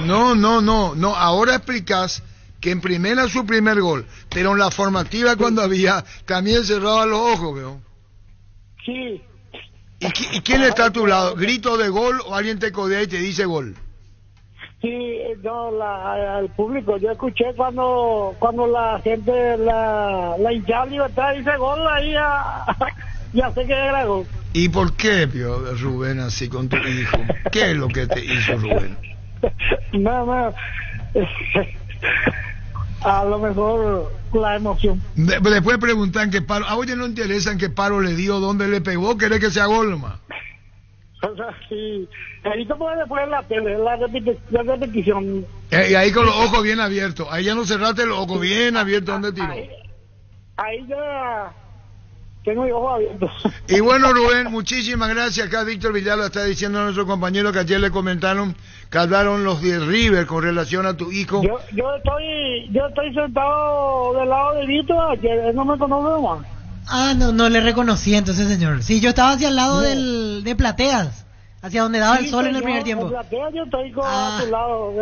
S2: No, ahora explicás que en primera su primer gol, pero en la formativa cuando había, también cerraba los ojos, veo.
S17: Sí.
S2: ¿Y quién está a tu lado? ¿Grito de gol o alguien te codea y te dice gol?
S17: Sí, no, al público. Yo escuché cuando la gente, la hinchada Libertad dice gol, ahí ya sé que era gol.
S2: ¿Y por qué, Rubén, así con tu hijo? ¿Qué es lo que te hizo, Rubén?
S17: No. A lo mejor la emoción.
S2: Después preguntan qué paro. A oye, no interesan qué paro le dio, dónde le pegó, ¿querés que sea gol nomás?
S17: O sea, sí. Ahí se puede después en la tele, la repetición.
S2: Y ahí con los ojos bien abiertos. Ahí ya no cerraste los ojos bien abiertos, ¿dónde tiró?
S17: Ahí ya tengo los ojos abiertos. Y
S2: bueno, Rubén, muchísimas gracias. Acá Víctor Villalba está diciendo a nuestro compañero que ayer le comentaron que hablaron los de River con relación a tu hijo.
S17: Yo estoy sentado del lado de Víctor, ayer no me conoce más.
S7: Ah, no le reconocí entonces, señor. Sí, yo estaba hacia el lado de Plateas, hacia donde daba el sol en el primer tiempo.
S17: En Plateas yo estoy a tu lado.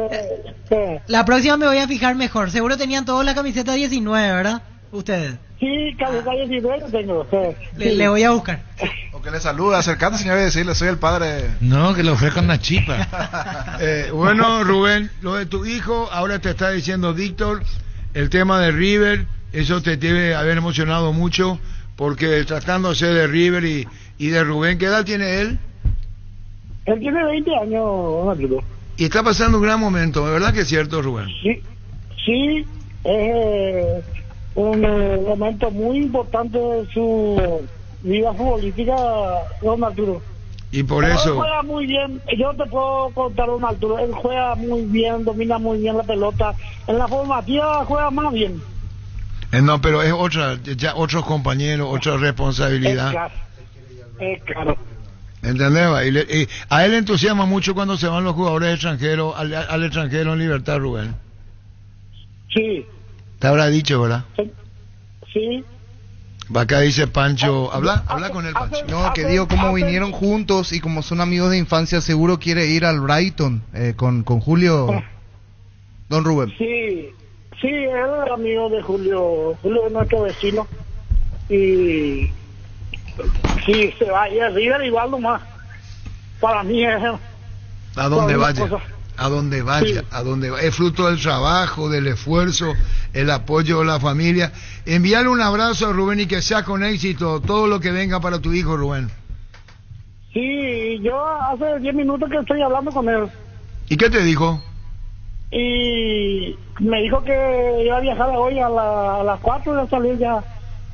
S7: La próxima me voy a fijar mejor. Seguro tenían todos la camiseta 19, ¿verdad? Ustedes.
S17: Sí, camiseta 19 tengo.
S7: Le voy a buscar.
S9: O que le saluda, acercándose, señor, y decirle, soy el padre.
S6: No, que le ofrezcan una chipa.
S2: Bueno, Rubén, lo de tu hijo, ahora te está diciendo Víctor, el tema de River, eso te debe haber emocionado mucho, porque tratándose de River y de Rubén, ¿qué edad tiene él?
S17: Él tiene 20 años, Arturo.
S2: Y está pasando un gran momento, ¿de verdad que es cierto, Rubén?
S17: Sí, es un momento muy importante de su vida futbolística, don Arturo.
S2: Y por eso...
S17: Él juega muy bien, yo te puedo contar, don Arturo, él juega muy bien, domina muy bien la pelota, en la formativa juega más bien.
S2: No, pero es ya otros compañeros, otra responsabilidad.
S17: Claro.
S2: ¿Entendés? Y a él le entusiasma mucho cuando se van los jugadores extranjeros al extranjero en libertad, Rubén.
S17: Sí.
S2: Te habrá dicho, ¿verdad?
S17: Sí.
S2: Acá dice Pancho, habla con él, Pancho.
S4: No, que digo, como vinieron juntos y como son amigos de infancia, seguro quiere ir al Brighton con Julio, don Rubén.
S17: Sí, él es amigo de Julio es nuestro vecino. Y si se va a ir a River, igual nomás. Para mí es...
S2: A donde vaya, es fruto del trabajo, del esfuerzo, el apoyo de la familia. Envíale un abrazo a Rubén y que sea con éxito todo lo que venga para tu hijo, Rubén.
S17: Sí, yo hace 10 minutos que estoy hablando con él.
S2: ¿Y qué te dijo?
S17: Y me dijo que iba a viajar hoy a las 4 de salir ya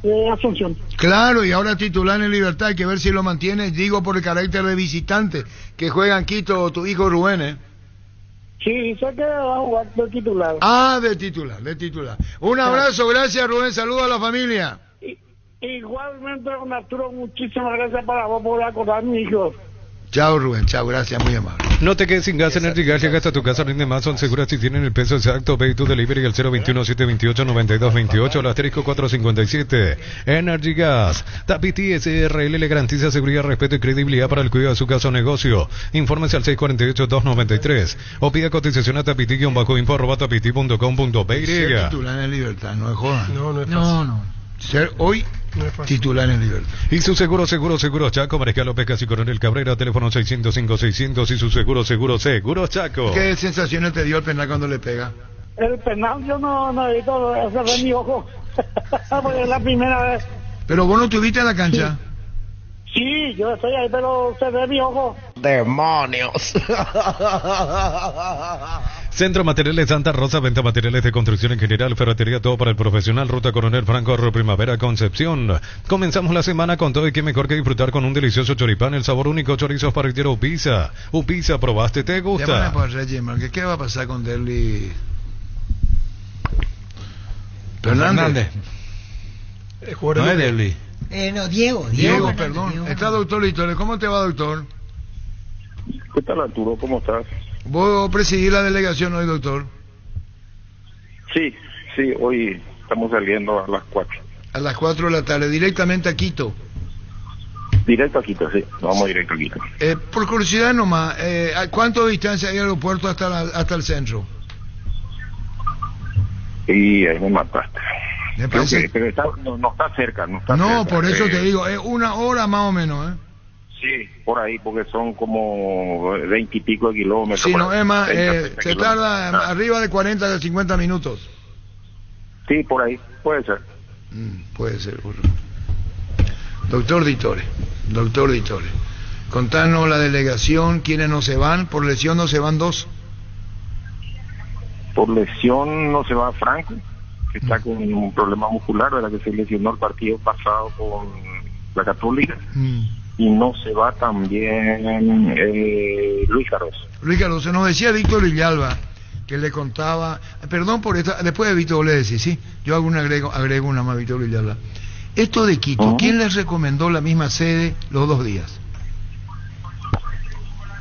S17: de Asunción.
S2: Claro, y ahora titular en Libertad, hay que ver si lo mantiene, digo por el carácter de visitante que juega en Quito tu hijo Rubén, ¿eh?
S17: Sí, sé que va a jugar de titular.
S2: Ah, de titular. Un abrazo, gracias Rubén, saludos a la familia.
S17: Igualmente, don Arturo, muchísimas gracias para vos por acordar a mi hijo.
S2: Chao Rubén, chao, gracias, muy amable.
S3: No te quedes sin gas, Energy Gas llega hasta tu casa, rinde más, son seguras si tienen el peso exacto. Pay to Delivery al 021-728-9228, al asterisco 457. Energy Gas, Tapiti SRL le garantiza seguridad, respeto y credibilidad para el cuidado de su casa o negocio. Infórmese al 648-293 o pida cotización a tapiti-info@tapiti.com.py.
S2: Ser titular en Libertad, no es joda.
S8: No es fácil.
S7: No.
S2: ser hoy titular en Libertad.
S3: Y su seguro Chaco, Mariscal López Casi Coronel Cabrera, teléfono 605-600 y su seguro Chaco.
S2: ¿Qué sensaciones te dio el penal cuando le pega?
S17: El penal yo no he visto cerrar mi ojo. Porque es la primera vez.
S2: ¿Pero vos no estuviste en la cancha?
S17: Sí, yo estoy ahí, pero cerré mi ojo.
S2: ¡Demonios!
S3: Centro Materiales Santa Rosa, venta materiales de construcción en general, ferretería, todo para el profesional, Ruta Coronel Franco, Primavera, Concepción. Comenzamos la semana con todo y qué mejor que disfrutar con un delicioso choripán, el sabor único, chorizos parrillero Upiza. Upiza, ¿probaste? ¿Te gusta?
S2: Llámame por Reggie, porque ¿qué va a pasar con Derly Fernández?
S6: No es Derly.
S7: No, Diego,
S2: perdón. Diego. Está doctor Litore. ¿Cómo te va, doctor?
S13: ¿Qué tal, Arturo? ¿Cómo estás?
S2: ¿Vos presidís la delegación hoy, doctor?
S13: Sí, hoy estamos saliendo a las 4.
S2: A las 4 de la tarde, directamente a Quito.
S13: Directo a Quito, sí, vamos directo a Quito.
S2: Por curiosidad nomás, ¿cuánto distancia hay del aeropuerto hasta el centro?
S13: Y ahí me mataste.
S2: Me parece...
S13: pero no está cerca, no está
S2: No,
S13: cerca.
S2: por eso te digo, es una hora más o menos, ¿eh?
S13: Sí, por ahí, porque son como 20 y pico de kilómetros.
S2: Sí, no, es más,
S13: 30
S2: se tarda arriba de 40 a 50 minutos.
S13: Sí, por ahí, puede ser.
S2: Puede ser, burro. Doctor Ditore, contanos la delegación, quiénes no se van, por lesión no se van 2.
S13: Por lesión no se va Franco, que está con un problema muscular, ¿verdad? Que se lesionó el partido pasado con la Católica. Y no se va también Luis Cardoso.
S2: Luis Cardoso, nos decía Víctor Villalba, que le contaba, perdón por esta, después de Víctor le decís, sí, yo agrego una más, Víctor Villalba. Esto de Quito, ¿quién les recomendó la misma sede los 2 días?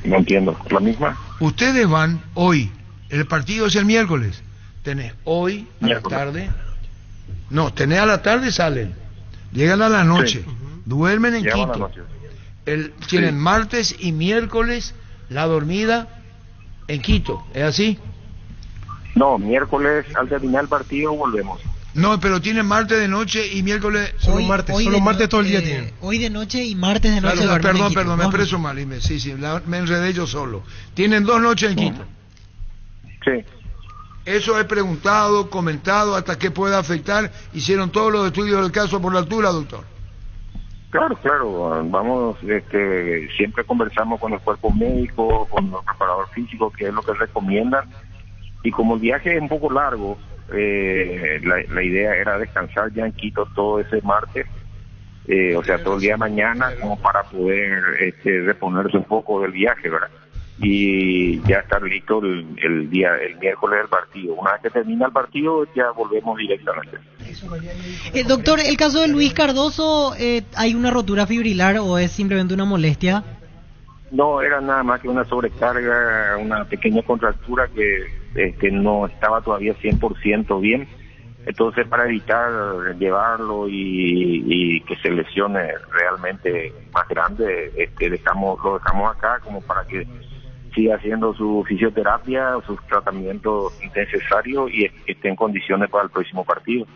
S13: No entiendo, ¿la misma?
S2: Ustedes van hoy, el partido es el miércoles, tenés hoy a la tarde, no, tenés a la tarde, salen, llegan a la noche, duermen en
S13: Llegan
S2: Quito.
S13: Sí.
S2: Tienen martes y miércoles la dormida en Quito, ¿es así?
S13: No, miércoles al terminar el partido volvemos.
S2: No, pero tienen martes de noche y miércoles...
S8: Solo martes todo el día tienen.
S7: Hoy de noche y martes de noche.
S2: Claro, perdón, me expreso mal, me enredé yo solo. Tienen 2 noches en Quito.
S13: Sí.
S2: Eso he preguntado, comentado, hasta qué puede afectar. Hicieron todos los estudios del caso por la altura, doctor.
S13: Claro, vamos, siempre conversamos con el cuerpo médico, con los preparadores físicos, que es lo que recomiendan, y como el viaje es un poco largo, la idea era descansar ya en Quito todo ese martes, o sea, todo el día de mañana, como para poder reponerse un poco del viaje, ¿verdad? Y ya estar listo el miércoles del partido. Una vez que termina el partido, ya volvemos directamente.
S7: Doctor, el caso de Luis Cardoso, ¿hay una rotura fibrilar o es simplemente una molestia?
S13: No, era nada más que una sobrecarga, una pequeña contractura que no estaba todavía 100% bien. Entonces, para evitar llevarlo y que se lesione realmente más grande, lo dejamos acá como para que siga haciendo su fisioterapia, sus tratamientos necesarios y esté en condiciones para el próximo partido.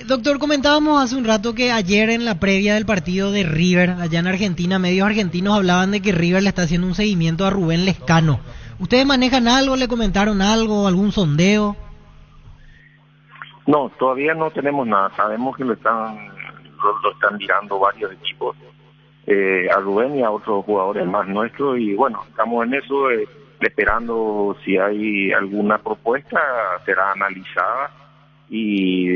S7: Doctor, comentábamos hace un rato que ayer en la previa del partido de River, allá en Argentina, medios argentinos hablaban de que River le está haciendo un seguimiento a Rubén Lescano. ¿Ustedes manejan algo, le comentaron algo, algún sondeo?
S13: No, todavía no tenemos nada. Sabemos que lo están mirando varios equipos, a Rubén y a otros jugadores más nuestros, y bueno, estamos en eso, esperando si hay alguna propuesta, será analizada, y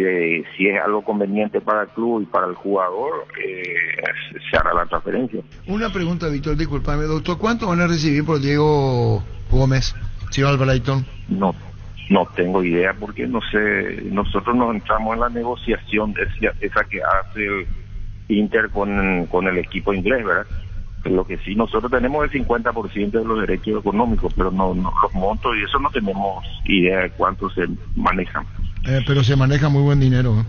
S13: si es algo conveniente para el club y para el jugador, se hará la transferencia.
S2: Una pregunta, Víctor, discúlpame, doctor, ¿cuánto van a recibir por Diego Gómez, si va al Brighton?
S13: No tengo idea, porque no sé, nosotros nos entramos en la negociación esa que hace el Inter con el equipo inglés, ¿verdad? Lo que sí, nosotros tenemos el 50% de los derechos económicos, pero no los montos y eso no tenemos idea de cuánto se manejan.
S2: Pero se maneja muy buen dinero, ¿eh?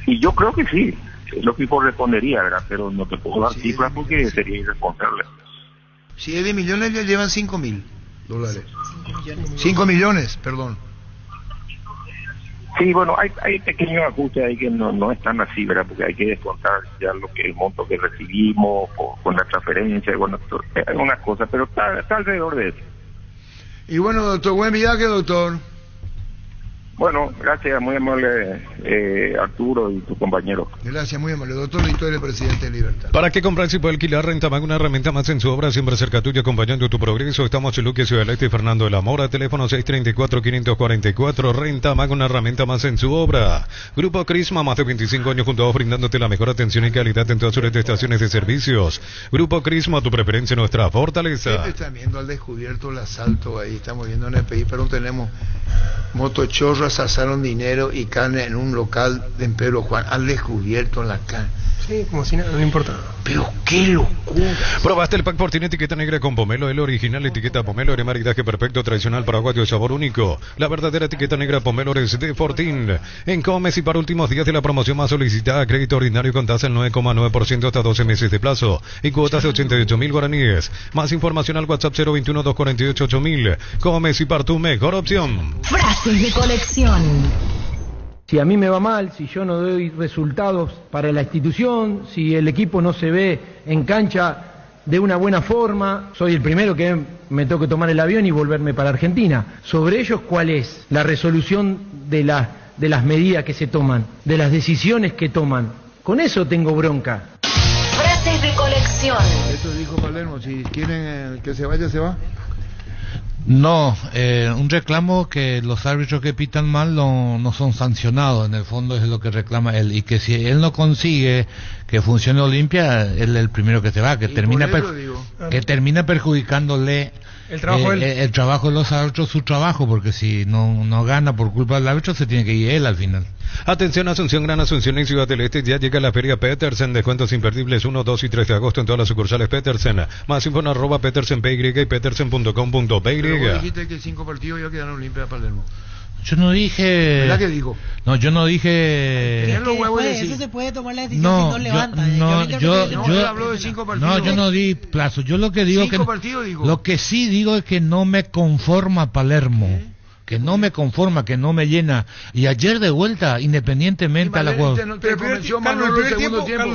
S13: Y yo creo que sí, es lo que correspondería, ¿verdad? Pero no te puedo dar cifras porque sería irresponsable.
S2: Si es de millones, ya llevan $5.000. 5 millones, perdón.
S18: Sí, bueno, hay pequeños ajustes ahí que no están así, ¿verdad? Porque hay que descontar ya lo que el monto que recibimos con la transferencia, bueno, algunas cosas, pero está alrededor de eso.
S2: Y bueno, doctor, buen viaje, doctor.
S18: Bueno, gracias, muy amable Arturo y tu compañero.
S2: Gracias, muy amable. Doctor Vittorio, presidente de Libertad.
S3: ¿Para qué comprar si puede alquilar Rentamag, una herramienta más en su obra, siempre cerca tuya, acompañando tu progreso? Estamos en Luque, Ciudad del Este y Fernando de la Mora, teléfono 634-544, Rentamag, una herramienta más en su obra. Grupo Crisma, más de 25 años junto a vos, brindándote la mejor atención y calidad en todas sus estaciones de servicios. Grupo Crisma, tu preferencia, nuestra fortaleza.
S2: Están viendo al descubierto el asalto ahí, estamos viendo en el país, pero tenemos motochorros, asaron dinero y carne en un local de Pedro Juan, al descubierto en la carne.
S8: Sí, como si nada, no importa.
S2: Pero qué locura.
S3: Probaste el pack Fortín etiqueta negra con pomelo, el original etiqueta pomelo, de maridaje perfecto, tradicional, paraguayo, sabor único. La verdadera etiqueta negra pomelo es de Fortín. En Comes y para últimos días de la promoción más solicitada, crédito ordinario con tasa del 9,9% hasta 12 meses de plazo y cuotas de 88.000 guaraníes. Más información al WhatsApp 021-248-8000. Comes y para tu mejor opción.
S19: Frases de colección.
S10: Si a mí me va mal, si yo no doy resultados para la institución, si el equipo no se ve en cancha de una buena forma, soy el primero que me tengo que tomar el avión y volverme para Argentina. Sobre ellos, ¿cuál es la resolución de las medidas que se toman, de las decisiones que toman? Con eso tengo bronca.
S19: Frases de colección.
S2: Esto dijo Palermo, si quieren que se vaya, se va.
S6: No, un reclamo que los árbitros que pitan mal no son sancionados, en el fondo es lo que reclama él, y que si él no consigue que funcione Olimpia, él es el primero que se va, que termina perjudicándole el trabajo de los árbitros, su trabajo, porque si no gana por culpa del árbitro, se tiene que ir él al final.
S3: Atención, Asunción, Gran Asunción en Ciudad del Este, ya llega la Feria Petersen, descuentos imperdibles 1, 2 y 3 de agosto en todas las sucursales Petersen. Más info en @petersenpy y petersen.com.py.
S2: Pero vos dijiste que 5 partidos ya quedaron Olimpia de Palermo.
S6: Yo no dije...
S2: ¿Verdad que digo?
S6: No, yo no dije...
S7: Eso se puede tomar la decisión si no levanta.
S6: Yo no di plazo. Yo lo que digo lo que sí digo es que no me conforma Palermo. Que no me conforma, que no me llena. Y ayer de vuelta, independientemente a la jugada.
S2: ¿Te convenció Manolo el segundo tiempo?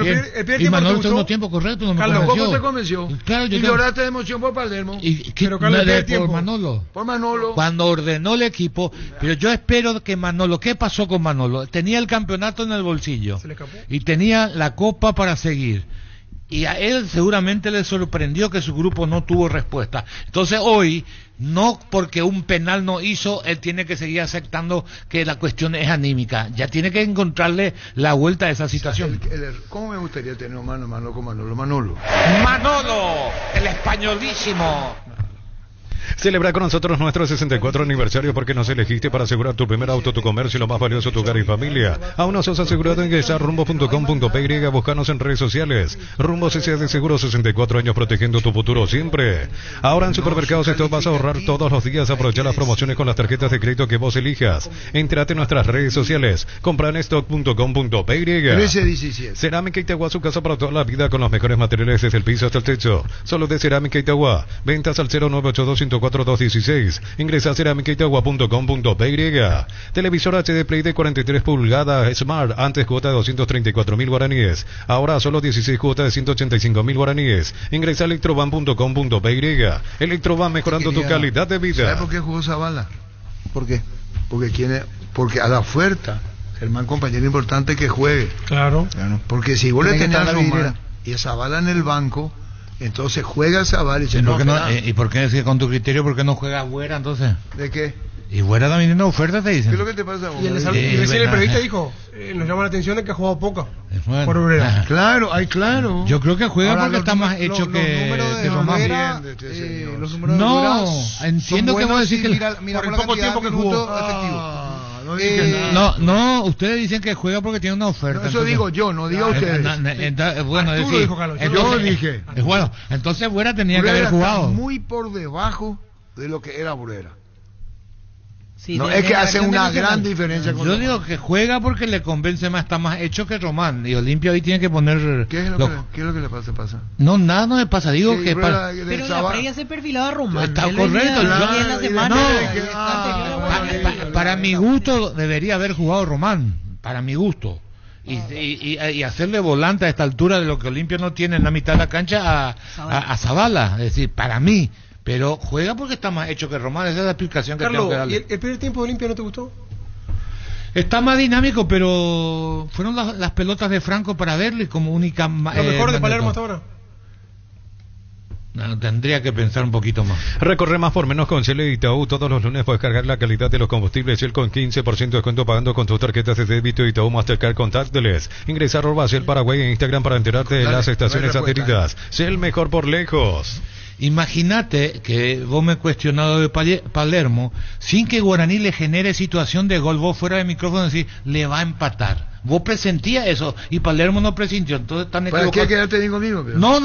S6: Y Manolo el segundo tiempo, correcto, no me convenció.
S2: ¿Cómo te convenció?
S6: Claro,
S2: y lloraste de emoción por Palermo.
S6: Pero por Manolo.
S2: Por Manolo.
S6: Cuando ordenó el equipo. Pero yo espero que Manolo, ¿qué pasó con Manolo? Tenía el campeonato en el bolsillo. ¿Se le escapó? Y tenía la copa para seguir. Y a él seguramente le sorprendió que su grupo no tuvo respuesta. Entonces hoy, no porque un penal no hizo, él tiene que seguir aceptando que la cuestión es anímica. Ya tiene que encontrarle la vuelta a esa situación.
S2: ¿Cómo me gustaría tener mano a mano con Manolo? Manolo,
S6: el españolísimo.
S3: Celebra con nosotros nuestro 64 aniversario porque nos elegiste para asegurar tu primer auto, tu comercio, lo más valioso, tu hogar y familia. Aún no sos asegurado, ingresa a rumbo.com.py, buscanos en redes sociales. Rumbo CCA de Seguro, 64 años protegiendo tu futuro siempre. Ahora en Supermercados Stop vas a ahorrar todos los días, aprovechar las promociones con las tarjetas de crédito que vos elijas. Entrate en nuestras redes sociales, compra en stock.com.py.
S2: 13-17.
S3: Cerámica Itagua, su casa para toda la vida con los mejores materiales desde el piso hasta el techo. Solo de Cerámica Itagua. Ventas al 0982-104-216. Ingresa a cerámicaitagua.com.py. Televisor HD Play de 43 pulgadas Smart, antes cuota de 234.000 guaraníes. Ahora solo 16 cuotas de 185.000 guaraníes. Ingresa a electroban.com.py. Electroban, mejorando tu calidad de vida.
S2: ¿Sabes por qué jugó Zavala? ¿Por qué? Porque a la oferta, Germán, compañero importante que juegue.
S8: Claro.
S2: Porque si vos le tenés a Sumar y a Zavala en el banco, entonces juega Zavala y dice,
S6: ¿y por qué decir con tu criterio por qué no juega Güera entonces?
S2: ¿De qué?
S6: Y Güera también tiene una oferta, te dicen.
S2: ¿Qué es lo que te pasa?
S8: Y recién el periodista dijo, nos llama la atención de que ha jugado poca por Obrera.
S2: Claro, claro.
S6: Yo creo que juega porque está más hecho que
S2: los
S6: Obrera.
S2: Los números de Obrera
S6: entiendo que vos decís que
S2: mira por el poco tiempo que jugó
S6: no, ustedes dicen que juega porque tiene una oferta.
S2: No, eso entonces, digo yo, no diga ustedes.
S6: Bueno, decir,
S2: dijo Carlos, yo dije.
S6: Bueno, entonces Güera tenía que haber jugado.
S2: Está muy por debajo de lo que era Burera.
S7: Sí,
S2: no,
S7: de-
S2: es
S7: de
S2: que
S7: la
S2: hace
S7: versión
S2: una
S7: nacional.
S2: gran diferencia con
S6: Yo
S2: Román.
S6: digo que juega porque le convence más, está más hecho que Román. Y Olimpia hoy tiene que poner...
S2: ¿Qué es lo que le pasa?
S6: No, nada no me pasa. Digo
S2: Sí,
S6: que...
S2: rueda
S6: para-
S2: de
S7: Pero en
S2: Saba-
S7: la previa se perfilaba Román.
S6: Está
S7: Él
S6: correcto,
S7: venía
S6: yo-
S7: bien la semana.
S6: No, para mi gusto debería haber jugado Román, para mi gusto. Y hacerle volante a esta altura de lo que Olimpia no tiene en la mitad de la cancha a Zavala. Es decir, para mí. Pero juega porque está más hecho que Román. Esa es la explicación que
S8: Carlos,
S6: tengo que
S8: ¿y
S6: darle.
S8: el primer tiempo de Olimpia no te gustó?
S6: Está más dinámico, pero fueron las pelotas de Franco para verle como única...
S8: Lo mejor de Palermo hasta ahora.
S6: No, tendría que pensar un poquito más.
S3: Recorre más por menos con Shell y Itaú. Todos los lunes puedes cargar la calidad de los combustibles Shell con 15% de descuento pagando con tus tarjetas de débito Itaú Mastercard Contactless. Ingresa @Shell Paraguay en Instagram para enterarte de las estaciones adheridas. Shell mejor por lejos.
S6: Imagínate que vos me cuestionado de Palermo, sin que Guaraní le genere situación de gol, vos fuera de micrófono decís, le va a empatar. Vos presentías eso y Palermo no presintió, entonces están
S2: ¿Para
S6: equivocados.
S2: qué quedarte bien conmigo?
S6: No,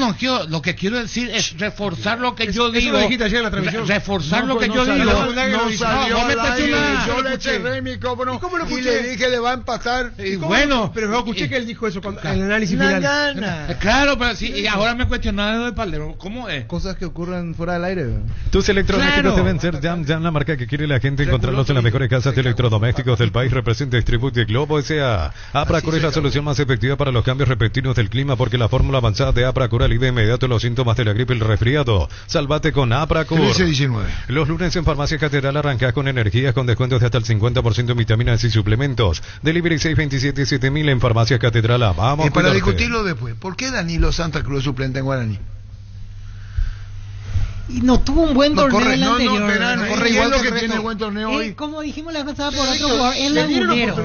S6: lo que quiero decir es reforzar lo que yo digo.
S8: Eso lo dijiste ayer en la transmisión.
S6: Reforzar
S2: No,
S6: lo que
S2: pues
S6: yo
S2: no
S6: digo.
S2: salió, no salió
S6: no me
S2: al aire,
S6: cuestionás.
S2: yo le cerré el micrófono
S8: cómo lo
S2: y
S8: escuché?
S2: le dije le va a empatar.
S6: Y bueno,
S8: pero yo escuché que él dijo eso en el análisis final.
S6: Claro, pero sí, y ahora me cuestionaba de Palermo, ¿cómo es?
S4: Cosas que ocurren fuera del aire.
S3: Tus electrodomésticos
S6: Claro.
S3: deben ser Jam, la marca que quiere la gente, encontrarlos en las mejores casas de electrodomésticos del país. Representa Distribute Globo S.A. Apracur es la solución más efectiva para los cambios repentinos del clima porque la fórmula avanzada de Apracur alivia de inmediato los síntomas de la gripe y el resfriado. Salvate con Apracur.
S2: 13-19.
S3: Los lunes en Farmacia Catedral arrancás con energías con descuentos de hasta el 50% en vitaminas y suplementos. Delivery 627-7000 en Farmacia Catedral. Vamos a
S2: Para
S3: cuidarte.
S2: discutirlo después, ¿por qué Danilo Santa Cruz es suplente en Guaraní?
S7: Y no tuvo un buen torneo
S2: corre,
S7: el
S2: no,
S7: anterior.
S2: espera,
S7: ¿no?
S2: no, corre igual que tiene buen torneo hoy.
S7: Como dijimos la vez pasada por otro jugador, es lagunero.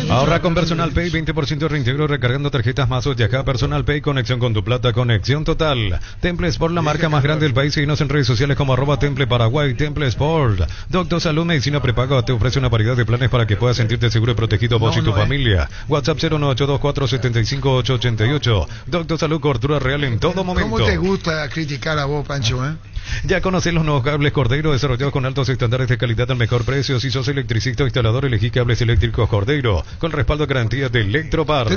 S3: Ahorra con Personal Pay, 20% de reintegro recargando tarjetas Mazos de acá. Personal Pay, conexión con tu plata, conexión total. Temple Sport, la marca más grande del país. Síguenos en redes sociales como @Temple Paraguay, Temple Sport. Doctor Salud Medicina Prepago te ofrece una variedad de planes para que puedas sentirte seguro y protegido vos y tu familia. WhatsApp 01824758888. Doctor Salud, cobertura real en todo momento.
S2: ¿Cómo te gusta criticar a vos, Pancho,
S3: Ya conocés los nuevos cables Cordeiro desarrollados con altos estándares de calidad al mejor precio. Si sos electricista o instalador, elegí cables eléctricos Cordeiro con respaldo de garantía de Electropar.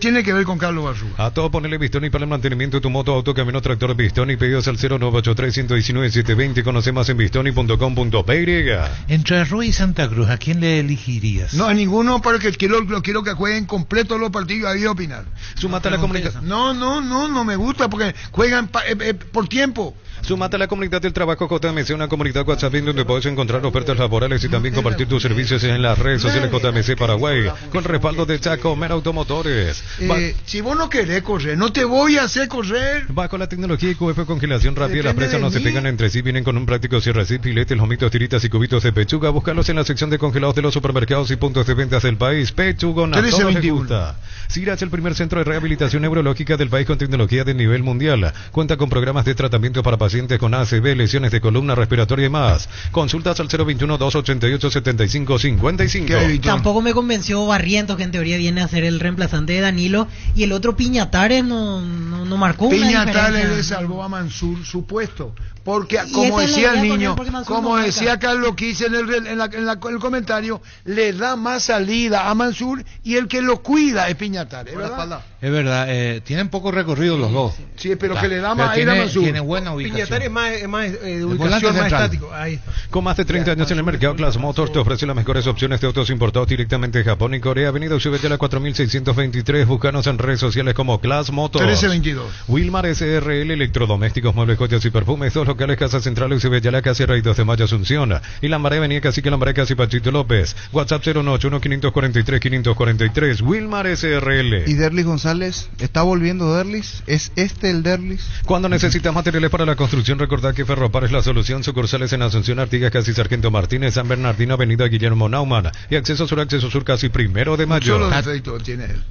S2: Tiene que ver con Carlos Barrú.
S3: A todo ponele Bistoni para el mantenimiento de tu moto, auto, camino, tractor Bistoni. Pedidos al 0983-119-720. Conoce más en bistoni.com.py.
S6: Entre Arroyo y Santa Cruz, ¿a quién le elegirías?
S2: No, a ninguno, porque quiero que jueguen completos los partidos, ahí opinar.
S3: Sumate a la comunicación.
S2: No me gusta porque juegan por tiempo.
S3: Sumate a la comunidad del trabajo JMC, una comunidad WhatsApp en donde puedes encontrar ofertas laborales y también compartir tus servicios en las redes sociales JMC Paraguay, con respaldo de Chacomer Automotores.
S2: Si vos no querés correr, no te voy a hacer correr.
S3: Bajo la tecnología IQF congelación rápida, las presas no se pegan entre sí, vienen con un práctico cierre zip, filetes, lomitos, tiritas y cubitos de pechuga. Búscalos en la sección de congelados de los supermercados y puntos de ventas del país. Pechugón, a todos les gusta. CIRA es el primer centro de rehabilitación neurológica del país con tecnología de nivel mundial. Cuenta con programas de tratamiento para pacientes con ACV, lesiones de columna respiratoria y más. Consultas al 021-288-7555.
S7: Tampoco me convenció Barrientos, que en teoría viene a ser el reemplazante de Danilo, y el otro Piñatares no marcó una
S2: Piñatares
S7: diferencia.
S2: le salvó a Mansur su puesto, porque
S7: Y
S2: como
S7: esa es la
S2: decía el
S7: idea con
S2: niño,
S7: él, porque Mansur
S2: como
S7: no marca.
S2: decía Carlos Quise en el comentario, le da más salida a Mansur y el que lo cuida es Piñatares, ¿verdad?
S6: Es verdad, tienen poco recorrido los dos.
S2: Sí, pero que le da
S6: Pero
S2: más aire a Mansur.
S6: Tiene buena ubicación.
S8: Piñatares es más de
S6: volante
S8: ubicación, más
S6: central.
S8: estático. Ahí está.
S3: Con más de 30 años en el mercado, Class Motors te ofrece las mejores opciones de autos importados directamente de Japón y Corea. Avenida Ushuaia 4623. Búscanos en redes sociales como Class Motors.
S2: 1322.
S3: Wilmar SRL, electrodomésticos, muebles, joyas y perfumes. Dos locales, Casa Central, Ushuaia, la Casa Rey 2 de Mayo, Asunción. Y Lambaré, Avenida Cacique Lambaré, Casi Pachito López. WhatsApp 091-543-543. Wilmar SRL.
S4: ¿Y Derlis González? ¿Está volviendo Derlis? ¿Es este el Derlis?
S3: Cuando necesitas materiales para la construcción, recordad que Ferropar es la solución. Sucursales en Asunción, Artigas, Casi Sargento Martínez, San Bernardino, Avenida Guillermo Naumann y Acceso Sur, Casi 1 de Mayo.
S2: Solo defecto tiene él.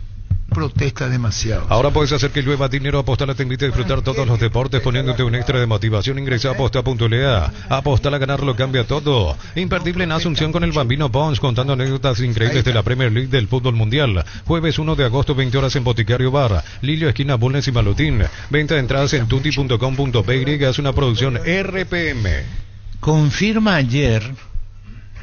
S2: Protesta demasiado.
S3: Ahora puedes hacer que llueva dinero. Apostar te invita a disfrutar todos los deportes poniéndote un extra de motivación. Ingresa a aposta.lea. Apostar a ganar lo cambia todo. Imperdible en Asunción con el Bambino Pons, contando anécdotas increíbles de la Premier League del fútbol mundial. Jueves 1 de agosto, 20 horas en Boticario Bar, Lilio, esquina Bulnes y Malutín. Venta de entradas en tuti.com.py. Es una producción RPM.
S6: Confirma ayer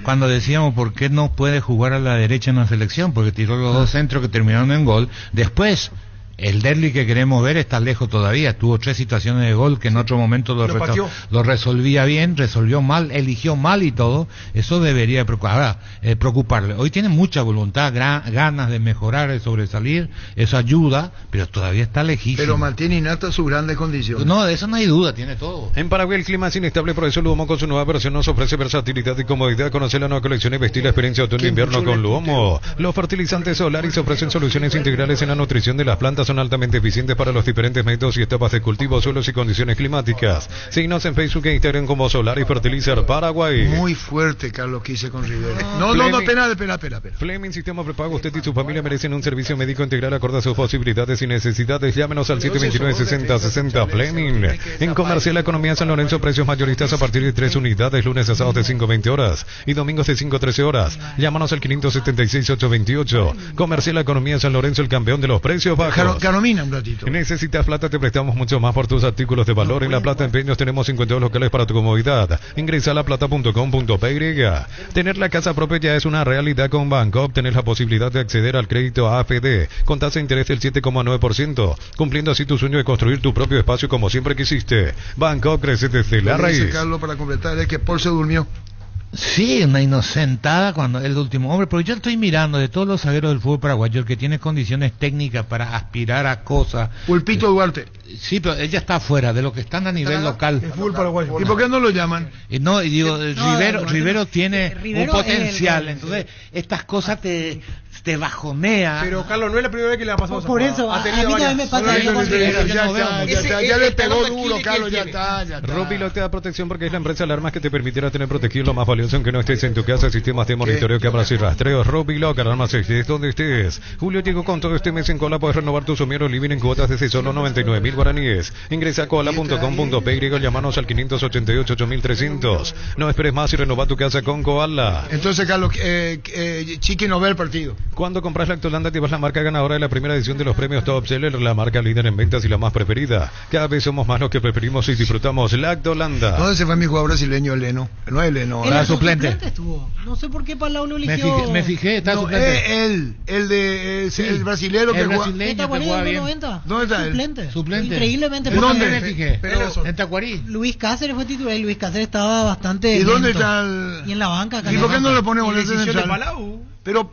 S6: cuando decíamos por qué no puede jugar a la derecha en la selección, porque tiró los dos centros que terminaron en gol. Después, el Derli que queremos ver está lejos todavía. Tuvo 3 situaciones de gol que en otro momento lo resolvía bien, resolvió mal, eligió mal y todo. Eso debería preocuparle. Hoy tiene mucha voluntad, ganas de mejorar, de sobresalir. Eso ayuda, pero todavía está lejísimo.
S2: Pero mantiene innata sus grandes condiciones.
S6: No, de eso no hay duda, tiene todo.
S3: En Paraguay el clima es inestable, por eso Luomo con su nueva versión nos ofrece versatilidad y comodidad. Conocer la nueva colección y vestir la experiencia otoño-invierno con Luomo. Los fertilizantes solares ofrecen soluciones integrales en la nutrición de las plantas. Son altamente eficientes para los diferentes métodos y etapas de cultivo, suelos y condiciones climáticas. Síguenos en Facebook e Instagram como Solar y Fertilizer Paraguay.
S2: Muy fuerte, Carlos, que hice con Rivera. No, espera.
S3: Fleming Sistema Prepago. Usted y su familia merecen un servicio médico integral acorde a sus posibilidades y necesidades. Llámenos al 729-6060 Fleming. En Comercial Economía San Lorenzo, precios mayoristas a partir de 3 unidades, lunes a sábados de 5:20 horas y domingos de 5:13 horas. Llámanos al 576-828. Comercial Economía San Lorenzo, el campeón de los precios bajos.
S2: Caromina un ratito.
S3: Necesitas plata, te prestamos mucho más por tus artículos de valor. En La Plata Empeños tenemos 52 locales para tu comodidad. Ingresa a laplata.com.py. Tener la casa propia ya es una realidad con Bancoop. Tener la posibilidad de acceder al crédito AFD con tasa de interés del 7,9%, cumpliendo así tu sueño de construir tu propio espacio como siempre quisiste. Bancoop crece desde la raíz.
S2: Carlos, para completar, es que Paul se durmió.
S6: Sí, una inocentada cuando el último hombre, porque yo estoy mirando de todos los zagueros del fútbol paraguayo, el que tiene condiciones técnicas para aspirar a cosas.
S2: Pulpito Duarte.
S6: Sí, pero ella está afuera de lo que están a nivel local.
S2: El fútbol paraguayo. ¿Y por qué no lo llaman?
S6: Rivero tiene un potencial, entonces estas cosas te bajonea.
S8: Pero Carlos, no es la primera vez que le ha pasado.
S7: Por eso, a mí también me pasa eso con Rivero.
S2: Ya le pegó duro, Carlos, ya está.
S3: Rubilo te da protección porque es la empresa de alarmas que te permitirá tener protegido lo más valioso aunque no estés en tu casa. Sistemas de monitoreo, cámaras y rastreos. Rubilo, alarmas estés donde estés. Julio llegó con todo este mes en Cola. Puedes renovar tu somero living en cuotas desde solo 99.000 guaraníes. Ingresa a coala.com.py o llamanos al 588-8300. No esperes más y renova tu casa con Koala.
S2: Entonces, Carlos, Chiqui no ve el partido.
S3: Cuando compras Lactolanda te vas la marca ganadora de la primera edición de los premios Top Seller, la marca líder en ventas y la más preferida. Cada vez somos más los que preferimos y disfrutamos Lactolanda.
S2: ¿Dónde se fue mi jugador brasileño Leno? No es Leno.
S7: Era suplente. No sé por qué Palau lo eligió.
S6: Me fijé, está suplente.
S2: El brasilero que
S6: juega bien.
S2: ¿Dónde está él?
S7: Suplente. Increíblemente.
S6: ¿Dónde me fijé? En Tacuarí.
S7: Luis Cáceres fue titular y Luis Cáceres estaba bastante.
S2: ¿Y dónde está el...?
S7: Y en la banca.
S2: ¿Y por qué no le pone volante central? Pero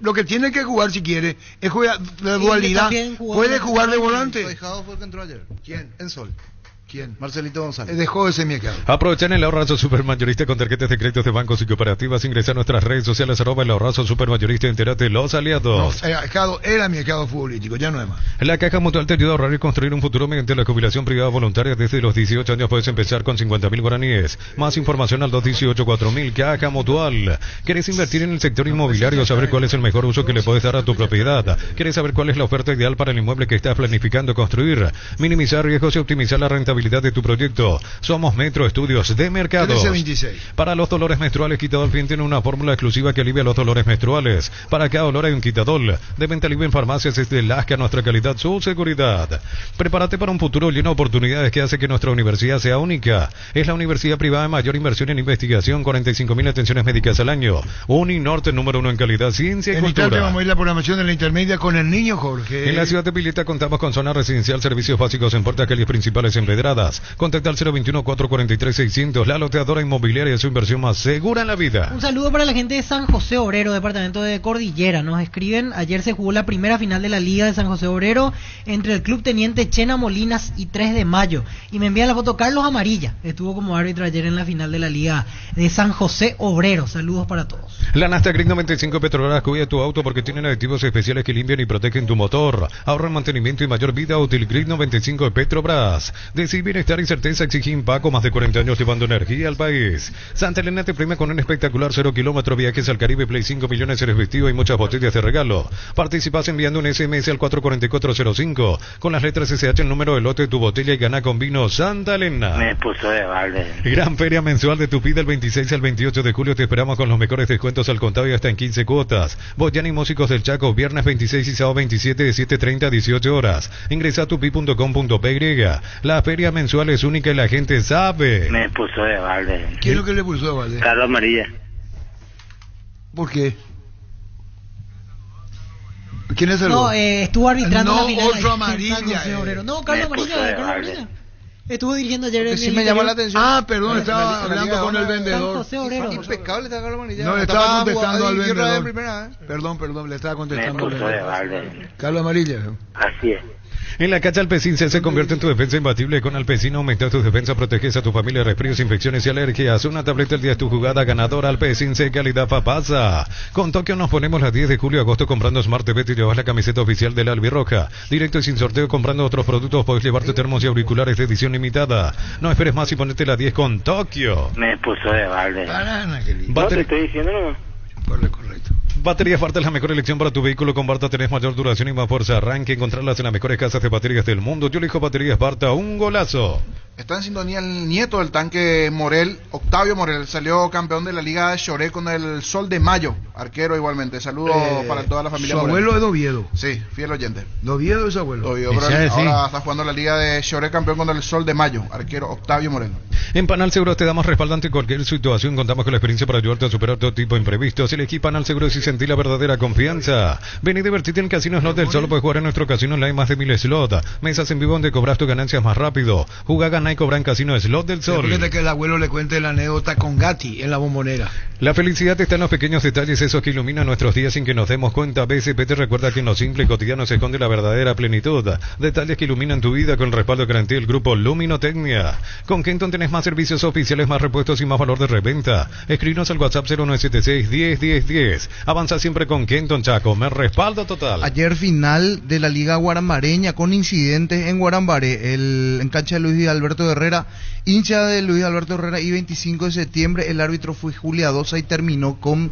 S2: lo que tiene que jugar si quiere es jugar de dualidad. Puede jugar de volante.
S4: Fue el que entró ayer.
S2: ¿Quién?
S4: En Sol. ¿Quién? Marcelito González.
S2: Dejó ese mercado.
S3: Aprovechan el ahorrazo supermayorista con tarjetas de créditos de bancos y cooperativas. Ingresa a nuestras redes sociales @el ahorrazo supermayorista y entérate los aliados.
S2: No, era mercado futbolístico, ya no es más.
S3: La Caja Mutual te ayuda a ahorrar y construir un futuro mediante la jubilación privada voluntaria. Desde los 18 años puedes empezar con 50.000 guaraníes. Más información al 218-4000. Caja Mutual. ¿Quieres invertir en el sector inmobiliario? ¿Saber cuál es el mejor uso que le puedes dar a tu propiedad? ¿Quieres saber cuál es la oferta ideal para el inmueble que estás planificando construir? Minimizar riesgos y optimizar la rentabilidad de tu proyecto. Somos Metro Estudios de Mercados.
S2: 1326.
S3: Para los dolores menstruales, Quitadol Fin tiene una fórmula exclusiva que alivia los dolores menstruales. Para cada dolor hay un Quitadol. De venta libre en farmacias desde Lasca, nuestra calidad, su seguridad. Prepárate para un futuro lleno de oportunidades que hace que nuestra universidad sea única. Es la universidad privada de mayor inversión en investigación, 45.000 atenciones médicas al año. Uninorte número 1 en calidad, ciencia y cultura.
S2: Vamos a ir la programación de la intermedia con el niño Jorge.
S3: En la ciudad de Pileta contamos con zona residencial, servicios básicos en puertas, calles principales empedradas. Contacta al 021-443-600. La loteadora inmobiliaria es su inversión más segura en la vida.
S7: Un saludo para la gente de San José Obrero, departamento de Cordillera. Nos escriben, ayer se jugó la primera final de la Liga de San José Obrero entre el Club Teniente Chena Molinas y 3 de Mayo. Y me envía la foto Carlos Amarilla. Estuvo como árbitro ayer en la final de la Liga de San José Obrero. Saludos para todos.
S3: La Nasta Green 95 Petroleras cuida tu auto porque tienen aditivos especiales que limpian y protegen tu motor. Ahorran mantenimiento y mayor vida útil. Green 95 de Petrobras. Decir bienestar y certeza exige Impaco, más de 40 años llevando energía al país. Santa Elena te premia con un espectacular 0 kilómetro, viajes al Caribe, Play 5 millones, eres vestido y muchas botellas de regalo. Participas enviando un SMS al 44405 con las letras SH, el número de lote de tu botella y gana con vino Santa Elena.
S20: Me puso de balde.
S3: Gran feria mensual de Tupí del 26 al 28 de julio. Te esperamos con los mejores descuentos al contado y hasta en 15 cuotas. Boyani Músicos del Chaco, viernes 26 y sábado 27 de 7:30 a 18 horas. Ingresa a tupi.com.py. La feria mensual es única y la gente sabe.
S20: Me puso de balde.
S2: ¿Quién es lo que le puso de balde?
S20: Carlos Amarilla.
S2: ¿Por qué? ¿Quién es el
S7: No, estuvo arbitrando la final.
S2: Otro amarilla.
S7: No, Carlos Amarilla. Estuvo dirigiendo ayer en
S2: sí
S7: el
S2: me llamó la
S7: interior.
S2: atención. Perdón, estaba hablando con el vendedor.
S7: San José Obrero.
S4: Impecable está Carlos Amarilla.
S2: No, le estaba contestando al vendedor.
S4: Primera,
S2: Perdón, le estaba contestando al
S18: Me puso de
S2: vendedor.
S18: balde.
S2: Carlos Amarilla.
S18: Así es.
S3: En la cancha Alpecin se convierte en tu defensa imbatible. Con Alpecin aumenta tu defensa, proteges a tu familia de resfríos, infecciones y alergias. Una tableta al día es tu jugada ganadora. Alpecin C, calidad papasa. Con Tokio nos ponemos las 10 de julio a agosto comprando Smart TV y llevas la camiseta oficial de la Albirroja. Directo y sin sorteo comprando otros productos podés llevarte termos y auriculares de edición limitada. No esperes más y ponete la 10 con Tokio.
S18: Me puso de balde.
S2: Banana, qué lindo.
S18: No te estoy diciendo, no.
S2: Correcto.
S3: Baterías Farta es la mejor elección para tu vehículo. Con Barta tenés mayor duración y más fuerza. Arranque, encontrarlas en las mejores casas de baterías del mundo. Yo elijo Baterías Barta, un golazo.
S9: Está en sintonía el nieto del tanque Morel, Octavio Morel, salió campeón de la Liga de Choré con el Sol de Mayo, arquero igualmente. Saludos para toda la familia
S2: Su
S9: Morel.
S2: abuelo es de Oviedo.
S9: Sí, fiel oyente.
S2: ¿De Oviedo es su abuelo?
S9: Oviedo, pero ahora está jugando la Liga de Choré, campeón con el Sol de Mayo, arquero Octavio Morel.
S3: En Panal Seguros te damos respaldo ante cualquier situación. Contamos con la experiencia para ayudarte a superar todo tipo de imprevistos. Elegí Panal Seguros y sentí la verdadera confianza. Ven y divertite en Casino Slot del Sol. Puedes jugar en nuestro casino online más de 1000 slots. Mesas en vivo donde cobras tus ganancias más rápido. Juga, gana y cobra en Casino Slot del Sol.
S2: Fíjate que el abuelo le cuente la anécdota con Gatti en la Bombonera.
S3: La felicidad está en los pequeños detalles, esos que iluminan nuestros días sin que nos demos cuenta. BSP te recuerda que en lo simple y cotidiano se esconde la verdadera plenitud. Detalles que iluminan tu vida con el respaldo de garantía del grupo Luminotecnia. Con Kenton tenés más servicios oficiales, más repuestos y más valor de reventa. Escribinos al WhatsApp 0976 101010. Avanza siempre con Kenton, Chaco. Me respaldo total.
S4: Ayer final de la Liga Guarambareña con incidentes en Guarambaré, en cancha de Luis Alberto Herrera, hincha de Luis Alberto Herrera, y 25 de septiembre el árbitro fue Julia Dosa y terminó con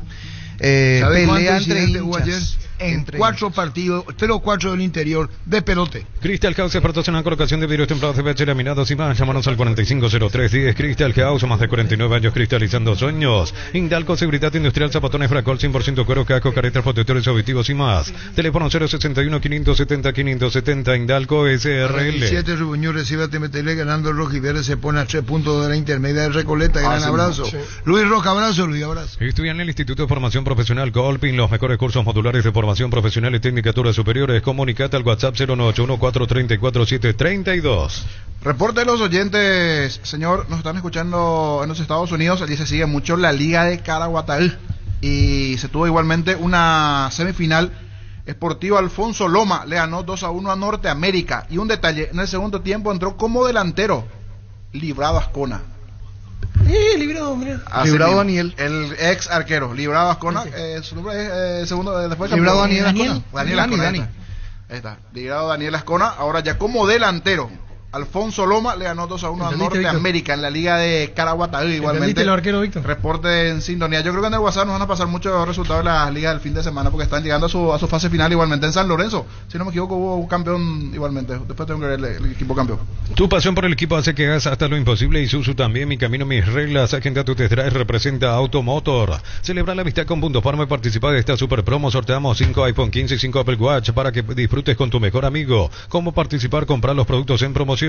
S4: pelea entre hinchas.
S2: En 4 partidos, 3 o 4 del interior, de pelote.
S3: Crystal House, expertos en la colocación de vidrios templados de pH laminados y más. Llámanos al 450310. Crystal House, más de 49 años cristalizando sueños. Indalco, seguridad industrial, zapatones Fracol, 100% cuero, casco, caretas, protectores auditivos y más. Teléfono 061 570 570. Indalco SRL.
S2: 17 Rubuñú recibe a TMTL ganando el rojo y verde, se pone a 3 puntos de la intermedia de Recoleta. Gran abrazo. Sí. Luis Roca, abrazo, Luis, abrazo.
S3: Estudian en el Instituto de Formación Profesional Colpin, los mejores cursos modulares de formación profesional y tecnicaturas superiores. Comunicate al WhatsApp 0981-434-732.
S9: Reporte de los oyentes, señor, nos están escuchando en los Estados Unidos. Allí se sigue mucho la Liga de Caraguatay y se tuvo igualmente una semifinal. Sportivo Alfonso Loma le ganó 2-1 a Norteamérica. Y un detalle, en el segundo tiempo entró como delantero Librado Ascona.
S7: Librado, mira.
S4: Librado Daniel.
S9: El ex arquero, Librado Ascona. Su nombre es segundo, después
S4: Librado Daniel
S9: Ascona.
S4: Dani.
S9: Ahí está. Librado Daniel Ascona. Ahora ya como delantero. Alfonso Loma le ganó 2-1 a Norteamérica en la Liga de Caraguatay igualmente.
S8: El arquero, Víctor?
S9: Reporte en sintonía. Yo creo que en el WhatsApp nos van a pasar muchos resultados de las ligas del fin de semana porque están llegando a su fase final igualmente en San Lorenzo. Si no me equivoco hubo un campeón igualmente. Después tengo que ver el equipo campeón.
S3: Tu pasión por el equipo hace que hagas hasta lo imposible. Isuzu también, mi camino, mis reglas. Agenda tu test drive, representa Automotor. Celebra la amistad con Punto Farma y participa de esta super promo. Sorteamos 5 iPhone 15 y 5 Apple Watch para que disfrutes con tu mejor amigo. ¿Cómo participar? Comprar los productos en promoción.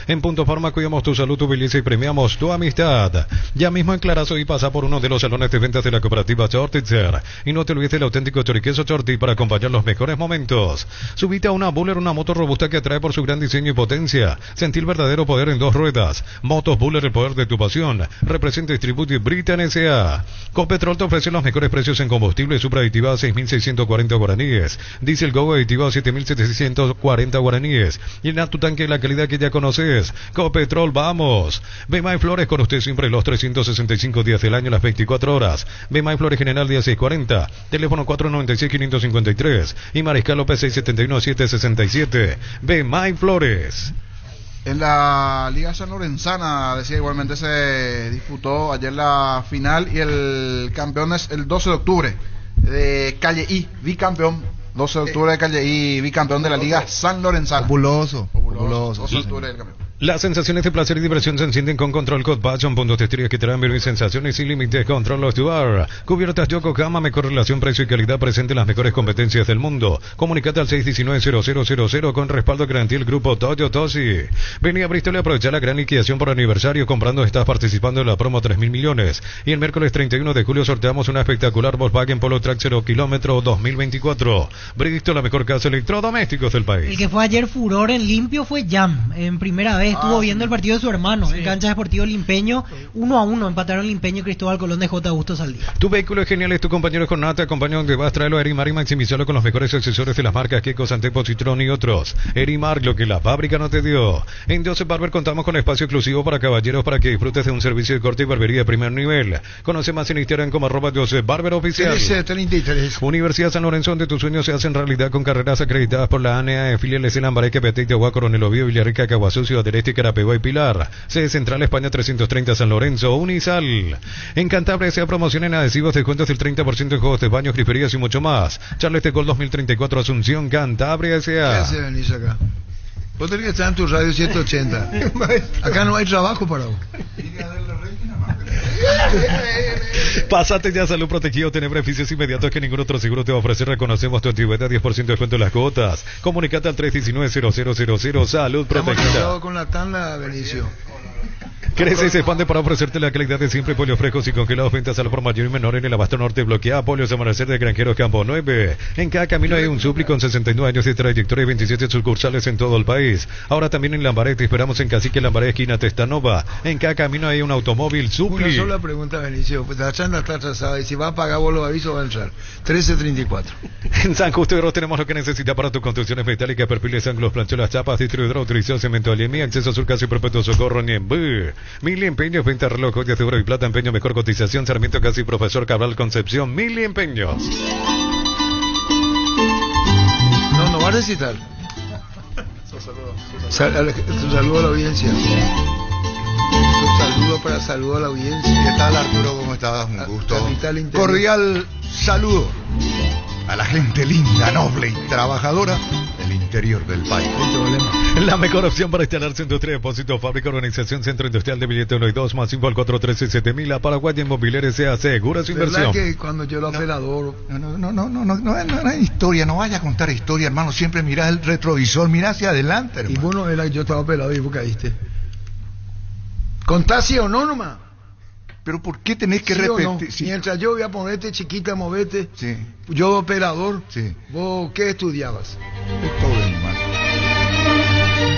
S3: En Punto Farma cuidamos tu salud, tu belleza y premiamos tu amistad. Ya mismo en Clarazo y pasa por uno de los salones de ventas de la cooperativa Chortitzer. Y no te olvides del auténtico choriqueso Chorti para acompañar los mejores momentos. Subite a una Buller, una moto robusta que atrae por su gran diseño y potencia. Sentí el verdadero poder en 2 ruedas. Motos Buller, el poder de tu pasión. Representa Distribute Britain S.A. Copetrol te ofrece los mejores precios en combustible. Supra aditivada 6.640 guaraníes. Diesel Go aditivado 7.740 guaraníes. Llena tu tanque la calidad que ya conoces. Copetrol, vamos. Bemay Flores con usted siempre los 365 días del año, las 24 horas. Bemay Flores General día 640. Teléfono 496-553. Y Mariscal López 671-767. Bemay Flores.
S9: En la Liga San Lorenzana, decía igualmente, se disputó ayer la final y el campeón es el 12 de octubre de Calle I, bicampeón. 12 de octubre de Calle I, bicampeón de la Liga San Lorenzana.
S4: Populoso.
S9: 12 de octubre del campeón.
S3: Las sensaciones de placer y diversión se encienden con Control Code Passion, puntos de estrellas que te dan vivir sensaciones sin límites. Control of Bar. Cubiertas Yokohama, mejor relación precio y calidad, presente en las mejores competencias del mundo. Comunicate al 619-0000 con respaldo garantía el grupo Toyo Tosi. Vení a Bristol y aprovecha la gran liquidación por aniversario. Comprando estás participando en la promo 3.000 millones. Y el miércoles 31 de julio sorteamos una espectacular Volkswagen Polo Track 0 kilómetro 2024. Bristol, la mejor casa de electrodomésticos del país.
S7: El que fue ayer furor en limpio fue Jam, en primera vez. Estuvo viendo el partido de su hermano, en cancha de Deportivo Limpeño, 1-1, empataron Limpeño y Cristóbal Colón de J. Augusto Saldía.
S3: Tu vehículo es genial, es tu compañero con nata, acompaña donde vas, tráelo a Erimar y maximizarlo con los mejores accesorios de las marcas Kiko, Santepo, Citroën y otros. Erimar, lo que la fábrica no te dio. En Joseph Barber contamos con espacio exclusivo para caballeros para que disfrutes de un servicio de corte y barbería de primer nivel. Conoce más en Instagram como @Joseph Barber Oficial.
S2: 33.
S3: Universidad San Lorenzo, donde tus sueños se hacen realidad con carreras acreditadas por la ANEA, filiales en Lambaré, Quepetec, Tehuá, Coronel Oviedo, Villarrica, Caguazú, Ciudad del Este, Carapeguá y Pilar. Sede Central España 330 San Lorenzo, Unisal. En Cantabria se promocionan adhesivos, descuentos del 30% en juegos de baños, griferías y mucho más. Charles de Gol 2034 Asunción, Cantabria
S2: ¿Qué
S3: S.A.
S2: hace venís acá? Vos tenés que estar en tu radio 180. Acá no hay trabajo para vos.
S3: Pásate ya a Salud Protegido, tener beneficios inmediatos que ningún otro seguro te va a ofrecer. Reconocemos tu antigüedad, 10% de descuento en las cuotas. Comunicate al 319-0000. Salud Protegida.
S2: Estamos con la tanda, Benicio.
S3: Crece y se expande para ofrecerte la calidad de siempre. Pollo frescos y congelados, ventas al por mayor y menor en el abasto norte. Bloquea Pollos Amanecer de Granjeros Campo 9. En cada camino hay un Supli con 69 años de trayectoria y 27 sucursales en todo el país. Ahora también en Lambaré, te esperamos en Cacique Lambaré, esquina Testanova. En cada camino hay un automóvil Supli.
S2: Una sola pregunta, Benicio. Pues la chanda está atrasada y si va a pagar vos los avisos va a entrar. 1334.
S3: En San Justo de Ros tenemos lo que necesitas para tus construcciones metálicas, perfiles, ángulos, planchuelas, chapas, distribuidor, autorización, cemento, Aliemi, acceso sur, casi perpetuo, socorro, Niembú. Mili Empeños, venta reloj, joyas de oro y plata, empeño, mejor cotización, Sarmiento Casi, Profesor Cabral, Concepción, Mili Empeños.
S2: No va a recitar. Tu saludo a la audiencia. Tu saludo para saludo a la audiencia.
S20: ¿Qué tal, Arturo? ¿Cómo estás? Un gusto. Cordial saludo a la gente linda, noble y trabajadora del interior del país.
S3: La mejor opción para instalarse en industria, depósito, fábrica, organización, centro industrial de billete 1 y 2, más 5 al 413-7000, la Paraguay Inmobiliaria se asegura su inversión.
S2: ¿Verdad que cuando yo lo operador...
S20: No hay historia, no vaya a contar historia, hermano, siempre mirá el retrovisor, mirá hacia adelante, hermano.
S2: Y bueno, era yo estaba pelado y vos caíste. ¿Contás sí o no nomás?
S20: Pero ¿por qué tenés que
S2: ¿Sí
S20: repetir?
S2: No?
S20: Sí.
S2: Mientras yo voy a ponerte chiquita, movete.
S20: Sí.
S2: Yo operador.
S20: Sí.
S2: ¿Vos qué estudiabas?
S20: Todo, hermano.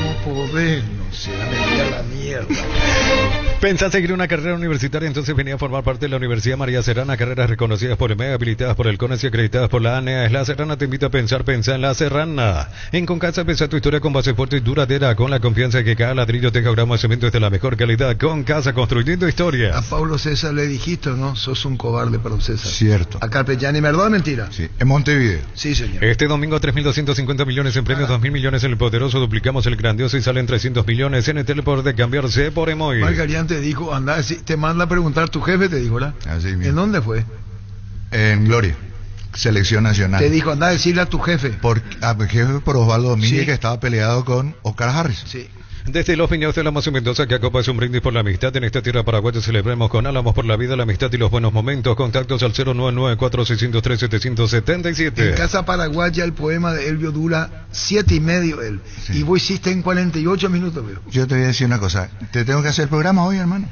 S2: No podés, no sé, me a la mierda.
S3: ¿Pensás seguir una carrera universitaria? Entonces venía a formar parte de la Universidad María Serrana, carreras reconocidas por el MEG, habilitadas por el CONES y acreditadas por la ANEA. Es La Serrana, te invita a pensar, pensá en La Serrana. En Concasa, pensá tu historia con base fuerte y duradera, con la confianza de que cada ladrillo tenga gramos de cemento de la mejor calidad. Concasa, construyendo historias.
S2: A Pablo César le dijiste, ¿no? Sos un cobarde, Pablo César.
S20: Cierto.
S2: A Carpegiani, ¿verdad o mentira?
S20: Sí, en Montevideo.
S2: Sí, señor.
S3: Este domingo 3.250 millones en premios, 2.000 millones en el poderoso, duplicamos el grandioso y salen 300 millones en el teleport de cambiarse por Emoy.
S2: Margarian te dijo, anda, te manda a preguntar tu jefe, te dijo, ¿verdad?
S20: Así mismo.
S2: ¿En dónde fue?
S20: En Gloria, Selección Nacional.
S2: Te dijo, anda a decirle a tu jefe.
S20: Jefe por Osvaldo Domínguez,
S2: Sí.
S20: que estaba peleado con Oscar Harris.
S2: Sí.
S3: Desde los viñedos de la Mazo Mendoza, que acopa es un brindis por la amistad. En esta tierra paraguaya celebremos con Álamos por la vida, la amistad y los buenos momentos. Contactos al 099-4603-777.
S2: En Casa Paraguaya el poema de Elvio dura 7:30 él. Sí. Y vos hiciste en 48 minutos, veo.
S20: Yo te voy a decir una cosa. ¿Te tengo que hacer el programa hoy, hermano?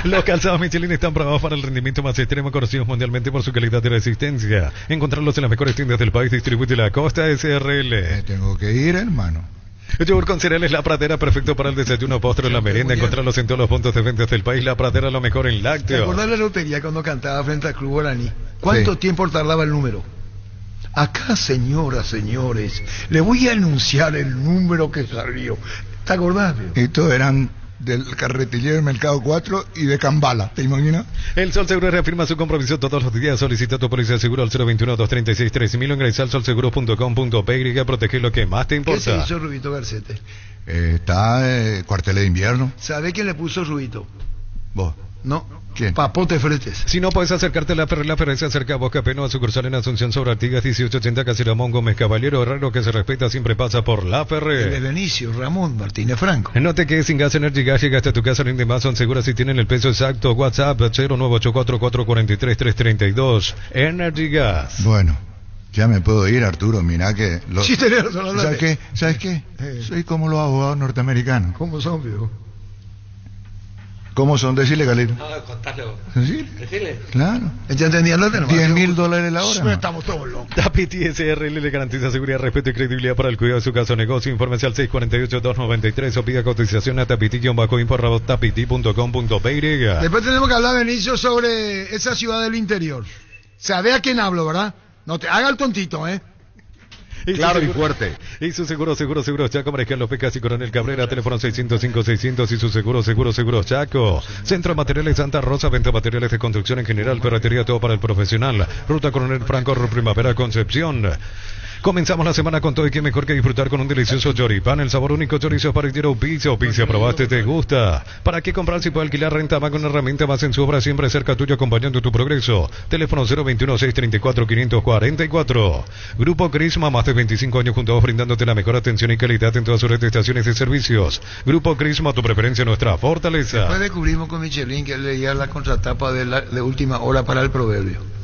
S3: Los calzados Michelin están probados para el rendimiento más extremo, conocidos mundialmente por su calidad y resistencia. Encontrarlos en las mejores tiendas del país. Distribuye la Costa SRL.
S20: Me tengo que ir, hermano.
S3: Yogur con cereales La Pradera, perfecto para el desayuno, postre, la merienda. Encontrarlos en todos los puntos de venta del país. La Pradera, lo mejor en
S2: ¿Te
S3: lácteos.
S2: acordás de la lotería cuando cantaba frente al Club Guaraní? ¿Cuánto tiempo tardaba el número? Acá, señoras, señores, le voy a anunciar el número que salió. ¿Te acordás?
S20: Estos eran del carretillero del Mercado 4 y de Cambala, ¿te imaginas?
S3: El Sol Seguro reafirma su compromiso todos los días. Solicita tu póliza de seguro al 021-236-3000 o ingresa al solseguro.com.py y protege lo que más te importa.
S2: ¿Qué se hizo Rubito Garcete?
S20: Está cuartel de invierno.
S2: ¿Sabe quién le puso Rubito?
S20: Vos.
S2: No.
S20: ¿Quién?
S2: Papote Fretes.
S3: Si no puedes acercarte a la Ferre se acerca a Bosca Peno a sucursal en Asunción sobre Artigas 1880 Casi Ramón Gómez Caballero. Herrero que se respeta siempre pasa por la Ferre.
S2: El de Benicio, Ramón Martínez Franco.
S3: No te quedes sin gas Energy Gas, llega hasta tu casa en Mason segura si tienen el peso exacto. WhatsApp 0984444332. Energy Gas.
S20: Bueno, ya me puedo ir, Arturo. Mirá que...
S2: Sí, tenés razón,
S20: ¿Sabes qué? Soy como los abogados norteamericanos.
S2: ¿Cómo son, viejo?
S20: ¿Cómo son? Decirle, Galero.
S10: Contale vos.
S20: Decirle. Claro.
S2: ¿Ya entendían lo tenemos?
S20: $10,000 la hora.
S2: Estamos todos locos.
S3: Tapiti SRL le garantiza seguridad, respeto y credibilidad para el cuidado de su caso o negocio. Infórmese al 648-293 o pida cotización a tapiti-info@tapiti.com.py.
S2: Después tenemos que hablar, Benicio, sobre esa ciudad del interior. Sabe a quién hablo, ¿verdad? No te haga el tontito, ¿eh?
S20: Claro y fuerte.
S3: Y su seguro Chaco, Mariscal López Casi Coronel Cabrera, teléfono 605-600 y su seguro Chaco. Centro de Materiales Santa Rosa, venta de materiales de construcción en general, ferretería, todo para el profesional. Ruta Coronel Franco, Primavera, Concepción. Comenzamos la semana con todo y qué mejor que disfrutar con un delicioso choripán, el sabor único chorizo parrillero Pizza. ¿Probaste? ¿Te gusta? ¿Para qué comprar si puede alquilar? Renta más con una herramienta más en su obra, siempre cerca tuyo acompañando tu progreso. Teléfono 021-634-544. Grupo Crisma, más de 25 años juntos brindándote la mejor atención y calidad en todas sus redes de estaciones de servicios. Grupo Crisma, tu preferencia, nuestra fortaleza.
S2: Después descubrimos con Michelin que él leía la contratapa de última hora para el proverbio.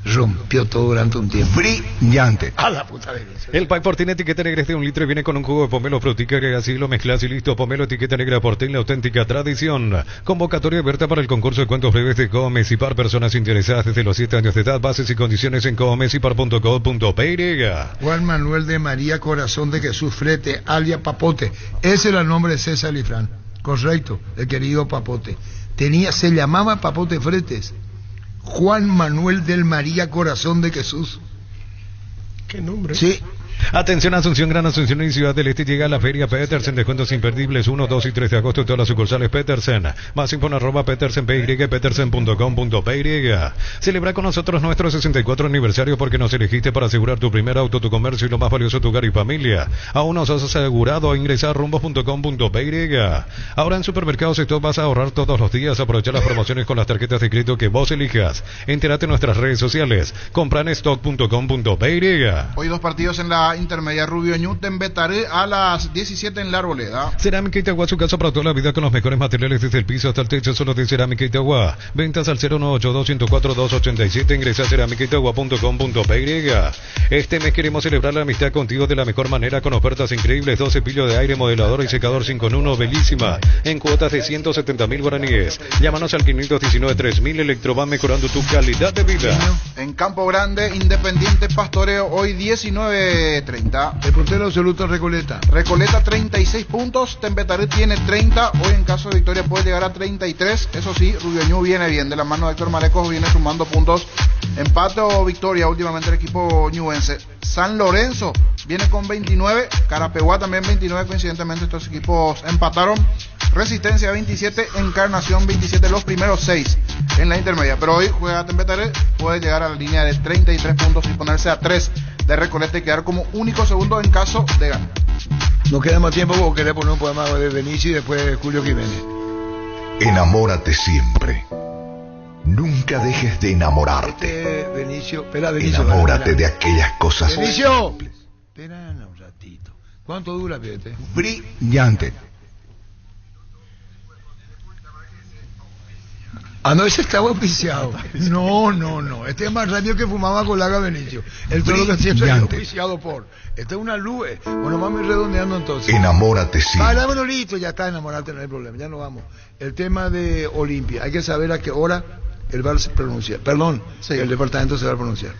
S2: Rompió todo durante un tiempo.
S20: Brillante.
S2: A la puta de
S3: El pack Portín etiqueta negra de 1 litro y viene con un jugo de pomelo frutica que así lo mezclas y listo. Pomelo etiqueta negra Portín, la auténtica tradición. Convocatoria abierta para el concurso de cuentos breves de Comecipar. Personas interesadas desde los 7 años de edad. Bases y condiciones en comecipar.co.py.
S2: Juan Manuel de María Corazón de Jesús Frete, alia Papote. Ese era el nombre de César Lifrán. Correcto, el querido Papote. Se llamaba Papote Fretes. Juan Manuel del María Corazón de Jesús.
S8: ¿Qué nombre?
S2: Sí.
S3: Atención Asunción, Gran Asunción y Ciudad del Este llega a la Feria Petersen, descuentos imperdibles 1, 2 y 3 de agosto en todas las sucursales Petersen. Más info en @petersen.py, petersen.com.py. Celebra con nosotros nuestro 64 aniversario porque nos elegiste para asegurar tu primer auto, tu comercio y lo más valioso, tu hogar y familia. Aún nos has asegurado, ingresa a rumbos.com.py. Ahora en Supermercados Stock vas a ahorrar todos los días, aprovechar las promociones con las tarjetas de crédito que vos elijas. Entérate en nuestras redes sociales, compra en stock.com.py.
S9: Hoy 2 partidos en la intermedia. Rubio Ñu Tembetaré a las 17 en la Arboleda.
S3: Cerámica Itagua, su casa para toda la vida con los mejores materiales desde el piso hasta el techo, solo de Cerámica Itagua. Ventas al 098-204-287. Ingresa a cerámicaitagua.com.py. Este mes queremos celebrar la amistad contigo de la mejor manera con ofertas increíbles. 2 cepillos de aire, modelador y secador 5 en 1, Belísima, en cuotas de 170.000 guaraníes. Llámanos al 519-3000. Electroban, mejorando tu calidad de vida.
S9: En Campo Grande, Independiente Pastoreo, hoy 19:30.
S2: El puntero absoluto Recoleta.
S9: Recoleta 36 puntos, Tembetaré tiene 30, hoy en caso de victoria puede llegar a 33, eso sí, Rubio Ñu viene bien, de la mano de Héctor Malecos viene sumando puntos, empate o victoria últimamente el equipo ñuense. San Lorenzo viene con 29, Carapeguá también 29, coincidentemente estos equipos empataron. Resistencia 27, Encarnación 27, los primeros 6 en la intermedia, pero hoy juega Tembetaré, puede llegar a la línea de 33 puntos y ponerse a 3 de Recoleta y quedar como único segundo en caso de ganar.
S2: No queda más tiempo porque querés poner un poema de Benicio y después de Julio Jiménez.
S20: Enamórate siempre. Nunca dejes de enamorarte.
S2: Benicio,
S20: enamórate de aquellas cosas.
S2: Benicio, espera un ratito. ¿Cuánto dura, fíjate?
S20: Brillante.
S2: Ah, no, ese estaba auspiciado. No. Este es más rápido que fumaba con Laga Benicio. El todo que siempre es auspiciado por. Esta es una luz. Bueno, vamos redondeando entonces.
S20: Enamórate siempre.
S2: Ah, bueno, listo, ya está, enamorarte, no hay problema, ya no vamos. El tema de Olimpia. Hay que saber a qué hora el VAR se pronuncia. Perdón, sí. El departamento se va a pronunciar.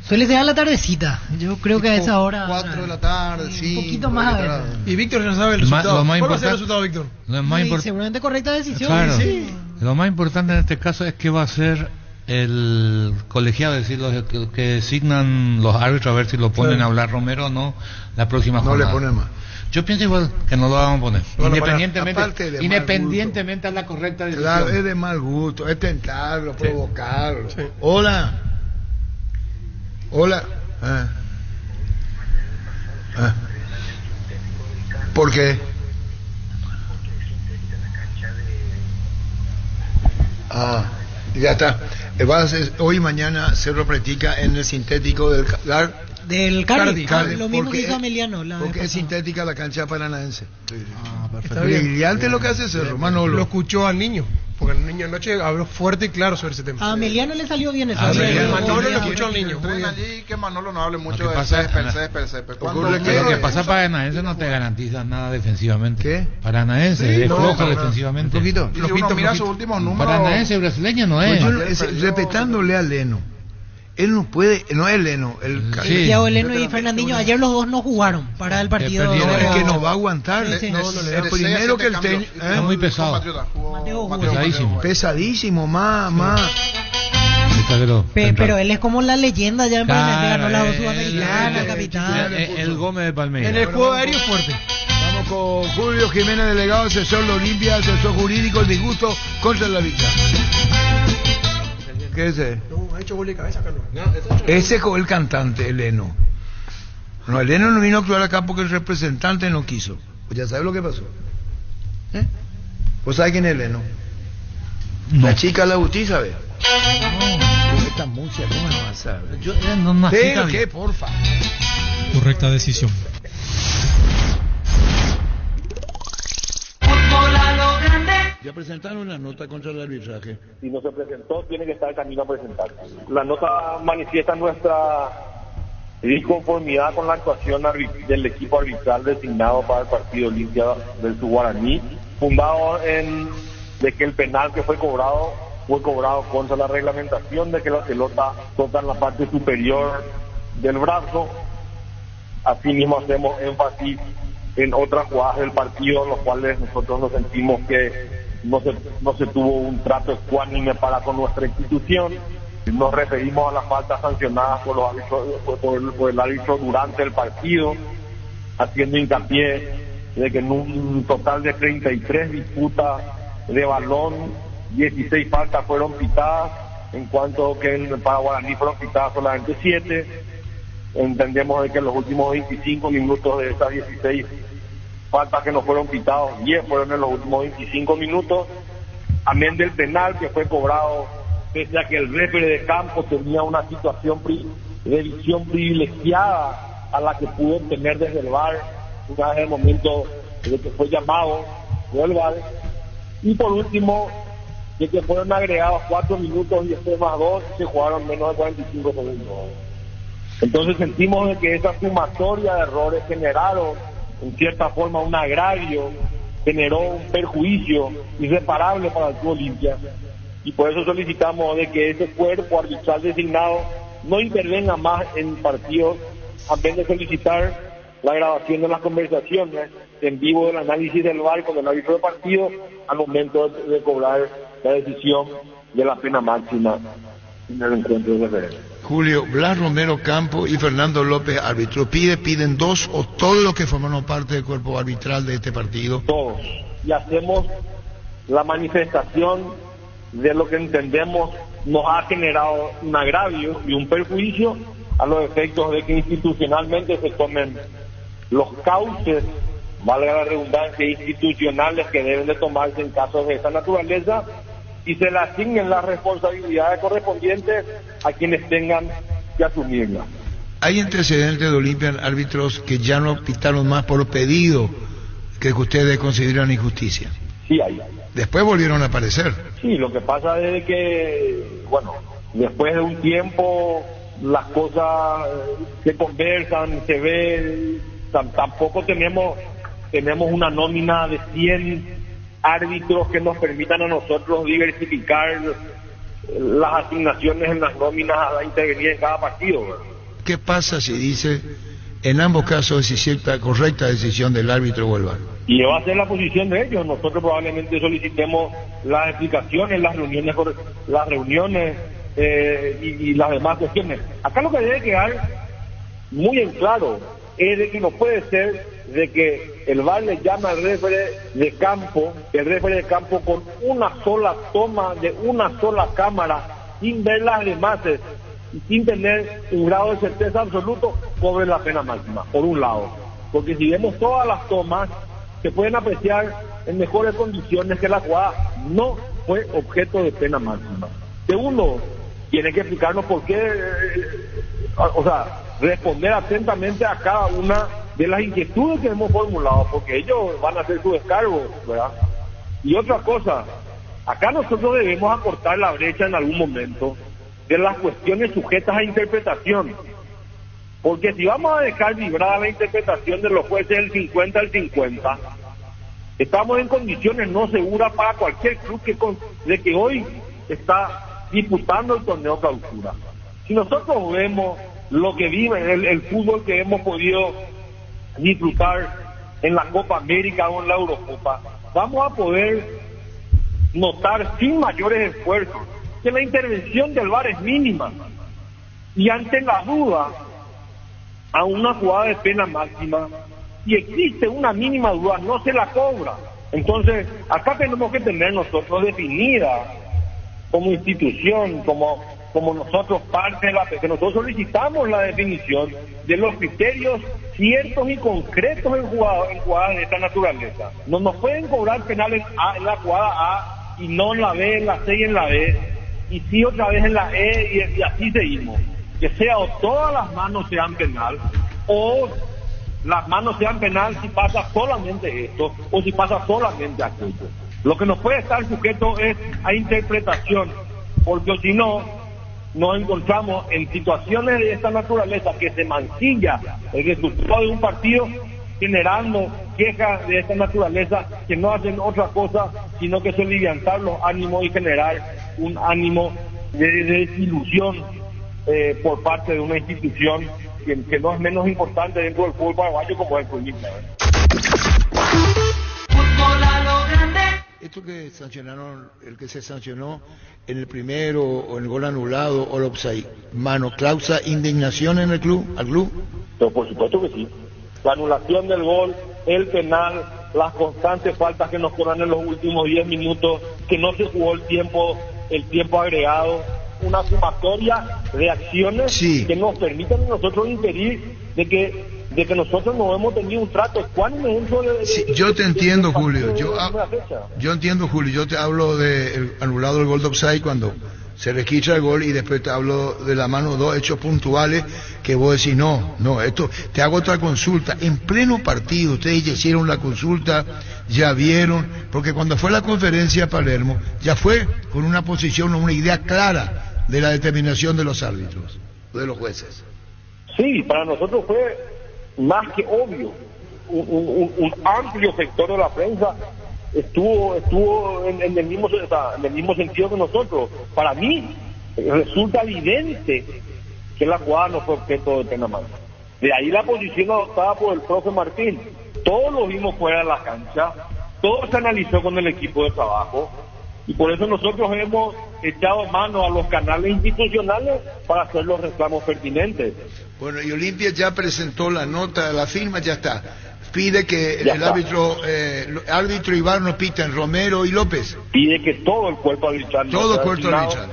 S7: Suele ser a la tardecita. Yo creo que a esa hora.
S2: 4 de la tarde, sí.
S7: Un poquito más a ver.
S8: Y Víctor no sabe el resultado.
S6: ¿Cuál
S8: va a ser el resultado, Víctor?
S7: Seguramente correcta decisión.
S6: Claro.
S7: Sí.
S6: Lo más importante en este caso es que va a ser el colegiado, es decir, los que designan los árbitros, a ver si lo ponen a hablar Romero o no la próxima jornada.
S2: No le ponen más.
S6: Yo pienso igual que no lo vamos a poner.
S2: Bueno,
S6: Independientemente a la correcta decisión.
S2: Claro, es de mal gusto, es tentarlo, provocarlo. Sí. Hola. ¿Por qué? Ya está. Hoy y mañana Cerro practica en el sintético del
S7: Cardi. Lo mismo que hizo Emiliano.
S2: Porque es sintética la cancha paranaense.
S8: Perfecto.
S2: Brillante lo que hace Cerro, Manolo.
S8: Lo escuchó al niño, porque el niño anoche habló fuerte y claro sobre ese tema.
S7: A Emiliano le salió bien eso.
S8: Manolo lo escuchó al niño.
S9: Allí que Manolo no hable mucho de Césped.
S6: Lo que pasa Paranaense no te garantiza nada defensivamente. ¿Qué? Paranaense es flojo defensivamente.
S2: Un poquito.
S9: Si uno mira sus últimos números.
S6: Paranaense brasileño no es.
S2: Respetándole a Leno. Él no puede, no es Leno.
S7: Thiago Leno y Fernandinho, ayer los dos no jugaron para el partido.
S2: No, es que no va a aguantar. El primero que el técnico.
S6: Está muy pesado.
S2: Pesadísimo, más.
S7: Pero él es como la leyenda ya en Paranaense, ganó la dos Sudamericana, capitán.
S6: El Gómez de Palmeiras.
S8: En el juego aéreo fuerte.
S2: Vamos con Julio Jiménez, delegado, asesor de Olimpia, asesor jurídico, el disgusto contra la victoria. ¿Qué es ese?
S8: Ha hecho gol de cabeza, Carlos.
S2: Ese es el cantante, Eleno. No, Eleno no vino a actuar acá porque el representante no quiso. Pues ya sabes lo que pasó. ¿Vos sabés quién es Eleno? No. La chica la Guti, ¿sabes? No. Esta música, ¿cómo no vas a saber? ¿Pero qué, porfa?
S14: Correcta decisión.
S2: Ya presentaron una nota contra el arbitraje.
S13: Si no se presentó, tiene que estar en camino a presentarse. La nota manifiesta nuestra disconformidad con la actuación del equipo arbitral designado para el partido Olimpia del Guaraní, fundado en de que el penal que fue cobrado contra la reglamentación de que la pelota toca en la parte superior del brazo. Asimismo hacemos énfasis en otras jugadas del partido en los cuales nosotros nos sentimos que no se tuvo un trato ecuánime para con nuestra institución. Nos referimos a las faltas sancionadas por los árbitros, por el árbitro durante el partido, haciendo hincapié de que en un total de 33 disputas de balón, 16 faltas fueron pitadas, en cuanto que en Guaraní fueron pitadas solamente 7. Entendemos de que en los últimos 25 minutos de esas 16 faltas que no fueron pitados, 10 fueron en los últimos 25 minutos, amén del penal que fue cobrado, pese a que el referee de campo tenía una situación de visión privilegiada a la que pudo tener desde el VAR, una vez el momento de que fue llamado del VAR, y por último, de que fueron agregados 4 minutos y después más 2, se jugaron menos de 45 segundos. Entonces sentimos de que esa sumatoria de errores generaron en cierta forma un agravio, generó un perjuicio irreparable para el Club Olimpia, y por eso solicitamos de que ese cuerpo arbitral designado no intervenga más en partidos, a vez de solicitar la grabación de las conversaciones en vivo del análisis del VAR con el árbitro de partido al momento de cobrar la decisión de la pena máxima en el encuentro de referencia.
S2: Julio, Blas Romero Campo y Fernando López, árbitro. ¿Piden dos o todos los que formaron parte del cuerpo arbitral de este partido?
S13: Todos. Y hacemos la manifestación de lo que entendemos nos ha generado un agravio y un perjuicio a los efectos de que institucionalmente se tomen los cauces, valga la redundancia, institucionales que deben de tomarse en casos de esa naturaleza, y se le asignen las responsabilidades correspondientes a quienes tengan que asumirlas.
S2: ¿Hay antecedentes de Olimpia en árbitros que ya no pitaron más por pedido que ustedes consideran injusticia?
S13: Sí, hay.
S2: Después volvieron a aparecer.
S13: Sí, lo que pasa es que, bueno, después de un tiempo las cosas se conversan, se ven, tampoco tenemos una nómina de 100 árbitros que nos permitan a nosotros diversificar las asignaciones en las nóminas a intervenir en cada partido, ¿verdad?
S2: ¿Qué pasa si dice en ambos casos es cierta correcta decisión del árbitro o el VAR?
S13: Y va a ser la posición de ellos. Nosotros probablemente solicitemos las explicaciones, las reuniones y las demás cuestiones. Acá lo que debe quedar muy en claro es de que no puede ser de que el VAR le llama al referee de campo, el referee de campo con una sola toma de una sola cámara, sin ver las demás y sin tener un grado de certeza absoluto, cobre la pena máxima, por un lado. Porque si vemos todas las tomas, se pueden apreciar en mejores condiciones que la jugada no fue objeto de pena máxima. Segundo, tiene que explicarnos por qué, responder atentamente a cada una de las inquietudes que hemos formulado, porque ellos van a hacer su descargo, ¿verdad? Y otra cosa, acá nosotros debemos acortar la brecha en algún momento de las cuestiones sujetas a interpretación, porque si vamos a dejar vibrada la interpretación de los jueces del 50 al 50, estamos en condiciones no seguras para cualquier club de que hoy está disputando el torneo clausura. Si nosotros vemos lo que vive el fútbol que hemos podido disfrutar en la Copa América o en la Eurocopa, vamos a poder notar sin mayores esfuerzos que la intervención del VAR es mínima, y ante la duda a una jugada de pena máxima, si existe una mínima duda, no se la cobra. Entonces acá tenemos que tener nosotros definida como institución, como nosotros parte de que nosotros solicitamos la definición de los criterios ciertos y concretos en jugadas de esta naturaleza. No nos pueden cobrar penales en la jugada A y no en la B, en la C y en la B, y sí otra vez en la E, y así seguimos. Que sea o todas las manos sean penal, o las manos sean penal si pasa solamente esto, o si pasa solamente aquello. Lo que nos puede estar sujeto es a interpretación, porque si no, nos encontramos en situaciones de esta naturaleza que se mancilla el resultado de un partido, generando quejas de esta naturaleza que no hacen otra cosa sino que soliviantar los ánimos y generar un ánimo de desilusión por parte de una institución que no es menos importante dentro del fútbol paraguayo como es el Olimpia.
S2: Esto que sancionaron, el que se sancionó en el primero, o en el gol anulado, o el offside, mano, causa indignación en el club, al club.
S13: Pero por supuesto que sí. La anulación del gol, el penal, las constantes faltas que nos cobran en los últimos 10 minutos, que no se jugó el tiempo agregado, una sumatoria de acciones que nos permiten a nosotros impedir de que nosotros no hemos tenido un trato ecuánime dentro de...
S2: Sí, yo te entiendo, Julio. Yo entiendo, Julio. Yo te hablo de anulado el gol de offside cuando se registra el gol, y después te hablo de la mano, dos hechos puntuales que vos decís, no, esto, te hago otra consulta. En pleno partido, ustedes ya hicieron la consulta, ya vieron, porque cuando fue la conferencia a Palermo, ya fue con una posición o una idea clara de la determinación de los árbitros, de los jueces.
S13: Sí, para nosotros fue más que obvio. Un amplio sector de la prensa estuvo en el mismo sentido que nosotros. Para mí resulta evidente que la jugada no fue objeto de pena máxima. De ahí la posición adoptada por el profe Martín. Todos lo vimos fuera de la cancha, todo se analizó con el equipo de trabajo, y por eso nosotros hemos echado mano a los canales institucionales para hacer los reclamos pertinentes.
S2: Bueno, y Olimpia ya presentó la nota, la firma, ya está. Pide que el árbitro y VAR no piten, Romero y López.
S13: Pide que todo el cuerpo arbitral.
S2: Todo el cuerpo arbitral.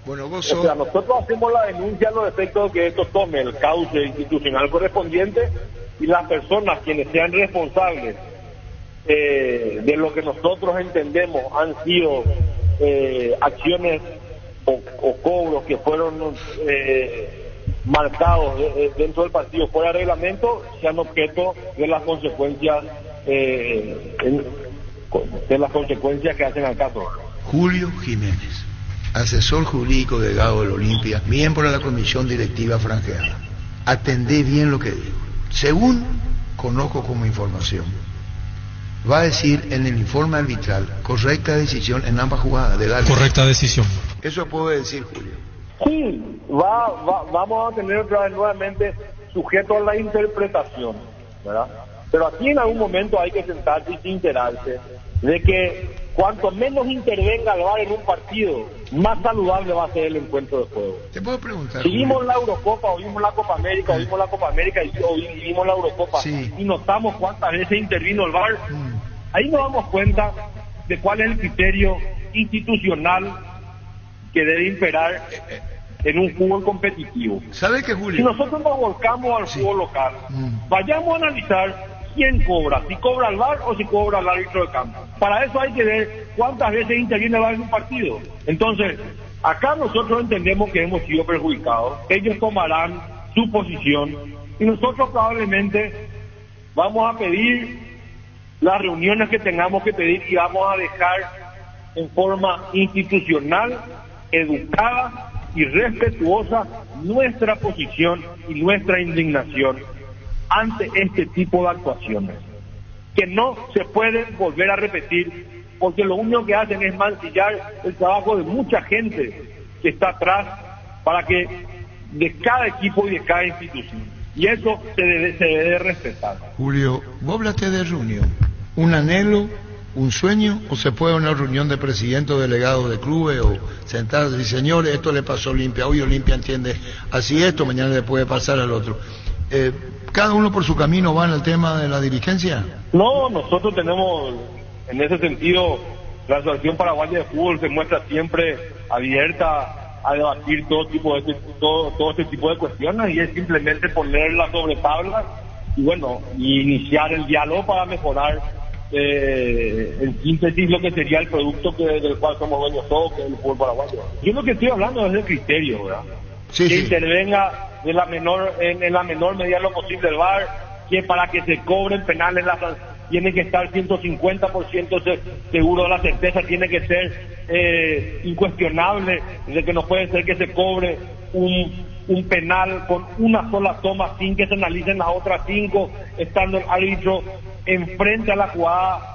S13: Bueno, nosotros hacemos la denuncia a los efectos de que esto tome el cauce institucional correspondiente, y las personas quienes sean responsables de lo que nosotros entendemos han sido acciones o cobros que fueron marcados dentro del partido fuera de reglamento, sean objeto de las consecuencias que hacen al caso.
S2: Julio Jiménez, asesor jurídico delegado del Olimpia, miembro de la comisión directiva franjeada. Atendé bien lo que digo. Según conozco como información, va a decir en el informe arbitral correcta decisión en ambas jugadas del árbitro.
S14: Correcta decisión.
S2: Eso puede decir Julio.
S13: Sí, vamos a tener otra vez nuevamente sujeto a la interpretación, ¿verdad? Pero aquí en algún momento hay que sentarse y sincerarse de que cuanto menos intervenga el VAR en un partido, más saludable va a ser el encuentro de juego.
S2: Te puedo preguntar.
S13: Si vimos la Eurocopa, o vimos la Copa América, o vimos la Copa América y vimos la Eurocopa, y notamos cuántas veces intervino el VAR, ahí nos damos cuenta de cuál es el criterio institucional que debe imperar en un fútbol competitivo.
S2: ¿Sabe qué, Julio?
S13: Si nosotros nos volcamos al fútbol local, vayamos a analizar quién cobra, si cobra el VAR o si cobra el árbitro de campo. Para eso hay que ver cuántas veces interviene el VAR en un partido. Entonces, acá nosotros entendemos que hemos sido perjudicados, ellos tomarán su posición y nosotros probablemente vamos a pedir las reuniones que tengamos que pedir y vamos a dejar en forma institucional, educada y respetuosa nuestra posición y nuestra indignación ante este tipo de actuaciones, que no se pueden volver a repetir, porque lo único que hacen es mancillar el trabajo de mucha gente que está atrás para que de cada equipo y de cada institución, y eso se debe respetar.
S2: Julio, vos hablaste de reunión, un anhelo, un sueño, o se puede una reunión de presidente o delegado de clubes, o sentarse y decir, señores, esto le pasó a Olimpia, hoy Olimpia entiende así esto, mañana le puede pasar al otro. ¿Cada uno por su camino va en el tema de la dirigencia?
S13: No, nosotros tenemos, en ese sentido, la Asociación Paraguaya de Fútbol se muestra siempre abierta a debatir todo este tipo de cuestiones, y es simplemente ponerla sobre tabla y bueno, y iniciar el diálogo para mejorar en síntesis lo que sería el producto del cual somos dueños todos, que es el fútbol paraguayo. Yo lo que estoy hablando es del criterio, ¿verdad?
S2: Sí,
S13: que
S2: sí.
S13: Intervenga en la menor medida lo posible el VAR, que para que se cobren penales tiene que estar 150% seguro de la certeza, tiene que ser incuestionable, de que no puede ser que se cobre un penal con una sola toma sin que se analicen las otras 5, estando el árbitro enfrente a la jugada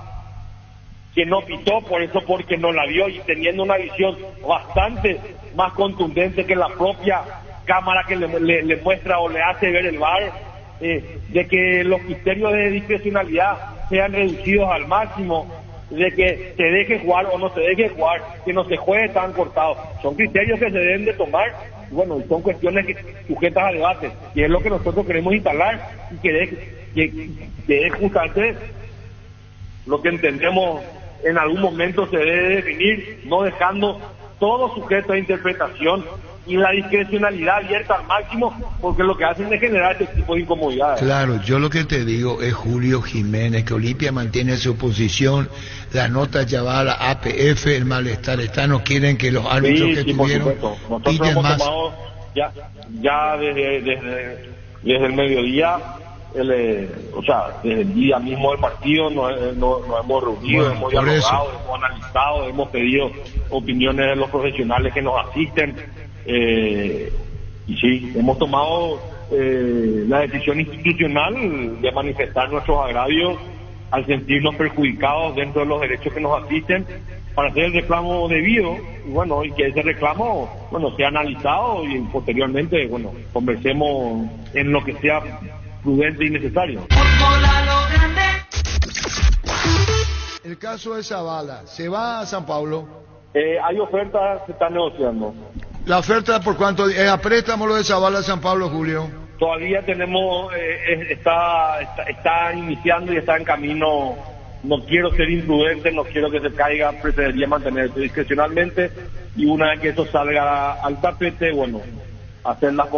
S13: que no pitó, por eso porque no la vio, y teniendo una visión bastante más contundente que la propia cámara que le muestra o le hace ver el VAR, de que los criterios de discrecionalidad sean reducidos al máximo, de que se deje jugar o no se deje jugar, que no se juegue tan cortado. Son criterios que se deben de tomar, y bueno, son cuestiones sujetas a debate, y es lo que nosotros queremos instalar, y que es justamente lo que entendemos en algún momento se debe definir, no dejando todo sujeto a interpretación y la discrecionalidad abierta al máximo, porque lo que hacen es generar este tipo de incomodidades.
S2: Claro, yo lo que te digo es Julio Jiménez, que Olimpia mantiene su posición, la nota ya va a la APF, el malestar está, no quieren que los árbitros que tuvieron
S13: nosotros hemos
S2: más.
S13: Tomado ya desde el mediodía, desde el día mismo del partido nos hemos reunido, hemos dialogado, hemos analizado, hemos pedido opiniones de los profesionales que nos asisten, y sí, hemos tomado la decisión institucional de manifestar nuestros agravios al sentirnos perjudicados dentro de los derechos que nos asisten, para hacer el reclamo debido, y bueno, y que ese reclamo, bueno, sea analizado y posteriormente, bueno, conversemos en lo que sea prudente y necesario.
S2: El caso de Zavala, ¿se va a San Pablo?
S13: Hay ofertas, se están negociando.
S2: ¿La oferta por cuánto? ¿A préstamo lo de Zavala a San Pablo, Julio?
S13: Todavía tenemos, está iniciando y está en camino. No quiero ser imprudente, no quiero que se caiga, preferiría mantenerse discrecionalmente, y una vez que eso salga al tapete, bueno, hacer las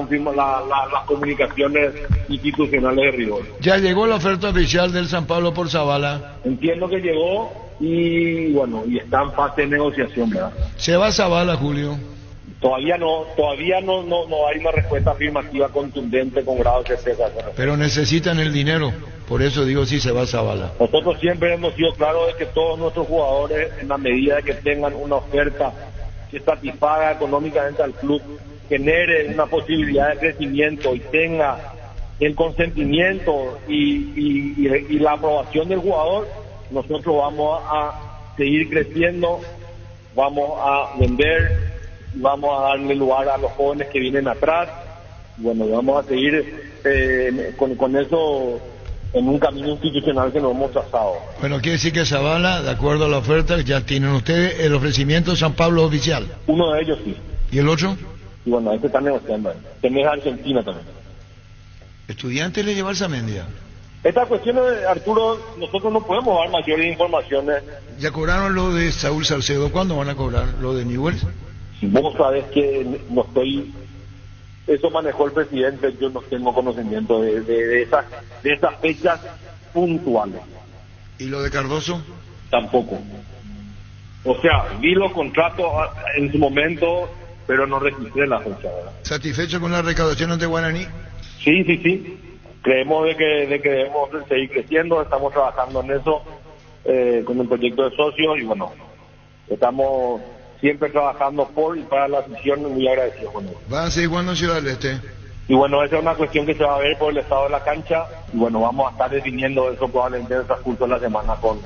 S13: comunicaciones institucionales de rigor.
S2: ¿Ya llegó la oferta oficial del San Pablo por Zavala?
S13: Entiendo que llegó y bueno, y está en fase de negociación, ¿verdad?
S2: ¿Se va a Zavala, Julio?
S13: Todavía no hay una respuesta afirmativa contundente con grado de certeza.
S2: Pero necesitan el dinero, por eso digo si se va a Zavala.
S13: Nosotros siempre hemos sido claros de que todos nuestros jugadores, en la medida de que tengan una oferta que satisfaga económicamente al club, genere una posibilidad de crecimiento y tenga el consentimiento y la aprobación del jugador, nosotros vamos a seguir creciendo, vamos a vender, vamos a darle lugar a los jóvenes que vienen atrás. Bueno, vamos a seguir con eso en un camino institucional que nos hemos trazado.
S2: Bueno, quiere decir que Zavala, de acuerdo a la oferta, ya tienen ustedes el ofrecimiento de San Pablo oficial.
S13: Uno de ellos sí.
S2: ¿Y el otro?
S13: Y bueno, este está negociando. Tenés Argentina también.
S2: ¿Estudiantes le lleva Alzamendia?
S13: Estas cuestiones, Arturo, nosotros no podemos dar mayores informaciones.
S2: ¿Ya cobraron lo de Saúl Salcedo? ¿Cuándo van a cobrar lo de Newell's?
S13: Vos sabés que no estoy... Eso manejó el presidente, yo no tengo conocimiento de esas fechas puntuales.
S2: ¿Y lo de Cardoso?
S13: Tampoco. O sea, vi los contratos en su momento, pero no registré la fecha, ¿verdad?
S2: ¿Satisfecho con la recaudación ante Guaraní?
S13: Sí. Creemos de que debemos seguir creciendo, estamos trabajando en eso con el proyecto de socios y bueno, estamos siempre trabajando por y para la afición, muy agradecidos con eso.
S2: ¿Van a seguir jugando en Ciudad del Este?
S13: Y bueno, esa es una cuestión que se va a ver por el estado de la cancha y bueno, vamos a estar definiendo eso probablemente en el transcurso de la semana con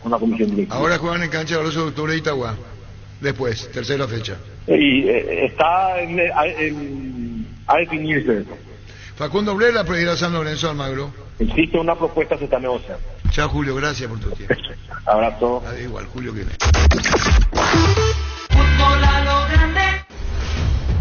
S13: una comisión directiva.
S2: Ahora juegan en cancha de 12 de octubre y Itagua. Después, tercera fecha.
S13: Y está a definirse eso.
S2: Facundo Blela para ir a San Lorenzo Almagro.
S13: Existe una propuesta, se está negociando.
S2: Chao, Julio, gracias por tu tiempo.
S13: Abrazo.
S2: Igual, Julio viene.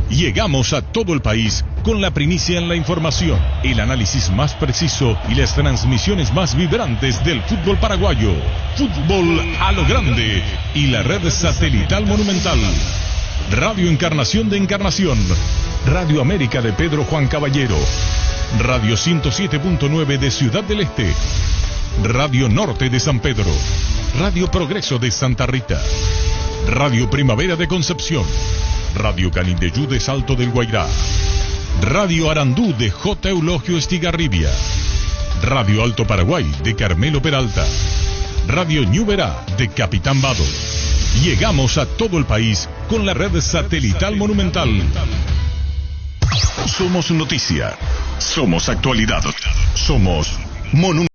S21: Llegamos a todo el país con la primicia en la información, el análisis más preciso y las transmisiones más vibrantes del fútbol paraguayo. Fútbol a lo grande y la red satelital Monumental. Radio Encarnación de Encarnación, Radio América de Pedro Juan Caballero, Radio 107.9 de Ciudad del Este, Radio Norte de San Pedro, Radio Progreso de Santa Rita, Radio Primavera de Concepción, Radio Canindeyú de Salto del Guairá, Radio Arandú de J. Eulogio Estigarribia, Radio Alto Paraguay de Carmelo Peralta, Radio Ñuberá de Capitán Vado. Llegamos a todo el país con la red satelital Monumental. Somos noticia, somos actualidad, somos Monumental.